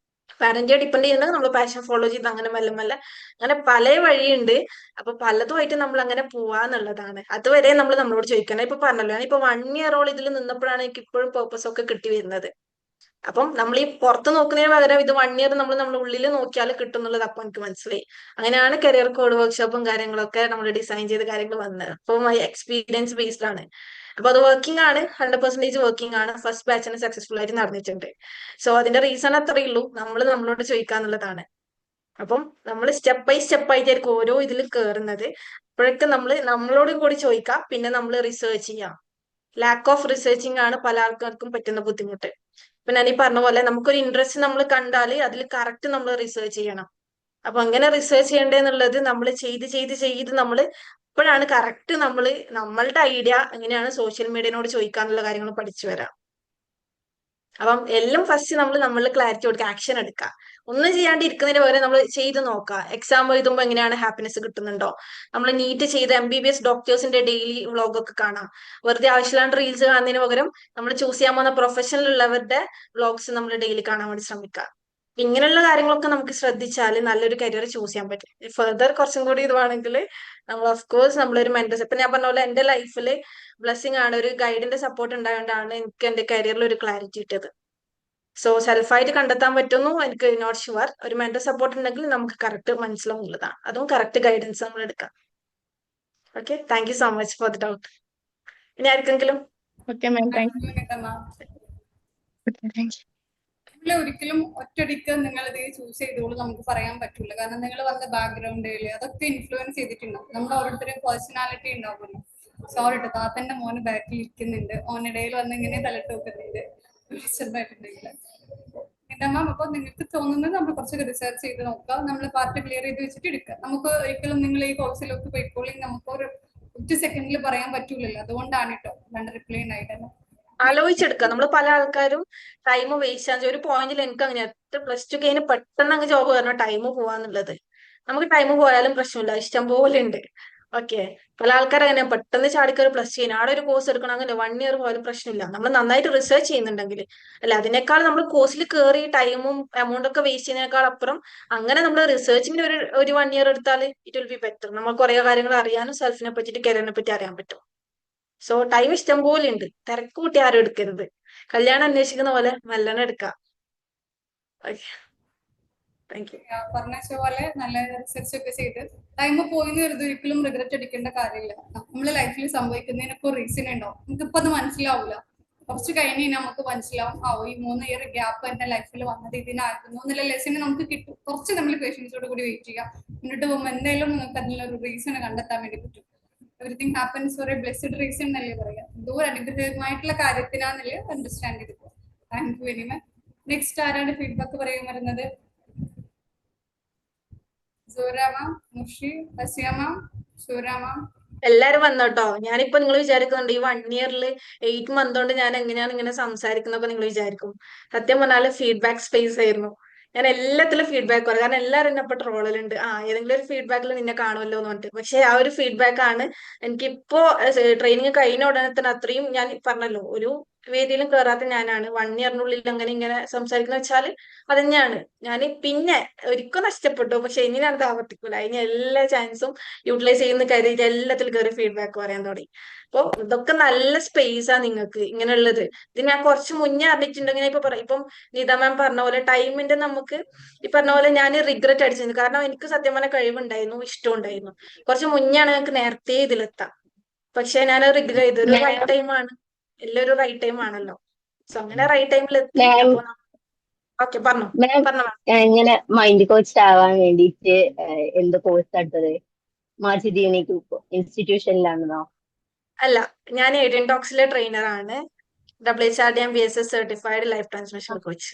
പാരന്റിയെ ഡിപ്പെൻഡ് ചെയ്യുന്നത് നമ്മൾ പാഷൻ ഫോളോ ചെയ്ത് അങ്ങനെ മെല്ലെ മെല്ലെ അങ്ങനെ പല വഴിയുണ്ട്. അപ്പൊ പലതുമായിട്ട് നമ്മൾ അങ്ങനെ പോവാന്നുള്ളതാണ്. അതുവരെ നമ്മൾ നമ്മളോട് ചോദിക്കണം. ഇപ്പൊ പറഞ്ഞല്ലോ, ഞാനിപ്പോ 1 ഇയറോളം ഇതിൽ നിന്നപ്പോഴാണ് എനിക്ക് ഇപ്പോഴും പേർപ്പസ് ഒക്കെ കിട്ടി വരുന്നത്. അപ്പം നമ്മൾ ഈ പുറത്ത് നോക്കുന്നതിന് പകരം ഇത് 1 ഇയർ നമ്മൾ നമ്മുടെ ഉള്ളിൽ നോക്കിയാൽ കിട്ടും എന്നുള്ളത് അപ്പൊ എനിക്ക് മനസ്സിലായി. അങ്ങനെയാണ് കരിയർ കോഡ് വർക്ക്ഷോപ്പും കാര്യങ്ങളൊക്കെ നമ്മൾ ഡിസൈൻ ചെയ്ത കാര്യങ്ങൾ വന്നത്. അപ്പോൾ എക്സ്പീരിയൻസ് ബേസ്ഡ് ആണ്. അപ്പൊ അത് വർക്കിംഗ് ആണ്, 100% വർക്കിംഗ് ആണ്. ഫസ്റ്റ് ബാച്ചിന് സക്സസ്ഫുൾ ആയിട്ട് നടന്നിട്ടുണ്ട്. സോ അതിന്റെ റീസൺ അത്രയേ ഉള്ളൂ, നമ്മൾ നമ്മളോട് ചോദിക്കാന്നുള്ളതാണ്. അപ്പം നമ്മൾ സ്റ്റെപ്പ് ബൈ സ്റ്റെപ്പ് ആയിട്ടായിരിക്കും ഓരോ ഇതിലും കയറുന്നത്. അപ്പോഴൊക്കെ നമ്മളോടും കൂടി ചോദിക്കാം. പിന്നെ നമ്മൾ റിസർച്ച് ചെയ്യാം. ലാക്ക് ഓഫ് റിസർച്ചിങ് ആണ് പല ആൾക്കാർക്കും പറ്റുന്ന ബുദ്ധിമുട്ട്. ഇപ്പൊ ഞാൻ ഈ പറഞ്ഞ പോലെ നമുക്കൊരു ഇൻട്രസ്റ്റ് നമ്മൾ കണ്ടാൽ അതിൽ കറക്റ്റ് നമ്മൾ റിസർച്ച് ചെയ്യണം. അപ്പൊ അങ്ങനെ റിസർച്ച് ചെയ്യേണ്ടതെന്നുള്ളത് നമ്മൾ ചെയ്ത് നമ്മൾ ഇപ്പോഴാണ് കറക്റ്റ് നമ്മളുടെ ഐഡിയ എങ്ങനെയാണ് സോഷ്യൽ മീഡിയനോട് ചോദിക്കാന്നുള്ള കാര്യങ്ങൾ പഠിച്ചു വരാം. അപ്പം എല്ലാം ഫസ്റ്റ് നമ്മൾ ക്ലാരിറ്റി കൊടുക്കുക, ആക്ഷൻ എടുക്കുക. ഒന്നും ചെയ്യാണ്ട് ഇരിക്കുന്നതിന് പകരം നമ്മൾ ചെയ്ത് നോക്കുക. എക്സാം എഴുതുമ്പോൾ എങ്ങനെയാണ് ഹാപ്പിനെസ് കിട്ടുന്നുണ്ടോ, നമ്മൾ നീറ്റ് ചെയ്ത MBBS ഡോക്ടേഴ്സിന്റെ ഡെയിലി വ്ളോഗൊക്കെ കാണാം. വെറുതെ ആവശ്യമില്ലാണ്ട് റീൽസ് കാണുന്നതിന് പകരം നമ്മൾ ചൂസ് ചെയ്യാൻ പോകുന്ന പ്രൊഫഷണൽ ഉള്ളവരുടെ വ്ളോഗ്സ് നമ്മൾ ഡെയിലി കാണാൻ വേണ്ടി ശ്രമിക്കുക. ഇങ്ങനെയുള്ള കാര്യങ്ങളൊക്കെ നമുക്ക് ശ്രദ്ധിച്ചാൽ നല്ലൊരു കരിയർ ചൂസ് ചെയ്യാൻ പറ്റും. ഫെർദർ കുറച്ചും കൂടി ഇതുവാണെങ്കിൽ നമ്മൾ ഓഫ് കോഴ്സ് നമ്മളൊരു മെന്റർ, ഇപ്പൊ ഞാൻ പറഞ്ഞ പോലെ എന്റെ ലൈഫിൽ ബ്ലെസ്സിങ് ആണ്, ഒരു ഗൈഡിന്റെ സപ്പോർട്ട് ഉണ്ടായതുകൊണ്ടാണ് എനിക്ക് എന്റെ കരിയറിൽ ഒരു ക്ലാരിറ്റി കിട്ടിയത്. സോ സെൽഫായിട്ട് കണ്ടെത്താൻ പറ്റുന്നു എനിക്ക് നോട്ട് ഷുവർ. ഒരു മെന്റർ സപ്പോർട്ട് ഉണ്ടെങ്കിൽ നമുക്ക് കറക്റ്റ് മനസ്സിലാവുന്നതാണ്. അതും കറക്റ്റ് ഗൈഡൻസ് നമ്മൾ എടുക്കാം. Okay, thank you so much for the doubt. ഇനി ആർക്കെങ്കിലും? Okay ma'am, thank U. ഒരിക്കലും ഒറ്റയടിക്ക് നിങ്ങൾ ഇത് ചൂസ് ചെയ്തോളൂ നമുക്ക് പറയാൻ പറ്റില്ല. കാരണം നിങ്ങൾ വന്ന ബാക്ക്ഗ്രൗണ്ടിൽ അതൊക്കെ ഇൻഫ്ലുവൻസ് ചെയ്തിട്ടുണ്ടാവും. നമ്മൾ ഓരോരുത്തരും പേഴ്സണാലിറ്റി ഉണ്ടാവുമല്ലോ. സോറി കേട്ടോ, താത്തന്റെ മോന് ബാക്കിൽ ഇരിക്കുന്നുണ്ട്, ഓനിടയിൽ വന്ന് ഇങ്ങനെ തലട്ട് വെക്കുന്നുണ്ട് ചെറുതായിട്ടുണ്ടെങ്കിൽ. എന്റെ മാം, അപ്പൊ നിങ്ങൾക്ക് തോന്നുന്നത് നമ്മൾ കുറച്ചൊക്കെ റിസർച്ച് ചെയ്ത് നോക്കുക, നമ്മൾ പാർട്ട് ക്ലിയർ ചെയ്ത് വെച്ചിട്ട് എടുക്കുക. നമുക്ക് ഒരിക്കലും നിങ്ങൾ ഈ കോഴ്സിലൊക്കെ പോയിക്കോളി നമുക്ക് ഒരു 1 സെക്കൻഡിൽ പറയാൻ പറ്റൂലല്ലോ. അതുകൊണ്ടാണ് കേട്ടോ രണ്ട് റിപ്ലൈ ഉണ്ടായിട്ടല്ലോ. ആലോചിച്ചെടുക്കുക. നമ്മൾ പല ആൾക്കാരും ടൈം വേസ്റ്റ് ചെയ്യാൻ ഒരു പോയിന്റിൽ എനിക്ക് അങ്ങനെ +2 കഴിഞ്ഞ് പെട്ടെന്ന് അങ്ങ് ജോബ് കയറണം, ടൈം പോവാന്നുള്ളത്. നമുക്ക് ടൈം പോയാലും പ്രശ്നമില്ല, ഇഷ്ടം പോലെ ഉണ്ട്. ഓക്കെ, പല ആൾക്കാരും അങ്ങനെ പെട്ടെന്ന് ചാടിക്കറി +2 ചെയ്യുന്ന ആടെ ഒരു കോഴ്സ് എടുക്കണം, അങ്ങനെ 1 ഇയർ പോയാലും പ്രശ്നമില്ല. നമ്മൾ നന്നായിട്ട് റിസർച്ച് ചെയ്യുന്നുണ്ടെങ്കിൽ അല്ല, അതിനേക്കാൾ നമ്മൾ കോഴ്സിൽ കയറി ടൈമും എമൗണ്ട് ഒക്കെ വേസ്റ്റ് ചെയ്യുന്നതിനേക്കാൾ അപ്പുറം അങ്ങനെ നമ്മൾ റിസർച്ചിങ്ങിന് ഒരു 1 ഇയർ എടുത്താൽ ഇറ്റ് വിൽ ബി ബെറ്റർ. നമ്മൾ കുറെ കാര്യങ്ങൾ അറിയാനും സെൽഫിനെ പറ്റിയിട്ട് കരിയറിനെ പറ്റി അറിയാൻ പറ്റും. സോ ടൈം ഇഷ്ടം പോലെ ഉണ്ട്, തിരക്ക് കൂട്ടി ആരും എടുക്കരുത്. കല്യാണം അന്വേഷിക്കുന്ന പോലെ മെല്ലനെ എടുക്കാം. Okay, thank U. പറഞ്ഞ പോലെ നല്ല റിസർച്ച് ഒക്കെ ചെയ്ത് ടൈം പോയിന്ന് കരുതി ഒരിക്കലും റിഗ്രറ്റ് അടിക്കേണ്ട കാര്യമില്ല. നമ്മളെ ലൈഫിൽ സംഭവിക്കുന്നതിനൊക്കെ റീസൺ ഉണ്ടാവും. നമുക്കിപ്പോ അത് മനസ്സിലാവില്ല, കുറച്ച് കഴിഞ്ഞ് നമുക്ക് മനസ്സിലാവും. ഈ 3 ഇയർ ഗ്യാപ്പ് എന്റെ ലൈഫിൽ വന്നത് ഇതിനായിരുന്നു എന്നുള്ള ലെസൺ നമുക്ക് കിട്ടും. കുറച്ച് നമ്മൾ പേഷ്യൻസോട് കൂടി വെയിറ്റ് ചെയ്യാം. മുന്നോട്ട് പോകുമ്പോൾ എന്തായാലും നിങ്ങൾക്ക് അതിനുള്ള റീസൺ കണ്ടെത്താൻ വേണ്ടി പറ്റും. Everything happens four A blessed reason എന്നല്ലേ പറയാം. എന്തോ ഒരു അനുഗ്രഹമായിട്ടുള്ള കാര്യത്തിനാന്നല്ലേ അണ്ടർസ്റ്റാൻഡ് ചെയ്തത്. Thank you very much. Next ആരാണ് ഫീഡ്ബാക്ക് പറയാൻ വരുന്നത്? എല്ലാരും വന്നോട്ടോ. ഞാനിപ്പോ നിങ്ങൾ വിചാരിക്കുന്നുണ്ട് ഈ 1 ഇയറിൽ 8 മന്ത് കൊണ്ട് ഞാൻ എങ്ങനെയാണ് ഇങ്ങനെ സംസാരിക്കുന്നൊക്കെ നിങ്ങൾ വിചാരിക്കും. സത്യം പറഞ്ഞാല് ഫീഡ്ബാക്ക് സ്പേസ് ആയിരുന്നു. ഞാൻ എല്ലാത്തിലും ഫീഡ്ബാക്ക് പറയും, കാരണം എല്ലാവരും എന്നെ ഇപ്പൊ ട്രോളിലുണ്ട്, ഏതെങ്കിലും ഒരു ഫീഡ്ബാക്കിൽ നിന്നെ കാണുമല്ലോ എന്ന് പറഞ്ഞിട്ട്. പക്ഷെ ആ ഒരു ഫീഡ്ബാക്ക് ആണ് എനിക്കിപ്പോ ട്രെയിനിങ് കഴിഞ്ഞ ഉടനെ തന്നെ അത്രയും, ഞാൻ പറഞ്ഞല്ലോ, ഒരു വേദിയിലും കയറാത്ത ഞാനാണ്. 1 ഇയറിനുള്ളിൽ അങ്ങനെ ഇങ്ങനെ സംസാരിക്കുന്ന വെച്ചാൽ അത് തന്നെയാണ്. ഞാൻ പിന്നെ ഒരിക്കൽ നഷ്ടപ്പെട്ടു, പക്ഷെ ഇനി ഞാൻ അത് ആവർത്തിക്കൂല. ഇനി എല്ലാ ചാൻസും യൂട്ടിലൈസ് ചെയ്യുന്ന കരുതി എല്ലാത്തിലും കയറി ഫീഡ്ബാക്ക് പറയാൻ തുടങ്ങി. അപ്പൊ ഇതൊക്കെ നല്ല സ്പേസാ നിങ്ങൾക്ക് ഇങ്ങനെയുള്ളത്. ഇത് ഞാൻ കുറച്ച് മുന്നേ അറിഞ്ഞിട്ടുണ്ടെങ്കിൽ ഇപ്പൊ പറയാം. ഇപ്പം നീത മാം പറഞ്ഞ പോലെ ടൈമിന്റെ നമുക്ക് ഈ പറഞ്ഞ പോലെ ഞാൻ റിഗ്രറ്റ് അടിച്ചിരുന്നു. കാരണം എനിക്ക് സത്യം പറഞ്ഞ കഴിവുണ്ടായിരുന്നു, ഇഷ്ടമുണ്ടായിരുന്നു. കുറച്ച് മുന്നേ ആണ് ഞങ്ങൾക്ക് നേരത്തെ ഇതിലെത്താം. പക്ഷെ ഞാൻ റിഗ്രറ്റ് ചെയ്തു. ഒരു റൈറ്റ് ടൈമാണ്, എല്ലാം ഒരു റൈറ്റ് ടൈം ആണല്ലോ. സോ അങ്ങനെ റൈറ്റ് ടൈമിൽ എത്തി. മാം അപ്പൊ ഓക്കെ പറഞ്ഞു മാം പറഞ്ഞു മാം. ഇങ്ങനെ മൈൻഡ് കോച്ച് ആവാൻ വേണ്ടിയിട്ട് എന്ത് കോഴ്സ് എടുത്തത്? മാജിദ് യൂണിക് ഇൻസ്റ്റിറ്റ്യൂഷനിലാണോ? അല്ല, ഞാൻ ഏഡിയൻ ടോക്സിലെ ട്രെയിനർ ആണ്. WHRDM BSS certified life transmission coach.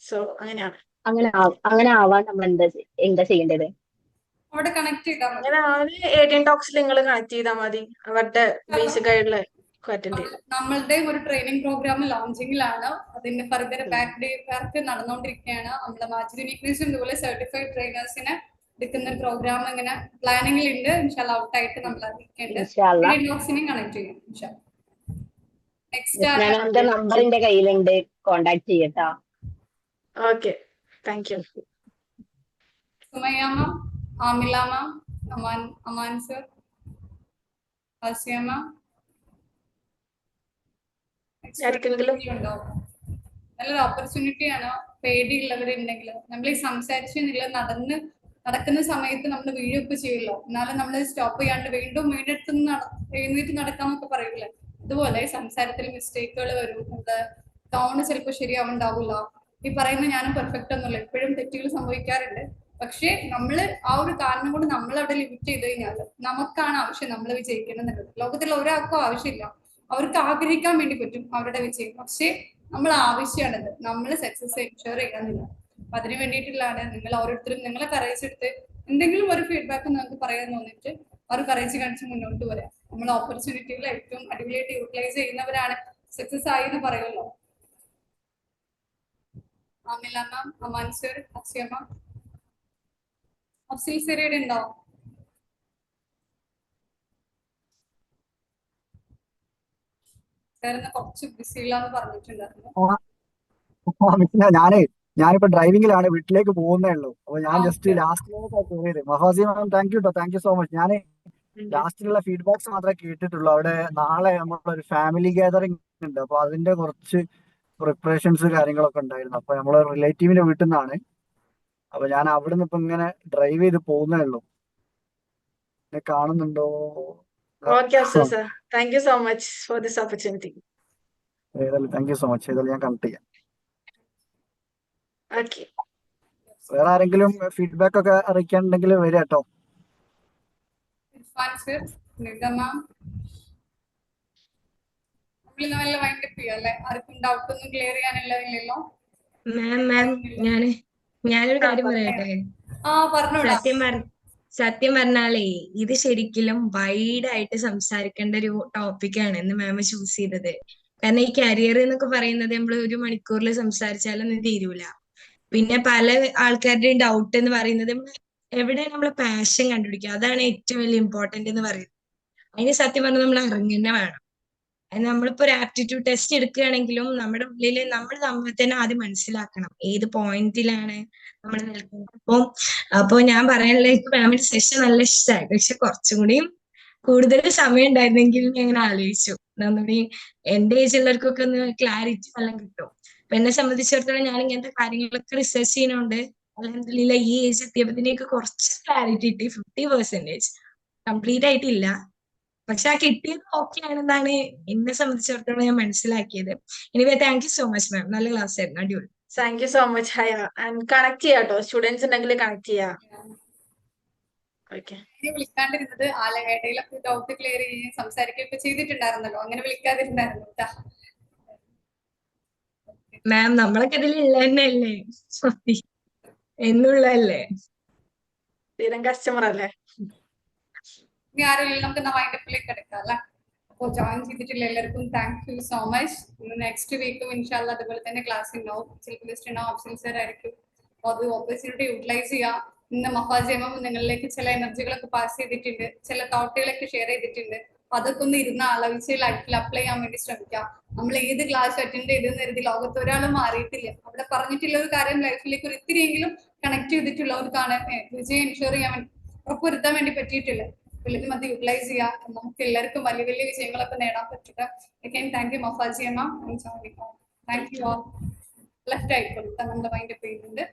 So അങ്ങനെയാണ്. അങ്ങനെ ആവാൻ നമ്മൾ എന്താ ചെയ്യേണ്ടത്? അവിടെ കണക്ട് ചെയ്താൽ മതി. അങ്ങനെ ആണ് ഏഡിയൻ ടോക്സിൽ നിങ്ങൾ കണക്ട് ചെയ്താൽ മതി. അവരുടെ ബേസിക് ആയിട്ടുള്ള അറ്റൻഡ് ചെയ്ത്. നമ്മളുടെ ഒരു ട്രെയിനിങ് പ്രോഗ്രാം ലോഞ്ചിങ്ങിലാണ്. അതിന്റെ ഫർദർ ബാക്ക് ഡേ വർക്ക് നടന്നുകൊണ്ടിരിക്കുകയാണ്. നമ്മളെ മാജിദ് യൂണിക്നെസും ഇതുപോലെ സർട്ടിഫൈഡ് ട്രെയിനേഴ്സിനെ എടുക്കുന്ന ഒരു പ്രോഗ്രാം ഇങ്ങനെ പ്ലാനിങ്ങിലുണ്ട്. ഇൻഷാല്ലാ ഔട്ട് ആയിട്ട് നമ്മൾ അറിയിക്കേണ്ടത്. ഇൻഷാല്ലാ. ഏഡിയൻ ടോക്സിനെയും കണക്ട് ചെയ്യും ഇൻഷാല്ലാ. നെക്സ്റ്റ് ഞാൻ എന്റെ നമ്പർ എന്റെ കയ്യിലുണ്ട്, കോണ്ടാക്ട് ചെയ്യട്ടാ. Okay, thank you. Sumayya ma'am, Amila ma'am, Aman sir, Asiya ma'am, ആർക്കെങ്കിലും ഉണ്ടോ? നല്ലൊരു ഓപ്പർച്യൂണിറ്റിയാണ്. പേടിയുള്ളവരുണ്ടെങ്കിൽ നമ്മൾ ഈ സംസാരിച്ച് നടക്കുന്ന സമയത്ത് നമ്മൾ വീഴൊക്കെ ചെയ്യുമല്ലോ. എന്നാലും നമ്മൾ സ്റ്റോപ്പ് ചെയ്യാണ്ട് വീണ്ടും എഴുന്നേറ്റ് നടക്കാന്നൊക്കെ പറയൂലേ, അതുപോലെ സംസാരത്തിൽ മിസ്റ്റേക്കുകൾ വരും. നമ്മുടെ ടോണ് ചിലപ്പോൾ ശരിയാവുണ്ടാവില്ല. ഈ പറയുന്ന ഞാനും പെർഫെക്റ്റ് ഒന്നുമില്ല, എപ്പോഴും തെറ്റുകൾ സംഭവിക്കാറുണ്ട്. പക്ഷെ നമ്മൾ ആ ഒരു കാരണം കൊണ്ട് നമ്മൾ അവിടെ ലിമിറ്റ് ചെയ്ത് കഴിഞ്ഞാൽ നമുക്കാണ് ആവശ്യം നമ്മൾ വിജയിക്കണം എന്നുള്ളത്. ലോകത്തിൽ ഒരാൾക്കും ആവശ്യമില്ല, അവർക്ക് ആഗ്രഹിക്കാൻ വേണ്ടി പറ്റും അവരുടെ വിജയം. പക്ഷെ നമ്മൾ ആവശ്യമാണത്, നമ്മൾ സക്സസ് എൻഷുർ ചെയ്യാന്നില്ല. അപ്പൊ അതിന് വേണ്ടിയിട്ടുള്ളതാണ് നിങ്ങൾ ഓരോരുത്തരും നിങ്ങളെ കറേജ് എടുത്ത് എന്തെങ്കിലും ഒരു ഫീഡ്ബാക്ക് നിങ്ങൾക്ക് പറയാൻ തോന്നിയിട്ട് ആ ഒരു കറേജ് കാണിച്ച് മുന്നോട്ട് വരാം. നമ്മൾ ഓപ്പർച്യൂണിറ്റികൾ ഏറ്റവും അടിപൊളിയായിട്ട് യൂട്ടിലൈസ് ചെയ്യുന്നവരാണ് സക്സസ് ആയി എന്ന് പറയുമല്ലോ. ആമില മാം, അമാൻ സർ, അസിയ മാം, അഫ്സൽ സർ ഉണ്ടോ? സാറിന് കുറച്ച് ബിസിയില്ലാന്ന് പറഞ്ഞിട്ടുണ്ടായിരുന്നു. ഞാനിപ്പോ ഡ്രൈവിംഗിലാണ്, വീട്ടിലേക്ക് പോകുന്നേ ഉള്ളൂ. അപ്പൊ ഞാൻ ജസ്റ്റ് ലാസ്റ്റിലേക്ക് Mahasi ma'am, thank you so much. ഞാൻ ലാസ്റ്റിലുള്ള ഫീഡ്ബാക്സ് മാത്രമേ കേട്ടിട്ടുള്ളൂ. അവിടെ നാളെ നമ്മളൊരു ഫാമിലി ഗാദറിംഗ് ഉണ്ട്. അപ്പൊ അതിന്റെ കുറച്ച് പ്രിപ്പറേഷൻസ് കാര്യങ്ങളൊക്കെ ഉണ്ടായിരുന്നു. അപ്പൊ നമ്മളെ റിലേറ്റീവിന്റെ വീട്ടിൽ നിന്നാണ്. അപ്പൊ ഞാൻ അവിടെ നിന്ന് ഇപ്പൊ ഇങ്ങനെ ഡ്രൈവ് ചെയ്ത് പോകുന്നേ ഉള്ളൂ. കാണുന്നുണ്ടോ? Okay Afsal sir, thank you so much for this opportunity. Thank you so much. ഏതായാലും ഞാൻ കണക്ട് ചെയ്യാം. ഓക്കെ, വേറെ ആരെങ്കിലും ഫീഡ്ബാക്ക് ഒക്കെ അറിയിക്കാനുണ്ടെങ്കിൽ വരിക കേട്ടോ. ഇർഫാൻ സർ, നിത മാം, നമ്മൾ നല്ല വൈൻഡപ്പ് ചെയ്യാം അല്ലേ? ആർക്കും ഡൗട്ട് ഒന്നും ക്ലിയർ ചെയ്യാനില്ലല്ലോ? ഞാനൊരു കാര്യം പറയട്ടെ. പറഞ്ഞോടാ. സത്യം പറഞ്ഞാലേ ഇത് ശരിക്കും വൈഡ് ആയിട്ട് സംസാരിക്കേണ്ട ഒരു ടോപ്പിക്കാണ് ഇന്ന് മാം ചൂസ് ചെയ്തത്. കാരണം ഈ കരിയർ എന്നൊക്കെ പറയുന്നത് നമ്മൾ 1 മണിക്കൂറിൽ സംസാരിച്ചാലൊന്നും തീരൂല. പിന്നെ പല ആൾക്കാരുടെയും ഡൗട്ട് എന്ന് പറയുന്നത് എവിടെ നമ്മൾ പാഷൻ കണ്ടുപിടിക്കുക, അതാണ് ഏറ്റവും വലിയ ഇമ്പോർട്ടന്റ് എന്ന് പറയുന്നത്. അതിന് സത്യം പറഞ്ഞാൽ നമ്മൾ ഇറങ്ങി തന്നെ വേണം. നമ്മളിപ്പോ ഒരു ആപ്റ്റിറ്റ്യൂഡ് ടെസ്റ്റ് എടുക്കുകയാണെങ്കിലും നമ്മുടെ ഉള്ളിൽ നമ്മൾ നമ്മളെ തന്നെ ആദ്യം മനസ്സിലാക്കണം ഏത് പോയിന്റിലാണ് നമ്മൾ നിൽക്കുന്നത്. അപ്പൊ ഞാൻ പറയാനുള്ള മാമിന്റെ സെഷൻ നല്ല ഇഷ്ടമായി. പക്ഷെ കുറച്ചും കൂടിയും കൂടുതൽ സമയം ഉണ്ടായിരുന്നെങ്കിൽ ഞാൻ ഇങ്ങനെ ആലോചിച്ചു. നമ്മുടെ എന്റെ ഏജുള്ളവർക്കൊക്കെ ഒന്ന് ക്ലാരിറ്റി എല്ലാം കിട്ടും. അപ്പൊ എന്നെ സംബന്ധിച്ചിടത്തോളം ഞാൻ ഇങ്ങനത്തെ കാര്യങ്ങളൊക്കെ റിസർച്ച് ചെയ്യുന്നുണ്ട്. അൽഹംദുലില്ലാ ഈ ഏജ് എത്തിയപ്പോഴത്തേക്ക് കുറച്ച് ക്ലാരിറ്റി കിട്ടി. 50% കംപ്ലീറ്റ് ആയിട്ടില്ല, പക്ഷെ ആ കിട്ടിയത് ഓക്കെ ആണെന്നാണ് എന്നെ സംബന്ധിച്ചിടത്തോളം ഞാൻ മനസ്സിലാക്കിയത്. Anyway thank you so much ma'am, നല്ല ക്ലാസ് ആയിരുന്നു, അടിപൊളി. Thank you so much. Haya and connect ചെയ്യാട്ടോ, സ്റ്റുഡൻസ് ഉണ്ടെങ്കിൽ കണക്ട് ചെയ്യാം. ഓക്കെ, വിളിക്കാണ്ടിരുന്നത് ഇടയിലൊക്കെ ഡൗട്ട് ക്ലിയർ ചെയ്യുകയും സംസാരിക്കുകയൊക്കെ ചെയ്തിട്ടുണ്ടായിരുന്നല്ലോ, അങ്ങനെ വിളിക്കാതിരുന്നായിരുന്നു. മാം നമ്മളൊക്കെ ഇതിൽ ഉള്ള തന്നെയല്ലേ, എന്നുള്ളതല്ലേ, സ്ഥിരം കസ്റ്റമർ അല്ലേ. ഇനി ആരും നമുക്ക് വൈൻഡപ്പിലേക്ക് എടുക്കാം അല്ലെ? അപ്പോൾ ജോയിൻ ചെയ്തിട്ടില്ല എല്ലാവർക്കും thank you so much. Next വീക്കും ഇൻഷാല്ലാ അതുപോലെ തന്നെ ക്ലാസ് ഉണ്ടാവും. ചിലപ്പോൾ ഗസ്റ്റ് ഉണ്ടാവും, അഫ്സൽ സർ ആയിരിക്കും. അപ്പോൾ അത് ഓപ്പർച്യൂണിറ്റി യൂട്ടിലൈസ് ചെയ്യാം. ഇന്ന് മഹാജയമം നിങ്ങളിലേക്ക് ചില എനർജികളൊക്കെ പാസ് ചെയ്തിട്ടുണ്ട്, ചില തോട്ടുകളൊക്കെ ഷെയർ ചെയ്തിട്ടുണ്ട്. അപ്പൊ അതൊക്കെ ഒന്ന് ഇരുന്ന് ആലോചിച്ച് ലൈഫിൽ അപ്ലൈ ചെയ്യാൻ വേണ്ടി ശ്രമിക്കാം. നമ്മൾ ഏത് ക്ലാസ് അറ്റൻഡ് ചെയ്തെന്ന് കരുതി ലോകത്ത് ഒരാളും മാറിയിട്ടില്ല. അവിടെ പറഞ്ഞിട്ടുള്ള ഒരു കാര്യം ലൈഫിലേക്ക് ഒരു ഇത്തിരിയെങ്കിലും കണക്ട് ചെയ്തിട്ടുള്ളവർക്കാണ് വിജയം എൻഷുർ ചെയ്യാൻ വേണ്ടി ഉറപ്പുവരുത്താൻ വേണ്ടി പറ്റിയിട്ടില്ല. എല്ലാവരും അത് യൂട്ടിലൈസ് ചെയ്യാം. നമുക്ക് എല്ലാവർക്കും വലിയ വലിയ വിജയങ്ങളൊക്കെ നേടാൻ പറ്റട്ടെ. അഗൈൻ താങ്ക് യു മഫാജി അമ്മ. Thank you all. ലെഫ്റ്റ് ആയിക്കോട്ടെ നമ്മുടെ മൈൻഡ് ചെയ്യുന്നുണ്ട്.